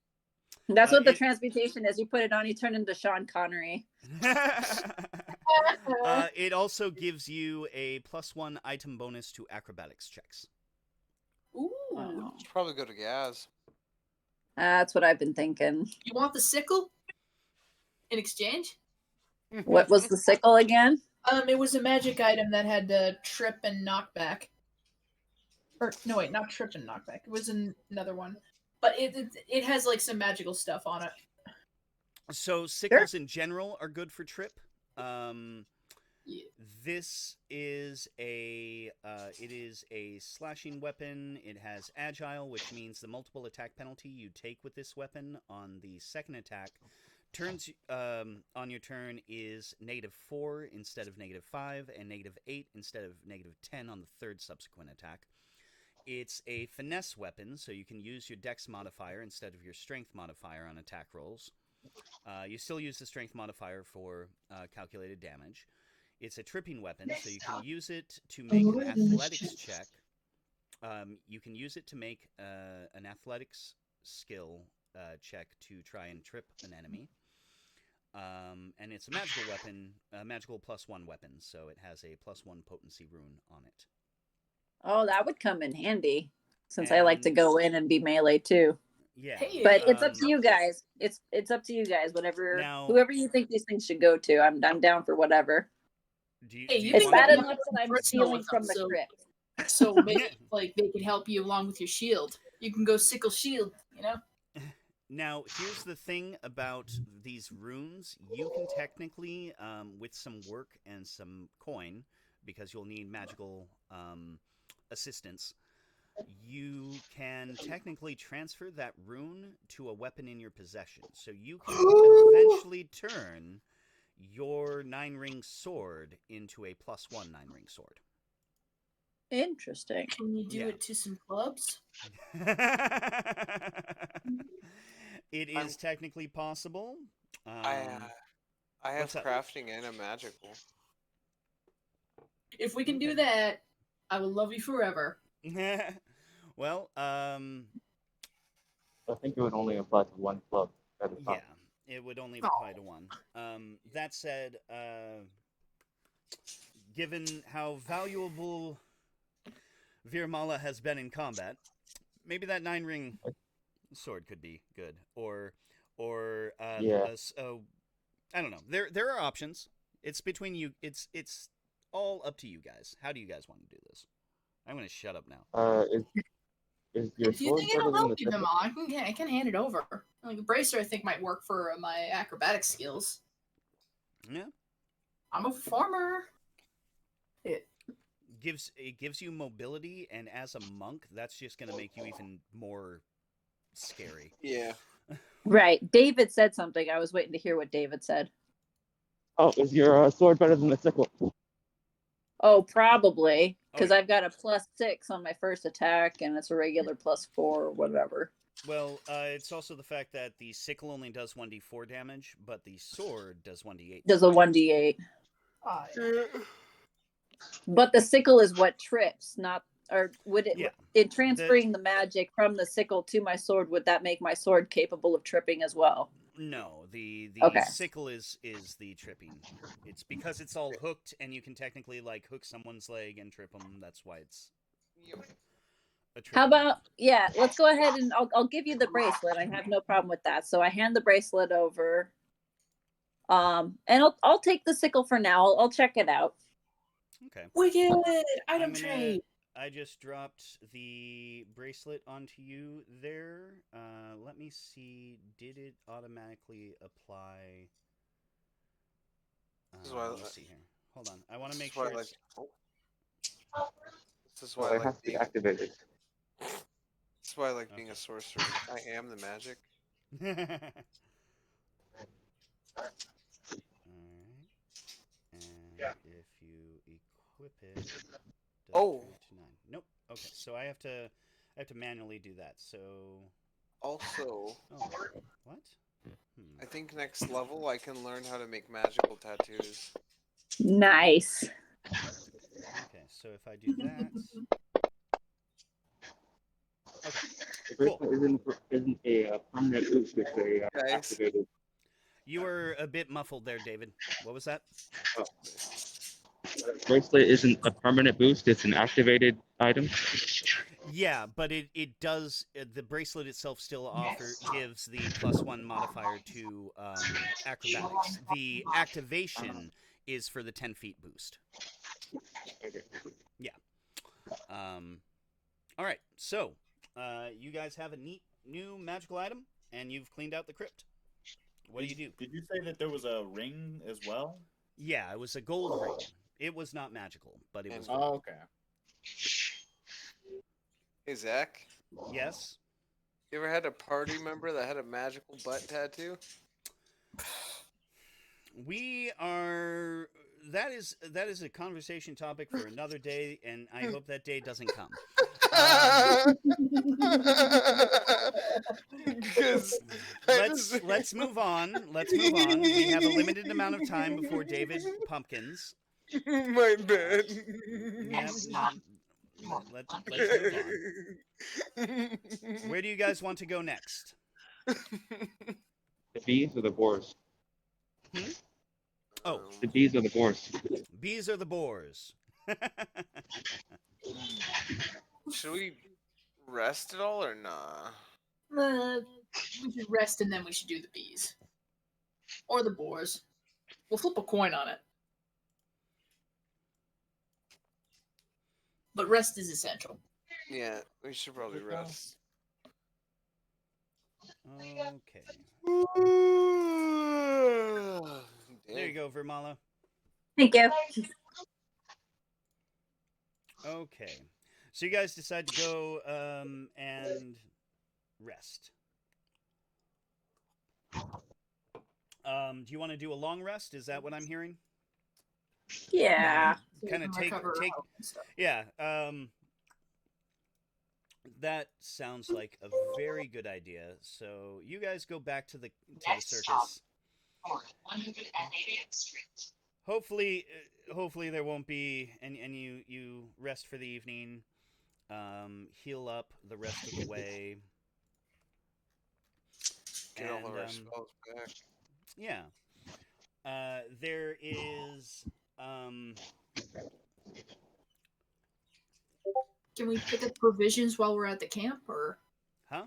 That's what the transmutation is. You put it on, you turn into Sean Connery. It also gives you a +1 item bonus to acrobatics checks. Ooh. Should probably go to Gaz. That's what I've been thinking. You want the sickle in exchange? What was the sickle again? It was a magic item that had trip and knockback. Or no, wait, not trip and knockback. It was another one, but it has like some magical stuff on it. So sickles in general are good for trip. Yeah. This is a slashing weapon. It has agile, which means the multiple attack penalty you take with this weapon on the second attack turns on your turn is -4 instead of -5, and -8 instead of -10 on the third subsequent attack. It's a finesse weapon, so you can use your dex modifier instead of your strength modifier on attack rolls. You still use the strength modifier for calculated damage. It's a tripping weapon, so you can use it to make an athletics check. You can use it to make an athletics skill check to try and trip an enemy. And it's a magical weapon, a magical +1 weapon, so it has a +1 potency rune on it. Oh, that would come in handy, since I like to go in and be melee too. Yeah. Hey, But it's up to you guys. It's up to you guys. Whatever, Now- whoever you think these things should go to, I'm down for whatever. Do you, Hey, do you you It's think want bad that- enough that I'm personal stealing with from them, the so- crypt. So maybe like they can help you along with your shield. You can go sickle shield, you know? Now, here's the thing about these runes. You can technically, with some work and some coin, because you'll need magical assistance, you can technically transfer that rune to a weapon in your possession. So you can eventually turn your 9-ring sword into a +1 9-ring sword. Interesting. Can you do Yeah. it to some clubs? It is technically possible. I have what's up? crafting and a magical. If we can do that, I will love you forever. Well, I think it would only apply to one club at a time. yeah, it would only apply to one. That said, given how valuable Viirmala has been in combat, maybe that 9-ring sword could be good, or Yeah. I don't know. There are options. It's between you. It's all up to you guys. How do you guys want to do this? I'm going to shut up now. Is your If you sword think better it'll than the help you, sickle? Viirmala, I can hand it over. Like a bracer, I think might work for my acrobatic skills. Yeah, I'm a performer. it gives you mobility, and as a monk, that's just going to make you even more scary. Yeah. Right. David said something. I was waiting to hear what David said. Oh, is your sword better than the sickle? Oh, probably. Because Oh, yeah. I've got a +6 on my first attack, and it's a regular +4 or whatever. Well, it's also the fact that the sickle only does 1d4 damage, but the sword does 1d8. Does a 1d8. But the sickle is what trips, not, or would it, Yeah. in transferring the magic from the sickle to my sword, would that make my sword capable of tripping as well? No, the Okay. sickle is the tripping. It's because it's all hooked, and you can technically like hook someone's leg and trip them. That's why it's a tripping. How about, yeah, let's go ahead and I'll give you the bracelet. I have no problem with that. So I hand the bracelet over. And I'll take the sickle for now. I'll check it out. Okay. Wicked! I'm Item gonna, trade! I just dropped the bracelet onto you there. Let me see. Did it automatically apply? This is why. Let me see here. Hold on. I want to make This is why sure I it's. This is Well, why I it like has to be being. activated. This is why I like being Okay. a sorcerer. I am the magic. Alright. And if you equip it, does it Oh. turn to 9? Nope. Okay, so I have to manually do that. So Also, oh, what? I think next level I can learn how to make magical tattoos. Nice. Okay, so if I do that, okay, The cool. bracelet isn't a permanent boost. It's a Guys. activated. You were a bit muffled there, David. What was that? Bracelet isn't a permanent boost. It's an activated item. Yeah, but it does. The bracelet itself still gives the +1 modifier to acrobatics. The activation is for the 10 feet boost. Okay. Yeah. All right. So, you guys have a neat new magical item, and you've cleaned out the crypt. What do you do? Did you say that there was a ring as well? Yeah, it was a gold ring. It was not magical, but it was. And- Gold. Oh, okay. Hey Zach, Yes. you ever had a party member that had a magical butt tattoo? We are. That is a conversation topic for another day, and I hope that day doesn't come. Because Let's move on. Let's move on. We have a limited amount of time before David Pumpkins. My bad. Yep. No, let's move on. Where do you guys want to go next? The bees or the boars? Hmm? Oh, The bees or the boars? bees or the boars? Should we rest at all or nah? We should rest and then we should do the bees. Or the boars. We'll flip a coin on it. But rest is essential. Yeah, we should probably rest. Okay. There you go, Viirmala. Thank you. Okay. So you guys decide to go and rest. Do you want to do a long rest? Is that what I'm hearing? Yeah. So we Kind of can take recover our health and stuff. Yeah. That sounds like a very good idea. So you guys go back to the circus. Hopefully there won't be and you rest for the evening. Heal up the rest of the way. Get all of our And, spells back. yeah. There is Can we pick up provisions while we're at the camp, or huh?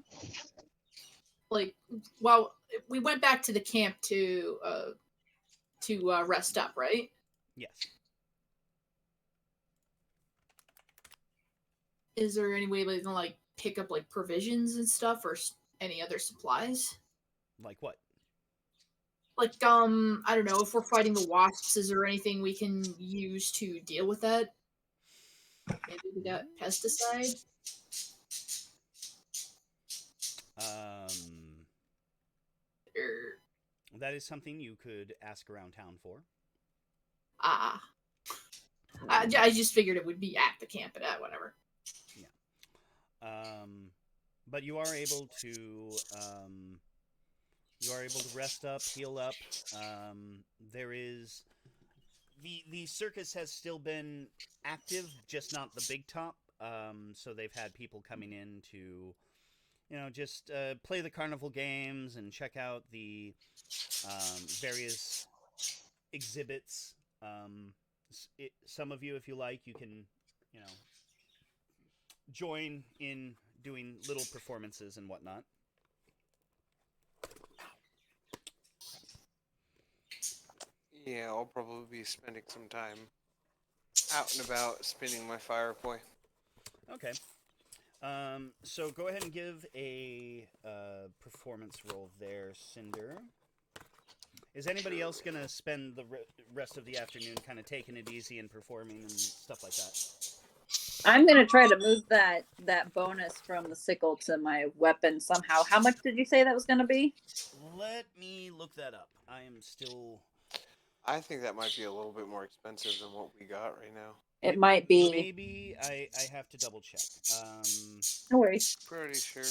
like while we went back to the camp to rest up, right? Yes. Is there any way we can like pick up like provisions and stuff, or any other supplies? Like what? Like I don't know, if we're fighting the wasps, is there anything we can use to deal with that? Maybe we got pesticide. Or That is something you could ask around town for. I just figured it would be at the camp, but whatever. But you are able to rest up, heal up. There is the circus has still been active, just not the big top. So they've had people coming in to, just play the carnival games and check out the various exhibits. Some of you, if you like, you can, join in doing little performances and whatnot. Yeah, I'll probably be spending some time out and about spinning my fire poi. Okay. So go ahead and give a performance roll there, Cinder. Is anybody else going to spend the rest of the afternoon kind of taking it easy and performing and stuff like that? I'm going to try to move that bonus from the sickle to my weapon somehow. How much did you say that was going to be? Let me look that up. I am still... I think that might be a little bit more expensive than what we got right now. It might be. Maybe I have to double check. No worries. Pretty sure.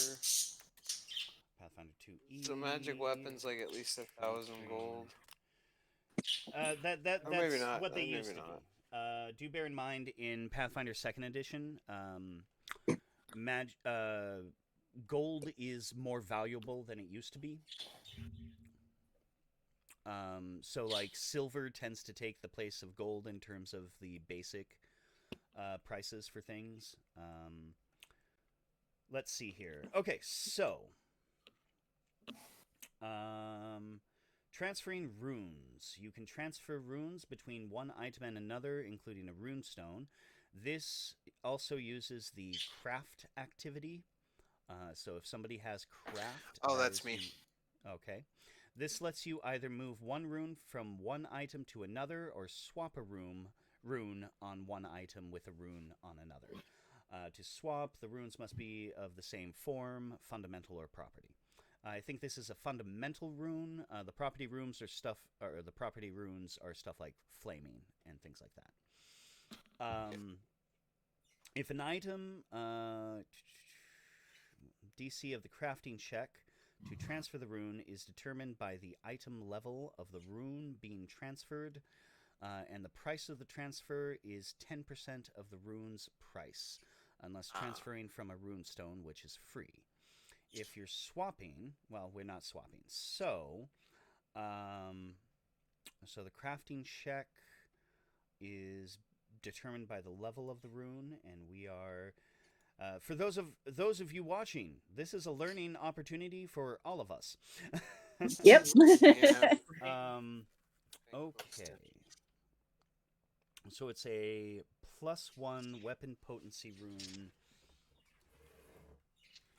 Pathfinder 2E. So magic weapons like at least 1,000 gold. That's maybe not. what they Maybe used to not. do. Do bear in mind in Pathfinder 2nd Edition, gold is more valuable than it used to be. So like silver tends to take the place of gold in terms of the basic prices for things. Let's see here. Okay, so transferring runes. You can transfer runes between one item and another, including a rune stone. This also uses the craft activity. So if somebody has craft... Oh, that's me. Okay. This lets you either move one rune from one item to another or swap a rune on one item with a rune on another. To swap, the runes must be of the same form, fundamental, or property. I think this is a fundamental rune. The property runes are stuff like flaming and things like that. If an item DC of the crafting check to transfer the rune is determined by the item level of the rune being transferred, and the price of the transfer is 10% of the rune's price, unless transferring from a rune stone, which is free. If you're swapping, well, we're not swapping. So the crafting check is determined by the level of the rune, and we are... for those of you watching, this is a learning opportunity for all of us. Yep. Okay. So it's a +1 weapon potency rune.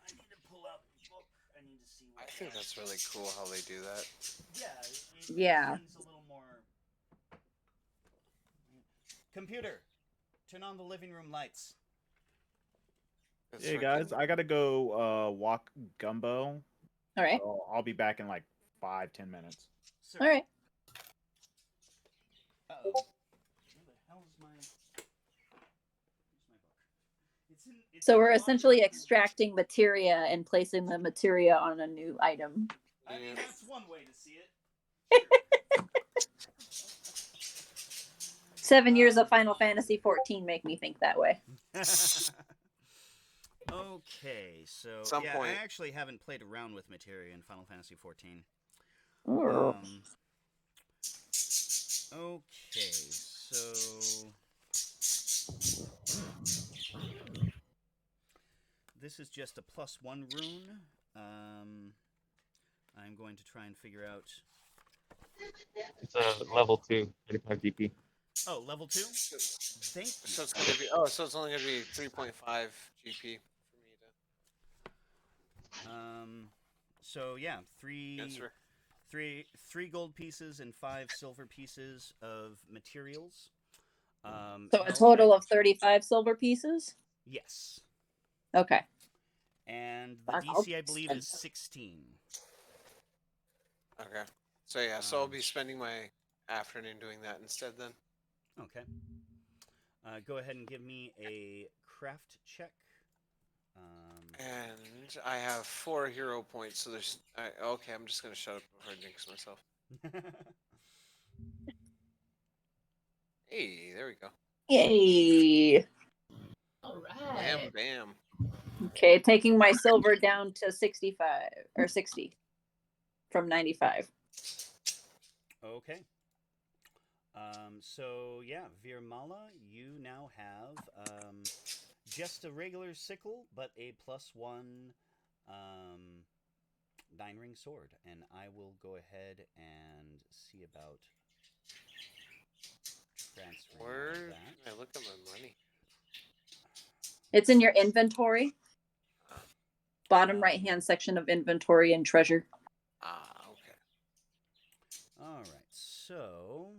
I need to pull out the book. I need to see what I think that's really cool how they do that. Yeah. Yeah. Things a little more... Computer, turn on the living room lights. It's Hey freaking- guys, I gotta go walk Gumbo. All right. So I'll be back in like 5-10 minutes. Sir. All right. Uh-oh. Where the hell is my... Where's my book? So we're essentially extracting materia and placing the materia on a new item. I mean, that's one way to see it. 7 years of Final Fantasy 14 make me think that way. Okay, so Some yeah, point. I actually haven't played around with materia in Final Fantasy 14. Ooh. Okay, so this is just a +1 rune. I'm going to try and figure out... It's a level 2, 35 DP. Oh, level 2? Thank you. So it's gonna be. So it's only gonna be 3.5 GP for me to. So yeah, Answer. three gold pieces and 5 silver pieces of materials. So a total of 35 silver pieces? Yes. Okay. And the Fuck, DC, I believe, is 16. Okay. So yeah, so I'll be spending my afternoon doing that instead then. Okay. Go ahead and give me a craft check. And I have 4 hero points, so there's. Okay, I'm just gonna shut up before I jinx myself. Hey, there we go. Yay. All Bam, right. bam. Okay, taking my silver down to 65 or 60 from 95. Okay. So yeah, Viirmala, you now have just a regular sickle, but a +1 9-ring sword, and I will go ahead and see about transferring all Where that. can I look at my money? It's in your inventory. Bottom right-hand section of inventory and treasure. Okay. All right, so.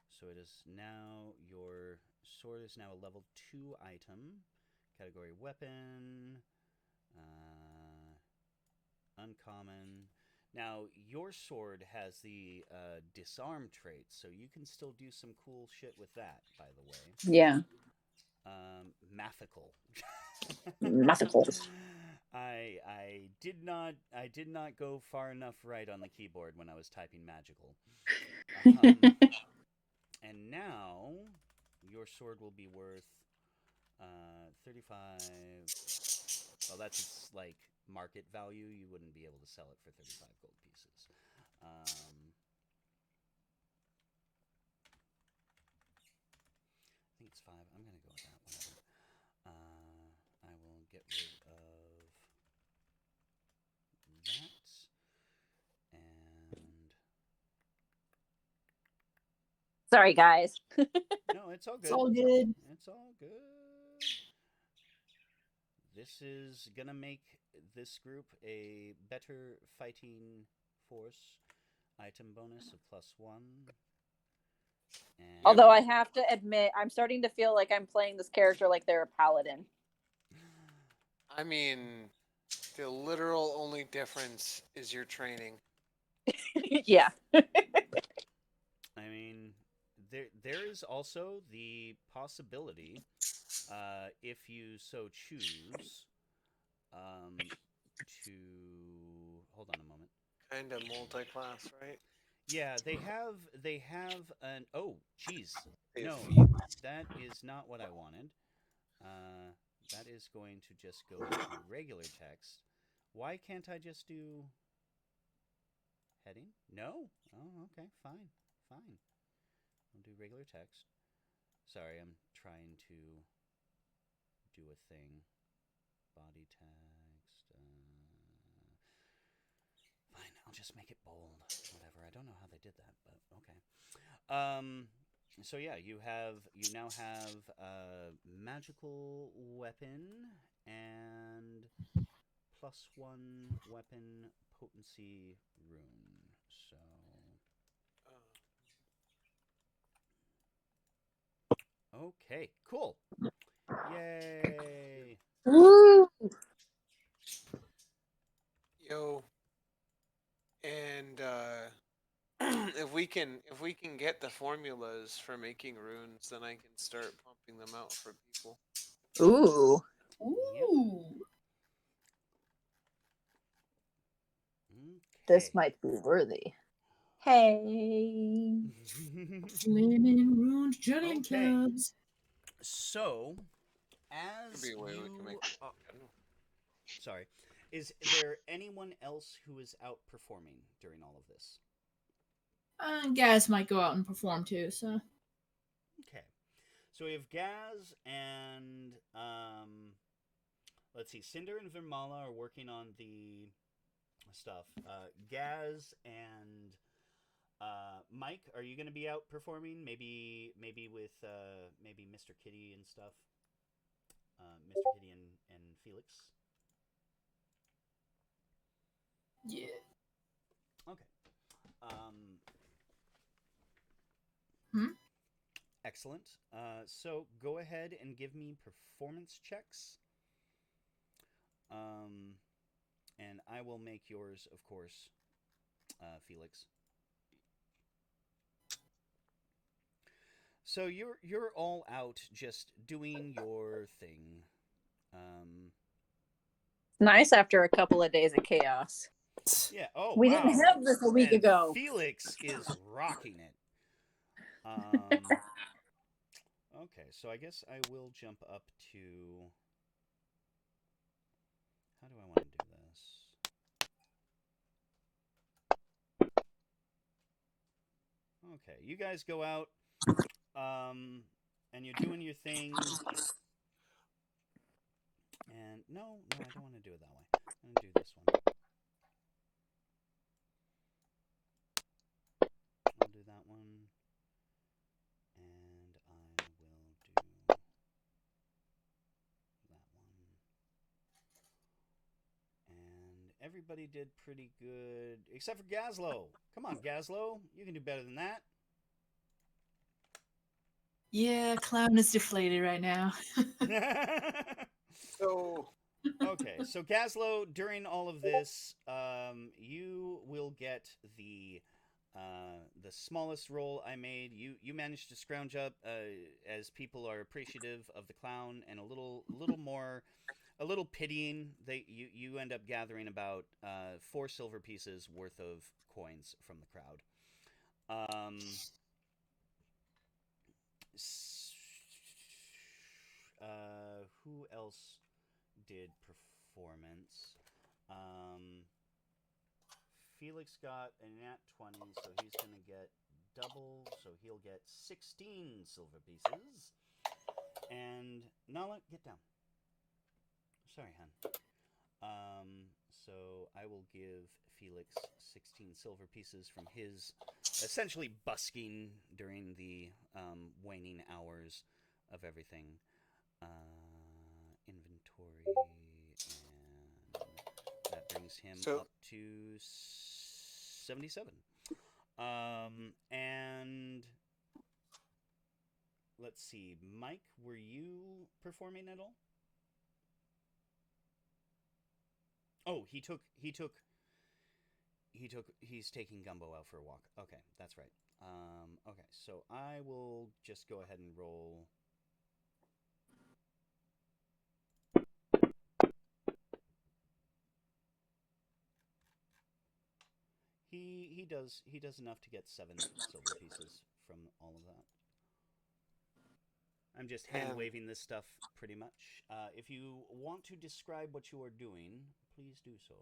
So it is now, your sword is now a level 2 item. Category weapon. Uncommon. Now, your sword has the disarm trait, so you can still do some cool shit with that, by the way. Yeah. Mathical. Mathical. I did not go far enough right on the keyboard when I was typing magical. And now your sword will be worth 35. Well, that's its like market value. You wouldn't be able to sell it for 35 gold pieces. I think it's 5. I'm gonna go with that. Whatever. I will get rid of that. And sorry, guys. no, it's all good. It's all good. It's all good. This is gonna make this group a better fighting force. Item bonus of +1. And Although I have to admit, I'm starting to feel like I'm playing this character like they're a paladin. I mean, the literal only difference is your training. Yeah. I mean, there is also the possibility, if you so choose, to hold on a moment. Kind of multi-class, right? Yeah, they have an geez. No, that is not what I wanted. That is going to just go to regular text. Why can't I just do heading? No? Oh, okay, fine. I'll do regular text. Sorry, I'm trying to do a thing. Body text. Fine, I'll just make it bold. Whatever. I don't know how they did that, but okay. So yeah, you now have a magical weapon and +1 weapon potency rune. So okay, cool. Yay! Woo! Yo. And if we can get the formulas for making runes, then I can start pumping them out for people. Ooh. Ooh. Okay. This might be worthy. Hey. Flaming ruined juggling Okay. clubs. So, as Could be a way we can make. sorry, is there anyone else who is outperforming during all of this? Gaz might go out and perform too, so. Okay. So we have Gaz and let's see, Cinder and Viirmala are working on the stuff. Gaz and Mike, are you going to be outperforming? Maybe with maybe Mr. Kitty and stuff. Mr. Kitty and Felix. Yeah. Okay. Excellent. So go ahead and give me performance checks. And I will make yours, of course, Felix. So you're all out just doing your thing. Nice after a couple of days of chaos. Yeah. Oh, We wow. didn't have this a week And ago. Felix is rocking it. Okay, so I guess I will jump up to. How do I want to do this? Okay, you guys go out, and you're doing your thing. And no, I don't want to do it that way. I'm gonna do this one. I'll do that one, and I everybody did pretty good, except for Gazlo. Come on, Gazlo. You can do better than that. Yeah, clown is deflated right now. So, Okay, so Gazlo, during all of this, you will get the smallest roll I made. You managed to scrounge up as people are appreciative of the clown and a little more, a little pitying. You end up gathering about 4 silver pieces worth of coins from the crowd. Who else did performance? Felix got a nat 20, so he's going to get double, so he'll get 16 silver pieces. And Nala, get down. Sorry, hon. So I will give Felix 16 silver pieces from his essentially busking during the waning hours of everything. Inventory, and that brings him up to 77. And let's see, Mike, were you performing at all? Oh, he's taking Gumbo out for a walk. Okay, that's right. Okay, so I will just go ahead and roll. He does enough to get 7 silver pieces from all of that. I'm just hand waving this stuff pretty much. If you want to describe what you are doing, please do so.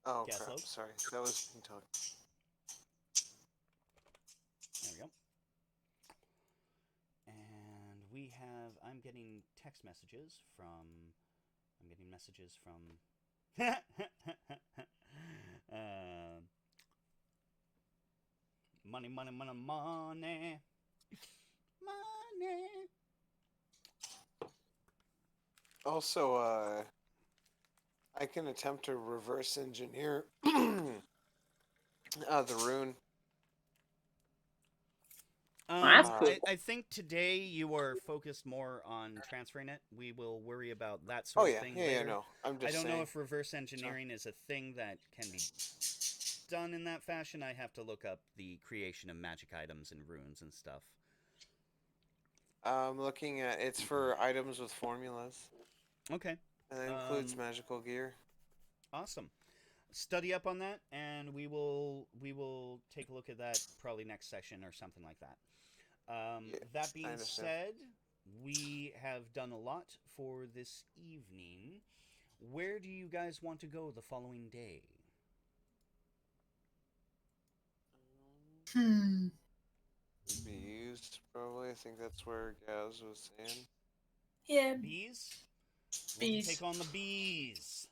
Oh, crap. Sorry. That was me talking. There we go. And we have... I'm getting text messages from... money. Money. Also, I can attempt to reverse engineer the rune. I think today you are focused more on transferring it. We will worry about that sort of thing later. Yeah, no. I'm just I don't saying. know if reverse engineering is a thing that can be done in that fashion. I have to look up the creation of magic items and runes and stuff. I'm looking at it's for items with formulas. Okay. And that includes magical gear. Awesome. Study up on that, and we will take a look at that probably next session or something like that. That being said, we have done a lot for this evening. Where do you guys want to go the following day? Bees, probably. I think that's where Gaz was saying. Yeah. Bees? We'll take on the bees.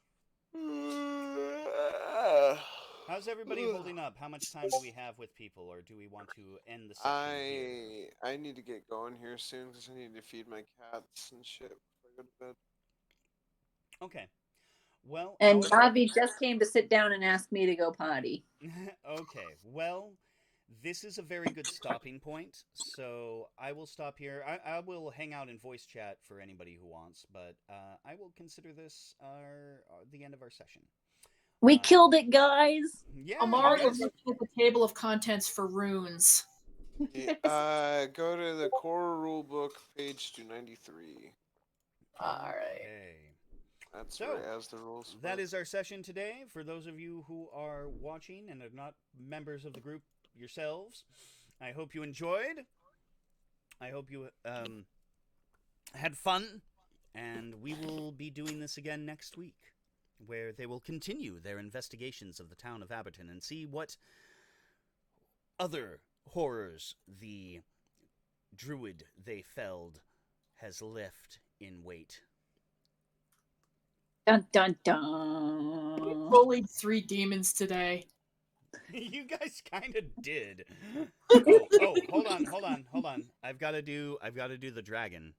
How's everybody holding up? How much time do we have with people, or do we want to end the session here? I need to get going here soon because I need to feed my cats and shit before I go to bed. Okay. Well, and Navi just came to sit down and ask me to go potty. Okay. Well, this is a very good stopping point, so I will stop here. I will hang out in voice chat for anybody who wants, but I will consider this the end of our session. We killed it, guys. Yeah. Amari is looking at the table of contents for runes. Yeah, go to the core rule book, page 293. All right. Okay. That's where it has the rules. That is our session today. For those of you who are watching and are not members of the group yourselves, I hope you enjoyed. I hope you had fun, and we will be doing this again next week, where they will continue their investigations of the town of Aberton and see what other horrors the druid they felled has left in wait. Dun dun dun. We bullied 3 demons today. You guys kind of did. Oh, hold on. I've got to do the dragon.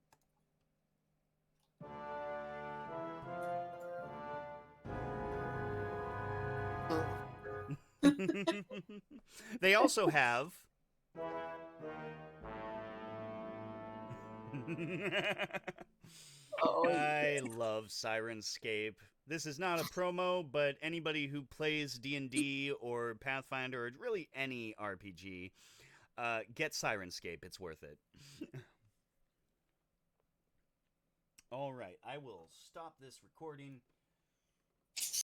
They also have. Oh, I love Syrinscape. This is not a promo, but anybody who plays D&D or Pathfinder or really any RPG, get Syrinscape. It's worth it. All right, I will stop this recording.